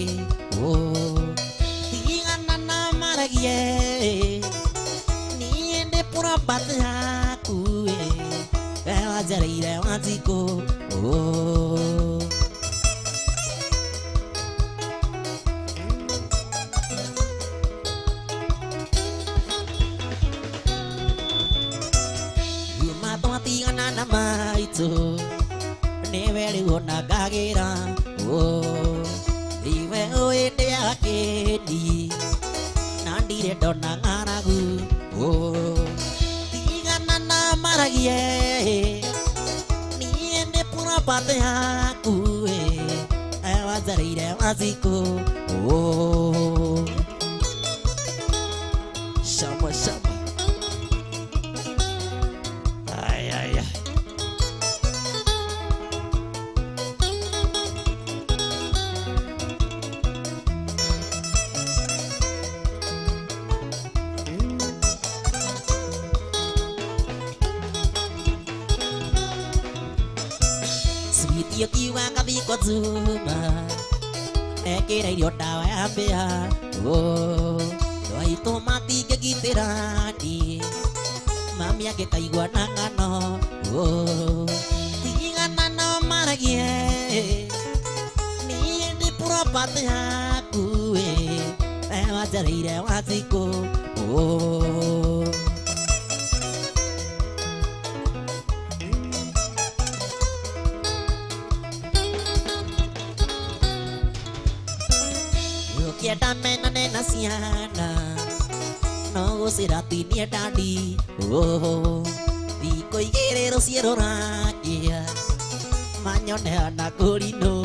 [SPEAKER 3] tigana na maragie niende pura bate aku ewa jarire waziko Maito neveli onagagira iwe oende akedi nandire dona ngaragu tigana na maragie niende pura pate aku ewa zarire waziko shama shama Yo kiwa kathi kwa zuma ekera irio dawa ya mbea doi tomati gegitirani mami ake kaigua na ngano tigana no maragie niende pura pate aku ewa jarire waziko Kieta mena nena siana no serati ni dadi Diko igerero siero rakia Mañone ana colino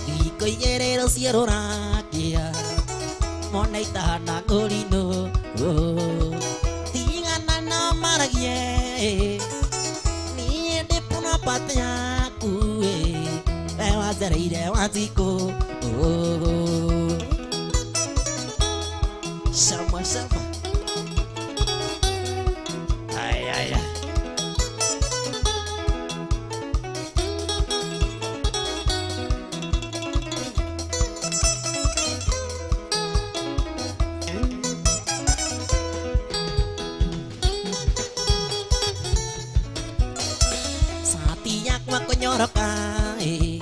[SPEAKER 3] Diko igerero siero rakia Moneita ana colino Tingana na maragie Ni ende puna pate aku Ewa zareire waziko Sama sama ay ay ay Satiyak wako nyorokai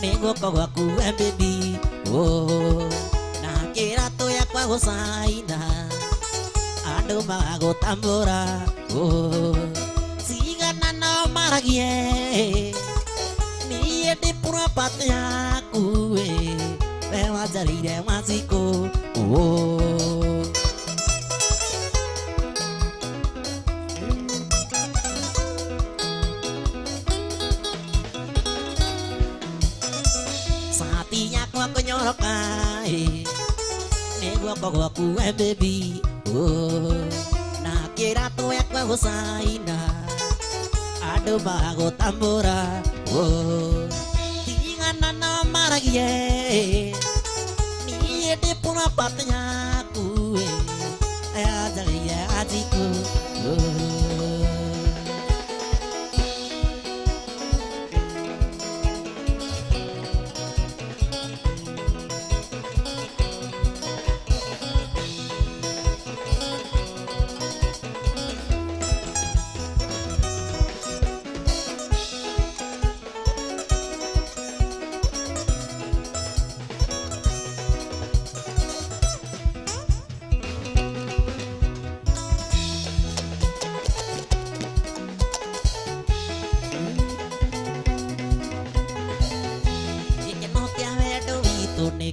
[SPEAKER 3] Nego kau aku baby Nakira to ya kwa gosaina Ado mago tambora Sigana no maragie Niye de pura pate aku Ewa ajarire maziko oh sati yakwa kunyoroka negwa kwa kuwe baby oh na kira tu yakwa husaina ado bago tambora oh tingana na maragie ni de puna patnya ku ajarire ajiku oh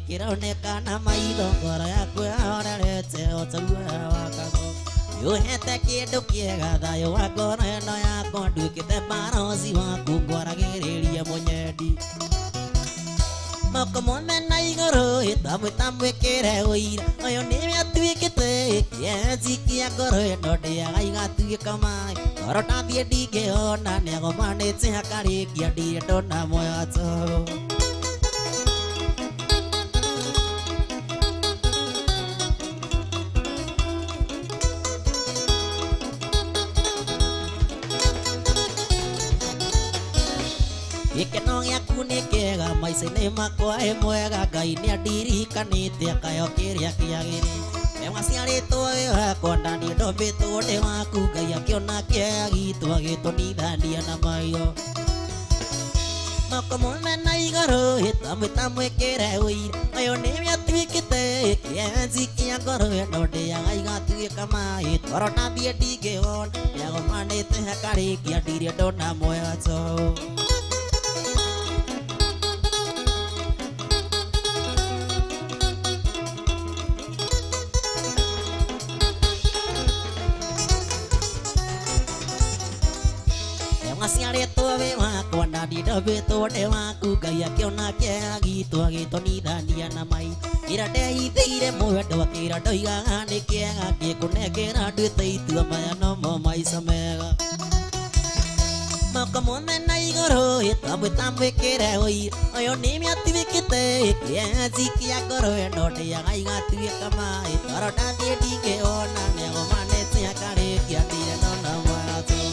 [SPEAKER 3] Kironekana maitho ngoro yaku yahorerete ũtaua wakago yuhete kĩndũ kĩega thayũ wa ngoro ĩno yakwa nduĩkĩte barozi waku ngwaragĩrĩria mũnyendi moko mothe na igũrũ ĩtamwĩta mwĩkĩre ũira ũyũ nĩwe atuĩkĩte kĩenji kĩa ngoro ĩno ndĩaga igatuĩka maĩ ngoro ndathiĩ ndingĩona nĩagomanĩte hakarĩkia ndirĩ ndona muoyo tũũ Ikeno gĩaku nĩ kĩega maica-inĩ makwa ĩ mwega Ngai nĩandirikanĩte akayo kĩrĩa kĩagĩrĩire we waciarĩtwo wĩ wakwa na niĩ ndombĩtwo ndĩ waku Ngai akĩona kĩega gitũ agĩtũnithania na maitho moko mothe na igũrũ ĩtamwĩta mwĩkĩre ũira ũyũ nĩwe atuĩkĩte kĩenji kĩa ngoro ĩno ndĩaga igatuĩka maĩ toro ndathiĩ ndingĩona nĩagomanĩte hakarĩkia ndirĩ ndona muoyo tũũ Waciarĩtwo wĩ wakwa na ndindombĩtwo ndĩ waku Ngai akĩona kĩega gitũ agĩtũnithania na mai ira ndehithĩire mwendo akĩra ndoigaga nĩ kĩega ngĩkũnengera nduĩte itua maya nomo maica mega moko mothe na igũrũ ĩtamwĩta mwĩkĩre ũira ũyũ nĩwe atuĩkĩte kĩenji kĩa ngoro ĩno ndĩaga igatuĩka maĩ toro ndathiĩ ndingĩona nĩagomanĩte akarĩkia ndirĩ ndona muoyo tũũ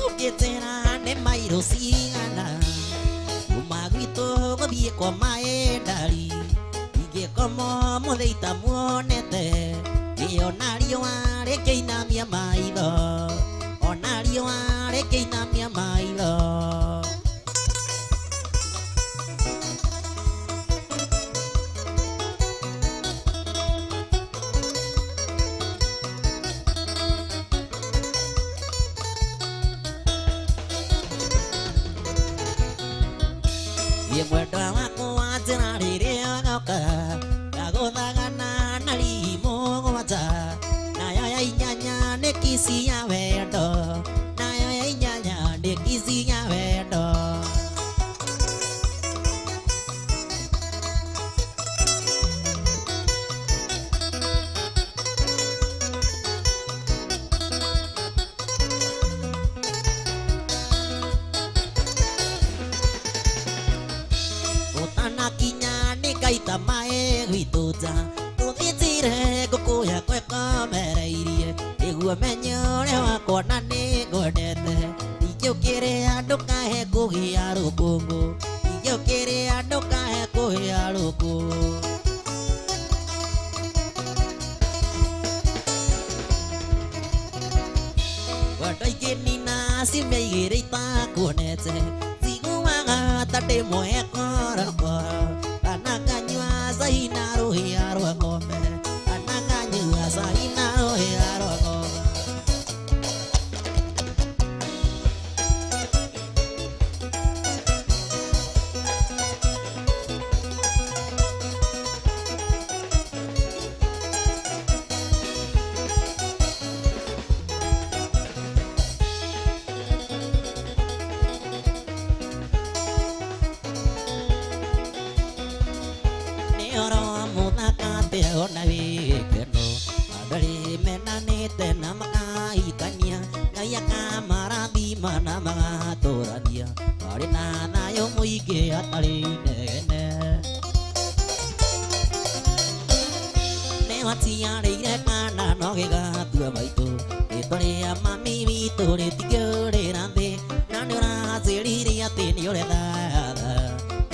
[SPEAKER 3] Ukitera nĩ mairo cigana kuma gwitũ gũthiĩ kwa maĩ ndari ingĩkoma mũthĩ itamuonete ona riũa rĩkĩinamia maitho ona riũa rĩkĩinamia maitho mwendo wakwa njĩra rĩrĩa goka ngagũthagana na rimũ gwata nayo ya inyanya nĩ kisi ya wendo nayo ya inyanya nĩ kisi ya wendo Kinya nĩ ngaita maĩ gwitũ nja tũthitire ngũkũ ya rukungu iyo kere adoka eko ya rukungu Wadai kenina simegere ita konete Siguanga tate moe kora kora Anakanywa zaina rohi ya ngombe Anakanywa zaina rohi ya ngombe Ona wikeno adali menane tena maka ikania kaya kamarathi mana mga torania ari na yo muige atari nene ne watia reire kana no gega tua baito etore mami vitore tikore rande nanura zeri ate ni ore da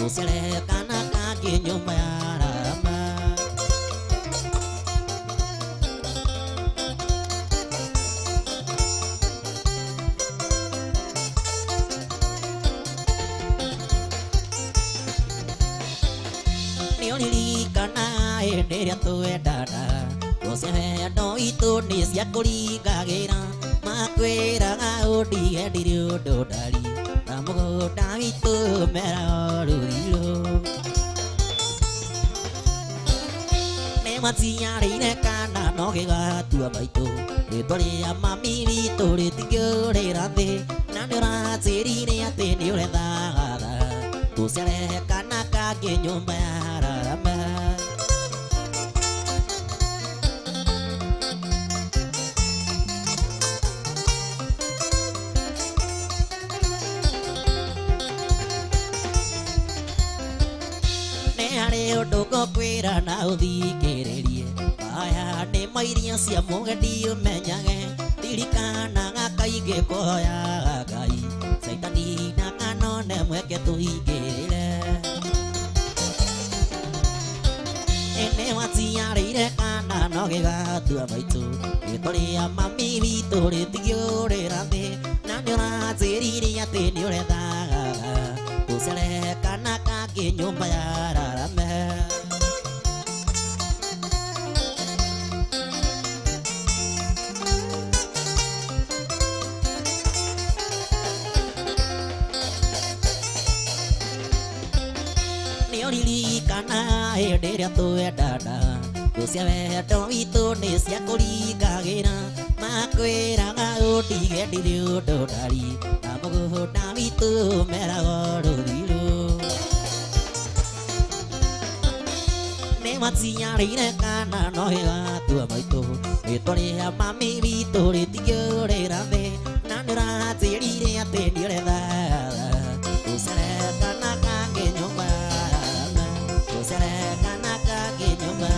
[SPEAKER 3] usere kana ka kenyoma Neria tu edada, você no itu ni siakuri kagera, makwera odi edirio dodari, ramu dami tu mera orilo. Ne matia rine kana no gega tu abaito, etore amami vitore tigore rade, nanera seri ne ate ni oreda, tu sere kana kage nyomara rama. Doko kwera na uthi kererie aya ne mairia cia mugedi umenyage tirikana gakaige koya gai saitani na kanone mweke tuhingirire ene watia rire kana no gigatua baitu itoria mami vitore tigiore rande na nyora zerire ate ni uretha usere kana kage nyumba ya rarame Niorili kana ederia tu edada Kusiawe to itu ni siakuri kagera Makwera ga odi edirio dodari Amogo dami tu mera godorilo Ne matia rine kana no hega tu amaito Etore mami vitore tigore rande Nanura zerire ate nire da Usere kana kage nyomba Usere kana kage nyomba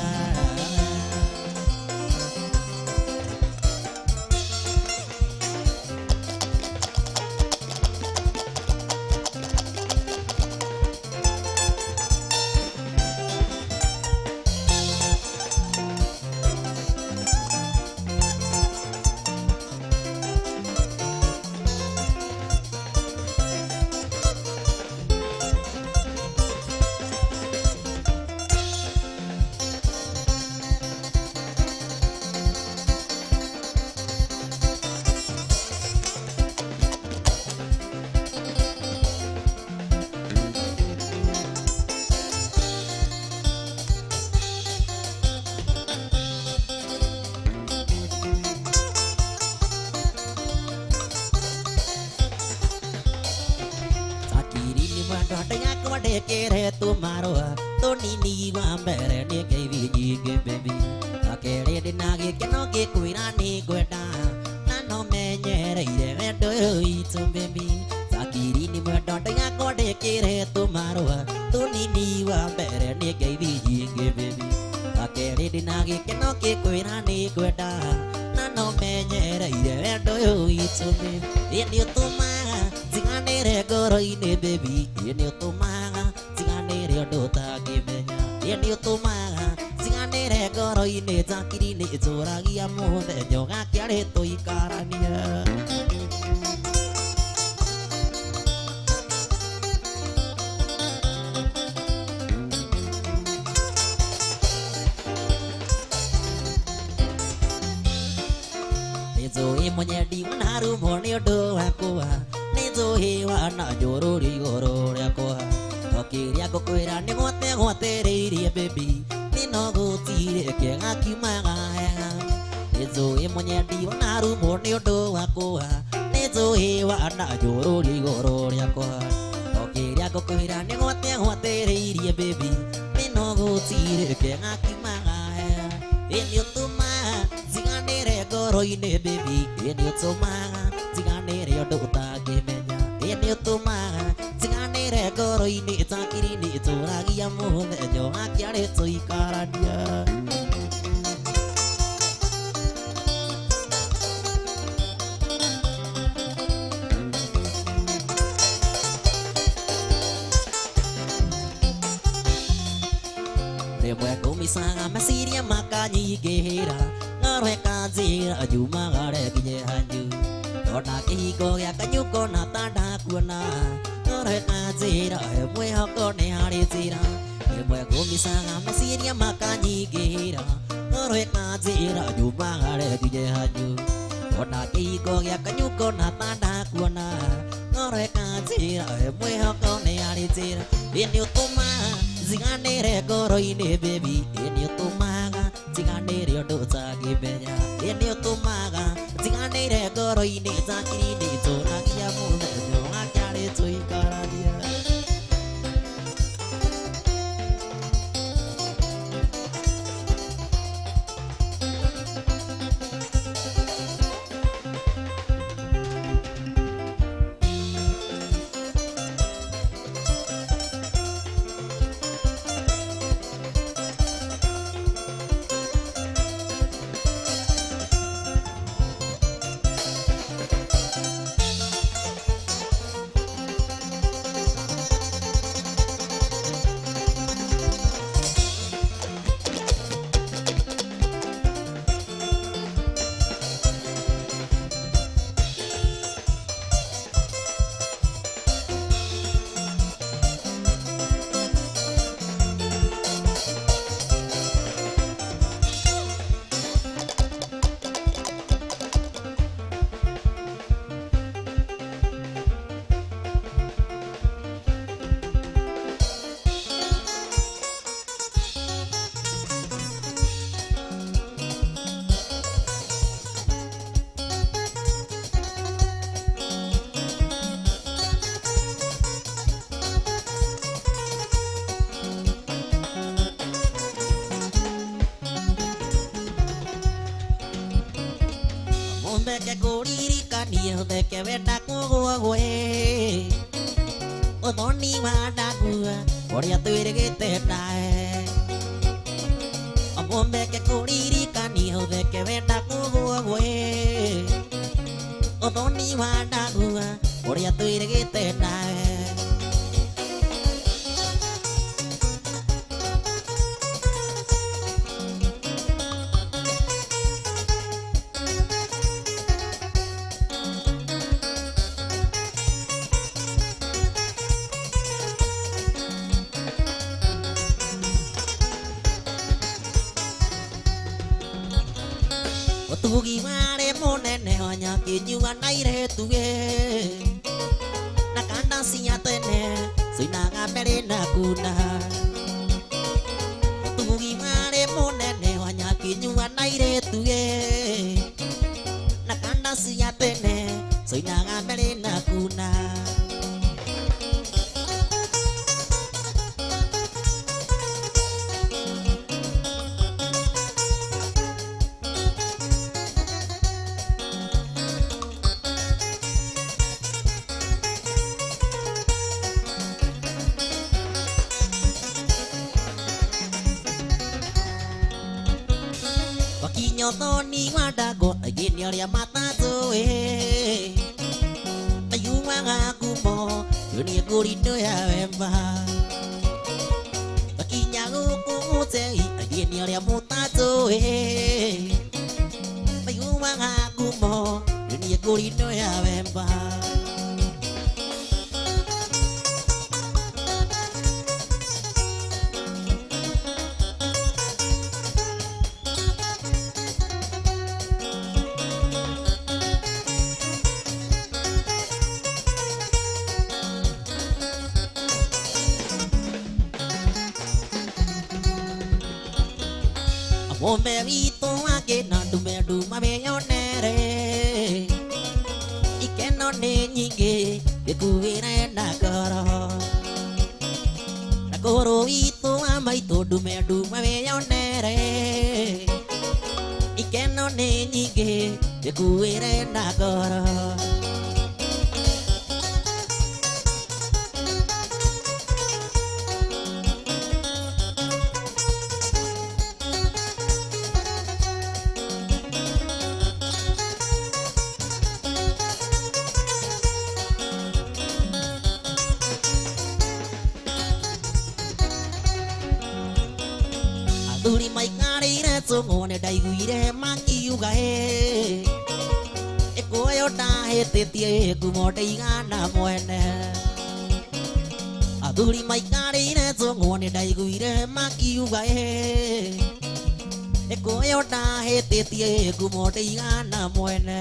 [SPEAKER 3] Kere tu maroa to nini wambere ne ke viji ke baby akere de nage ke no ke kuira ni gweta na no me nyere ire do itu baby sakiri ni mado ya ko de kere tu maroa to nini wambere ne ke viji ke baby akere de nage ke no ke kuira ni gweta na no me nyere ire do itu baby ni tu ma zingane njiganĩre ngoro-inĩ baby nĩ ũtũmaga njiganĩre ũndũ ũtangĩmenya nĩ ũtũmaga njiganĩre ngoro-inĩ njakiri-inĩ njũragia mũthenya ũgakĩarĩ tũikarania. Nĩnjũĩ mũnyendi ũnarumwo nĩ ũndũ wakwa nĩnjũĩ wana njũrũri igũrũ rĩakwa o kĩrĩa ngũkwĩra nĩ gwategwatereirie baby no gũtirĩ kĩega kiumaga hega. Nĩnjũĩ mũnyendi ũnarumwo nĩ ũndũ wakwa nĩnjũĩ wana njũrũri igũrũ rĩakwa o kĩrĩa ngũkwĩra nĩ gwategwatereirie baby no gũtirĩ kĩega kiumaga hega. Nĩ ũtũmaga njiganĩre ngoro-inĩ baby nĩ ũtũmaga njiganĩre ũndũ ũtangĩmenya nĩ ũtũmaga njiganĩre ngoro-inĩ njakiri-inĩ njũragia mũthenya ũgakĩarĩ tũikarania. Rĩmwe ngũmicaga meciria makanyingĩra ngoro ĩkanjĩra njumagare nginye hanyu ona kĩhingo gĩa kanyũko na ta ndakuona ngoro ĩkanjĩra he mwĩhoko nĩ harĩ njĩra. Rĩmwe ngũmicaga meciria makanyingĩra ngoro ĩkanjĩra njumagare nginye hanyu ona kĩhingo gĩa kanyũko na ta ndakuona ngoro ĩkanjĩra he mwĩhoko nĩ harĩ njĩra. Nĩ ũtũmaga njiganĩre ngoro-inĩ baby nĩ ũtũmaga njiganĩre ũndũ ũtangĩmenya nĩ ũtũmaga njiganĩre ngoro-inĩ njakiri-inĩ njũragia mũthenya ũgakĩarĩ tũikarania. Utheke kũririkania utheke wenda kũgũa gwe ũthoni wa ndakua ũrĩa twĩrĩgĩte nawe Utheke kũririkania utheke wenda kũgũa gwe ũthoni wa ndakua ũrĩa twĩrĩgĩte nawe. Tugi mare monene honya kinyua naire tuge nakanda sinya tene sinaga mbere na kuna. Tugi mare monene honya kinyua naire tuge nakanda sinya tene sinaga mbere na kuna. Thoni wadago agini oria matatu ayumaga kumo dunia ngũrinũ ya wemba makinya gũkũ mũtei ageni arĩa mũtatũĩ maiguaga ngumo dunia ngũrinũ ya wemba Ome wito wake na ndume meyonere ikeno nĩ nyingĩ ĩkuĩre na ngoro witũ wa maitũ ndume meyonere ikeno nĩ nyingĩ ĩkuĩre na ngoro Athuri maikarĩire tũng'one ndaiguire makiuga ĩkũyũ ndahĩtĩtie ngumo ndaigana mwene Athuri maikarĩire tũng'one ndaiguire makiuga ĩkũyũ ndahĩtĩtie ngumo ndaigana mwene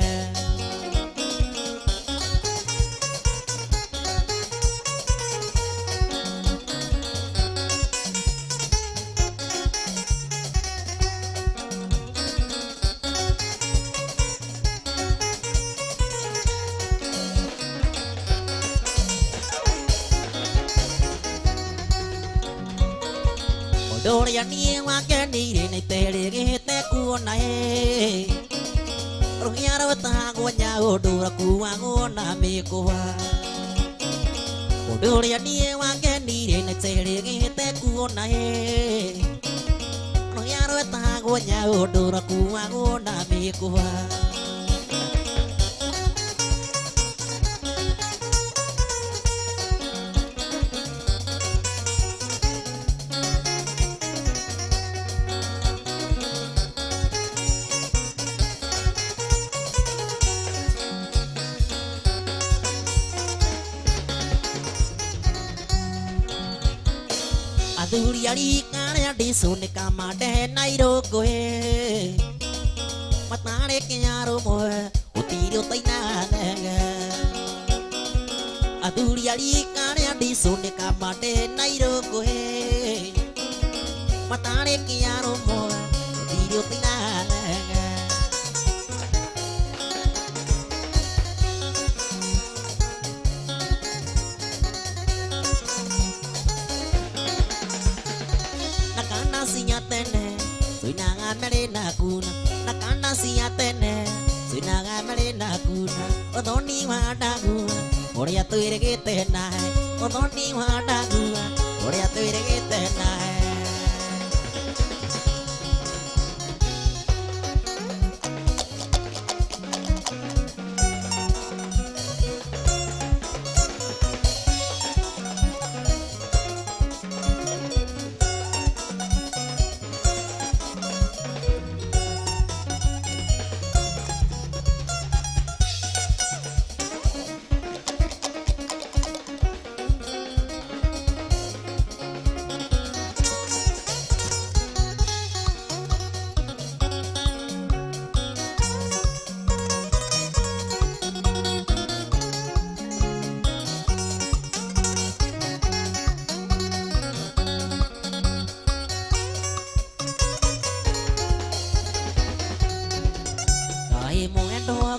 [SPEAKER 3] Doria niĩ wakenire na iterĩgĩte kuona rũhĩa rũtagwo nyaũndũ kuagwo na mĩkũa Doria niĩ wakenire na iterĩgĩte kuona rũhĩa rũtagwo nyaũndũ kuagwo na mĩkũa Athuri arika arĩa ndicũnĩka mandehe na irũngũ matarĩ kĩnyarũmwe gũtirĩ ũtainaga thenge Athuri arika arĩa ndicũnĩka mandehe na irũngũ matarĩ kĩnyarũmwe gũtirĩ ũtainaga thenge Sinya tene, suinaga merena kuna. Nakana sinya tene, suinaga merena kuna. Odoni wadagu, oria tuiregete nae. Odoni wadagu, oria tuiregete nae.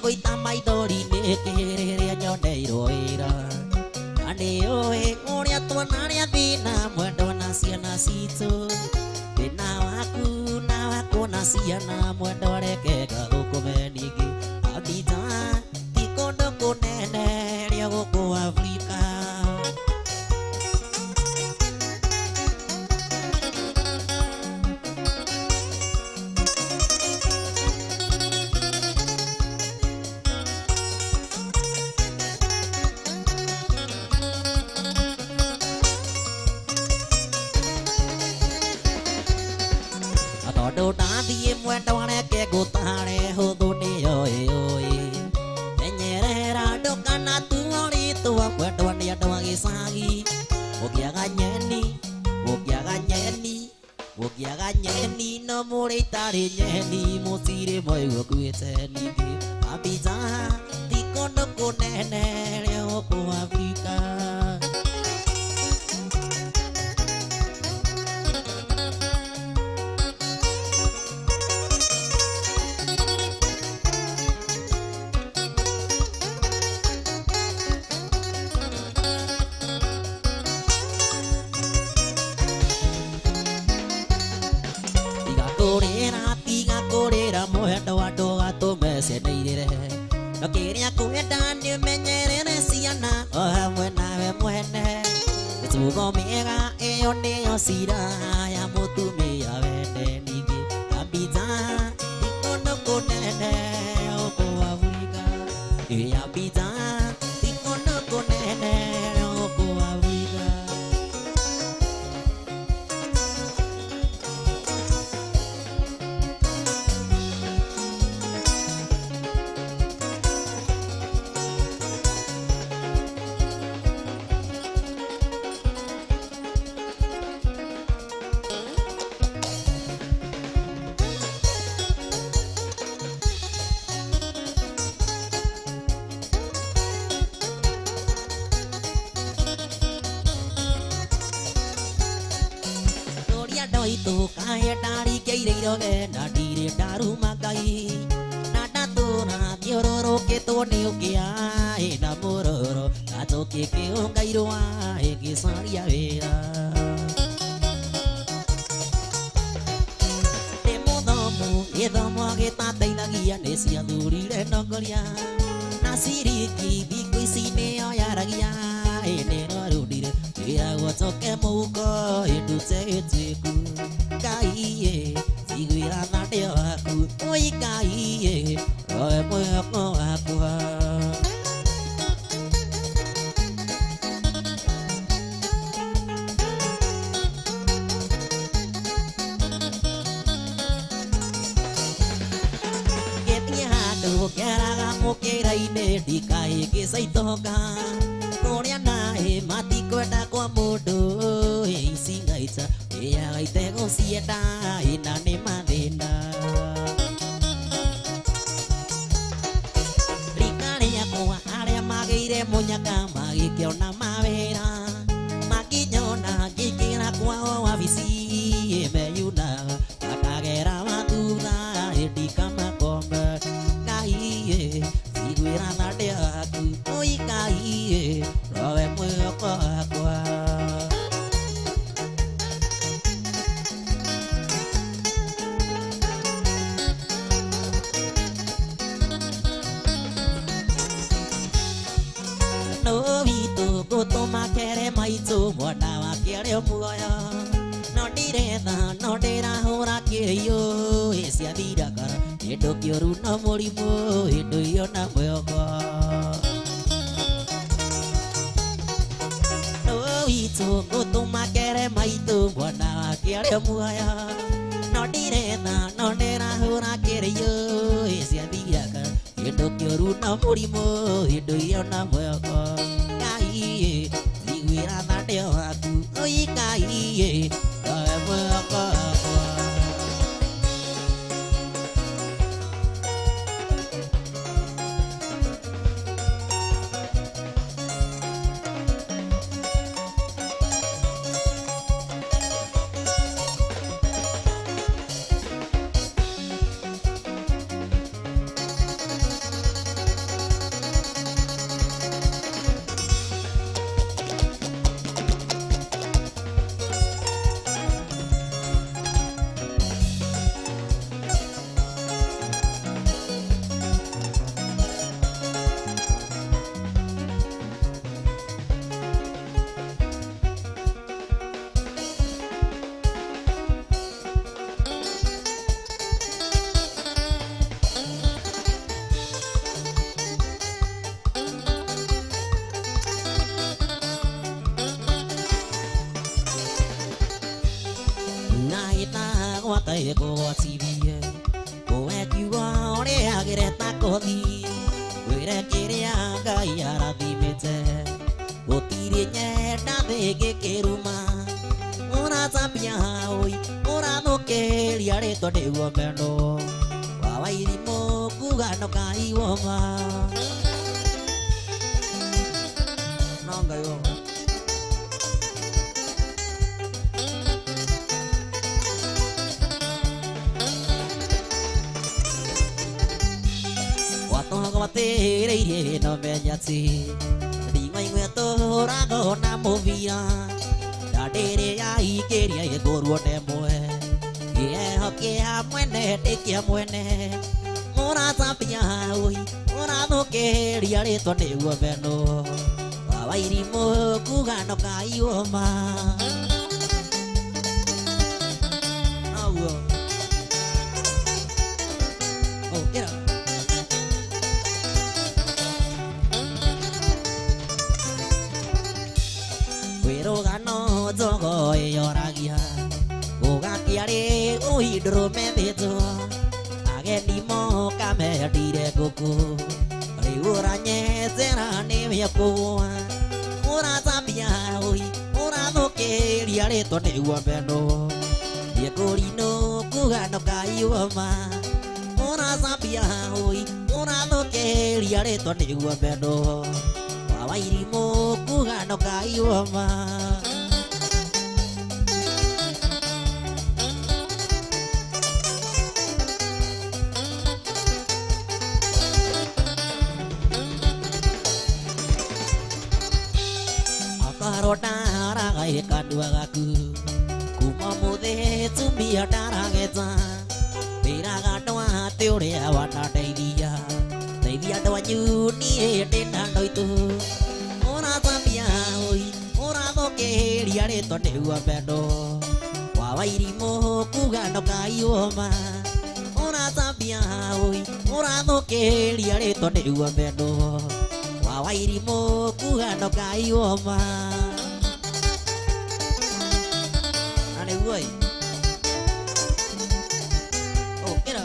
[SPEAKER 3] Goita maithori nĩ kĩrĩrĩa nyoneirwo wĩra na nĩ ũĩ ũrĩa tuonarĩa thĩna mwendwa na ciana citũ thĩna waku na wakwa na ciana mwendwa reke gathũkũme ningĩ Abidja ti kũndũ kũnene rĩa gũkũ Afrika kwenda wareke gutare huthu ni oi oi menyerera ndukana tuori tuwa kwenda ni andu agicagi ukiaga nyeni no muri itari nyeni muciri moigwo kuite ningi abiza tikondo kunene leo ku Afrika no kiria kwenda ni menyerere ciana o hamwe nawe mwene gĩtugo mĩega ĩyo nĩyo cira ya mũtumia wende ningĩ abiza ikono kũnene gũkũ Afrika abiza ikono kũnene gũkũ Afrika itu kae dari keire iroge na dire daru makai na datura biororo ke to ni ukia e na mororo ato ke ongairo a e ke saria vera te modomo e domo ke ta teilagia ne sia durire no golia na siriki bikuisi ne oyaragia e ne no rudire ya watoke muko edutseku kaiye sigwira na deo aku oi kaiye oe moyo aku ketia hadu keraga mukira ine dikai kisaitoka koria nae mati kwenda kwa mundu isingaita ya gaitego sieta ina ni mathina rikari yakwa aria magire munyaka magikiona mawira makinyona gikira kwao wabici meyunaga akagera matutha indika makombe ngai sigwira thande aku oi ngai rowe mwoko akwa toma kere maitu mwana wa kere muoyo no ndiretha no ndirahura kirio cia thiragara indu kioru no murimu indu iyo na mwoko no witu gutuma kere maitu mwana wa kere muoyo no ndiretha no ndirahura kirio cia thiragara indu kioru no murimu indu iyo na mwoko sigwira na deo aku oi kaiye oe mwoko akwa naita watai ko sivie agere takothi wire kiria ngai arathimite gutiri nyenda thigi kiruma uracambia oi urathukiria ritwa niguo mendo wa Wairimu kuga no kai woma nongai woma watereirie no menyati ring'o ing'weto rago na muvira ndandere ya ikiria igurwo ndemwe yehokia mwene ndikia mwene muratambia ui murathukiria ritwa niguo meno wa Wairimu kuga no kai woma naguo get up. Wirugano jogo yoragia ugakiari uidro mebeto ageni mo kamedire kuku riuranye zerani yakuwa uratambia ui urathukiria ritwa niguo mendo yekurino kugano kaiwoma uratambia ui urathukiria ritwa niguo mendo wa Wairimu kugano kaiwoma akarona ragai kadua gaku kuma muthe tumia darageta biraga doa teoria wana deithia doa nyuni ndina ndoitu uratambia oi urathukiria ritwa niguo mendo wa Wairimu kuga no kaiwoma uratambia oi urathukiria ritwa niguo mendo wa Wairimu kuga no kaiwoma ane uoi kira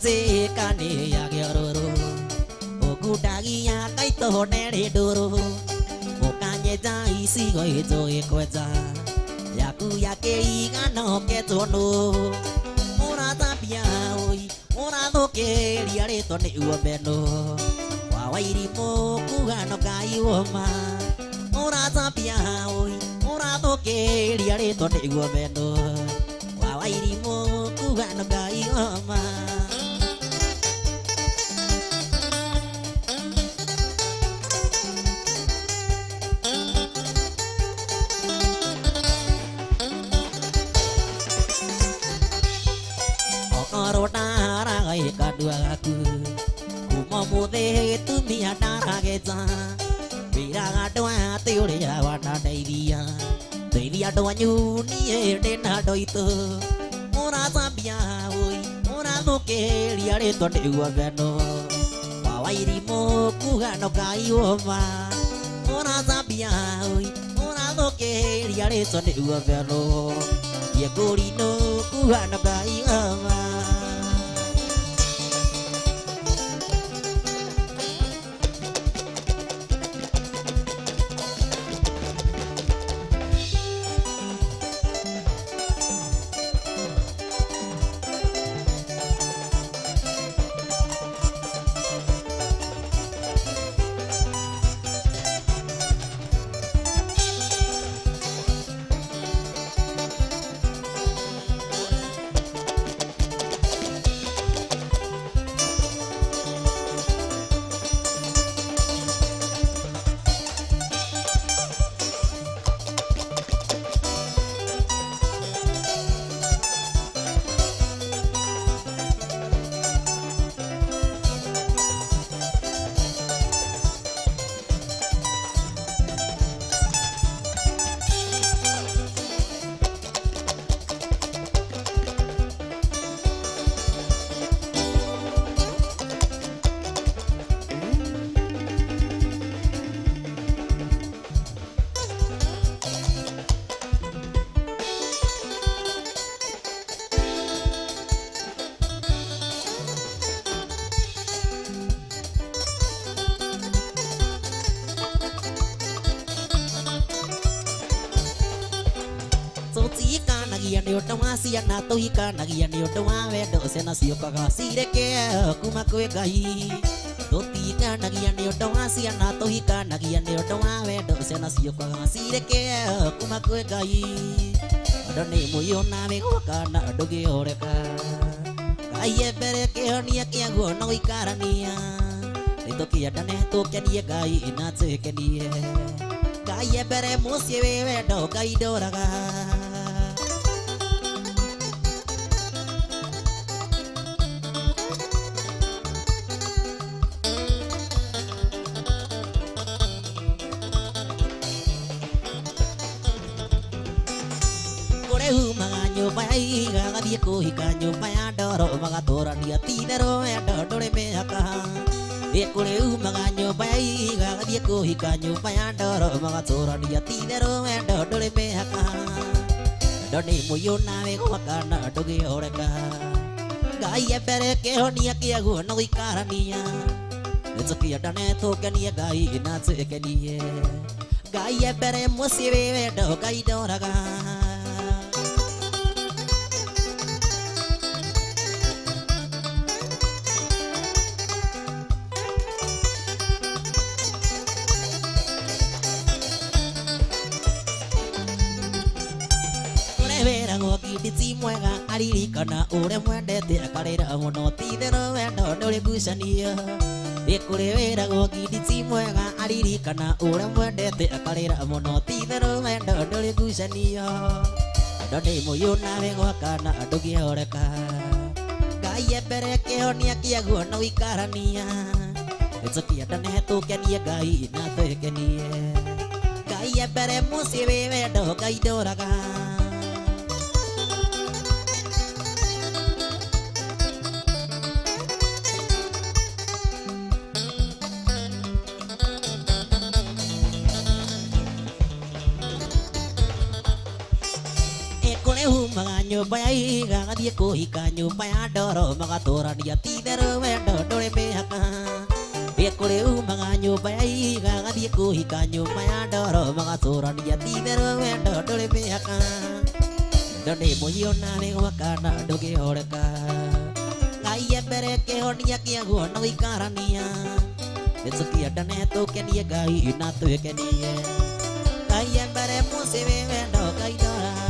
[SPEAKER 3] Zikane ya giororo okudagi ya kaito nere doro okanye ja isi goito ekweza yaku yake igano ketono uratambia oi urathukiria ritwa niguo mendo wa Wairimu kuga no kaiwoma uratambia oi urathukiria ritwa niguo mendo wa Wairimu kuga no kaiwoma Rona ragai kadua gaku kuma muthe tumia darageta biraga doa teoria wana deithia doa nyuni ndina ndoitu uratambia ui urathukiria ritwa niguo mendo wa Wairimu kuga no kaiwoma uratambia ui urathukiria ritwa niguo mendo yekurino kuga no kaiwoma nagia nĩ ũndũ wa ciana tũhikanagia nĩ ũndũ wa wendo ciana ciũkaga cireke kuma kwĩ Ngai tũtikanagia nĩ ũndũ wa ciana tũhikanagia nĩ ũndũ wa wendo ciana ciũkaga cireke kuma kwĩ Ngai andũ nĩ mũiyũna wĩgwakana ndũngĩhoreka Ngai mbere kĩhonia kĩaguo no gũikarania nĩtũkĩendane tũkenie Ngai na twĩkenie Ngai mbere mũciĩ wĩ wendo Ngai ndoraga nyũmba ya ihiga gathiĩ kũhika nyũmba ya ndoro magatũrania ti-itherũ wendo ndũrĩ mĩhaka kũrĩ umaga nyũmba ya ihiga gathiĩ kũhika nyũmba ya ndoro magatũrania ti-itherũ wendo ndũrĩ mĩhaka wendo nĩ mũiyũna wĩgwakana ndũngĩhoreka Ngai mbere kĩhonia kĩaguo no gũikarania nĩtũkĩendane tũkenie Ngai na twĩkenie Ngai mbere mũciĩ wĩ wendo Ngai ndoraga Nditi mwega aririkana ũrĩa mwendete akarĩra mũno ti-itherũ wendo ndũrĩ ngucanio kũrĩ wĩragwo nditi mwega aririkana ũrĩa mwendete akarĩra mũno ti-itherũ wendo ndũrĩ ngucanio wendo nĩ mũiyũna wĩgwakana ndũngĩhoreka Ngai mbere kĩhonia kĩaguo no gũikarania nĩtũkĩendane tũkenie Ngai na twĩkenie Ngai mbere mũciĩ wĩ wendo Ngai ndoraga nyũmba ya ihiga gathiĩ kũhika nyũmba ya ndoro magatũrania ti-itherũ wendo ndũrĩ mĩhaka kũrĩ umaga nyũmba ya ihiga gathiĩ kũhika nyũmba ya ndoro magatũrania ti-itherũ wendo ndũrĩ mĩhaka wendo nĩ mũiyũna wĩgwakana ndũngĩhoreka Ngai mbere kĩhonia kĩaguo no gũikarania nĩtũkĩendane tũkenie Ngai na twĩkenie Ngai mbere mũciĩ wĩ wendo Ngai ndoraga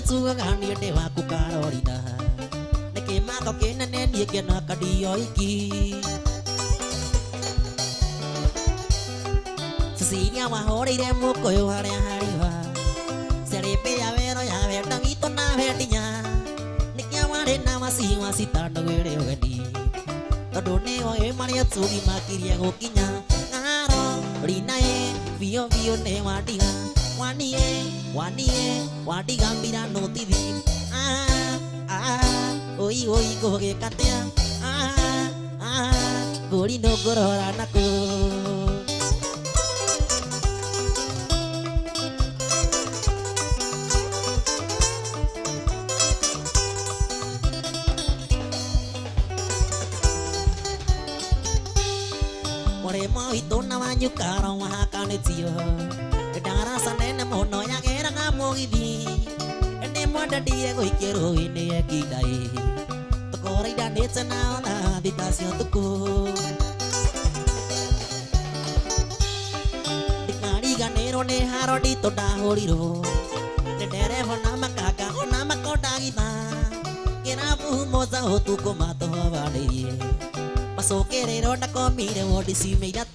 [SPEAKER 3] Tugaganio nĩ waku Karolina nĩ kĩmatho kĩnene niĩ kĩna kadio iki Cecilia wahũrĩire mũkũyũ harĩa hariba Cerebe ya wero ya wenda witũ na wendinya nĩkĩa warĩ na wasiwasi tondũ wĩrĩ wendi tondũ nĩyo ĩ marĩa tugi makirie gũkinya Karolina biũ biũ nĩ wandiga Wadiga mbira notithi oi gũgĩkatia gũri no ngũrora nako mũrĩmo witũ na wanyukaro wahakanĩtio darasa nene mũno yageraga mũgithi nĩ mwendendire gũikio rũĩ-inĩ ekindai tũkũrĩithanĩte nao na thita cia ũtukũ ndikariganĩrwo nĩ haro nditũ ndahũrirwo nĩ ndereba na makanga ona makondagitha kĩrabu moza ũtukũ matũhobanĩirie macokerero ndakomire wondi ciumia ithatũ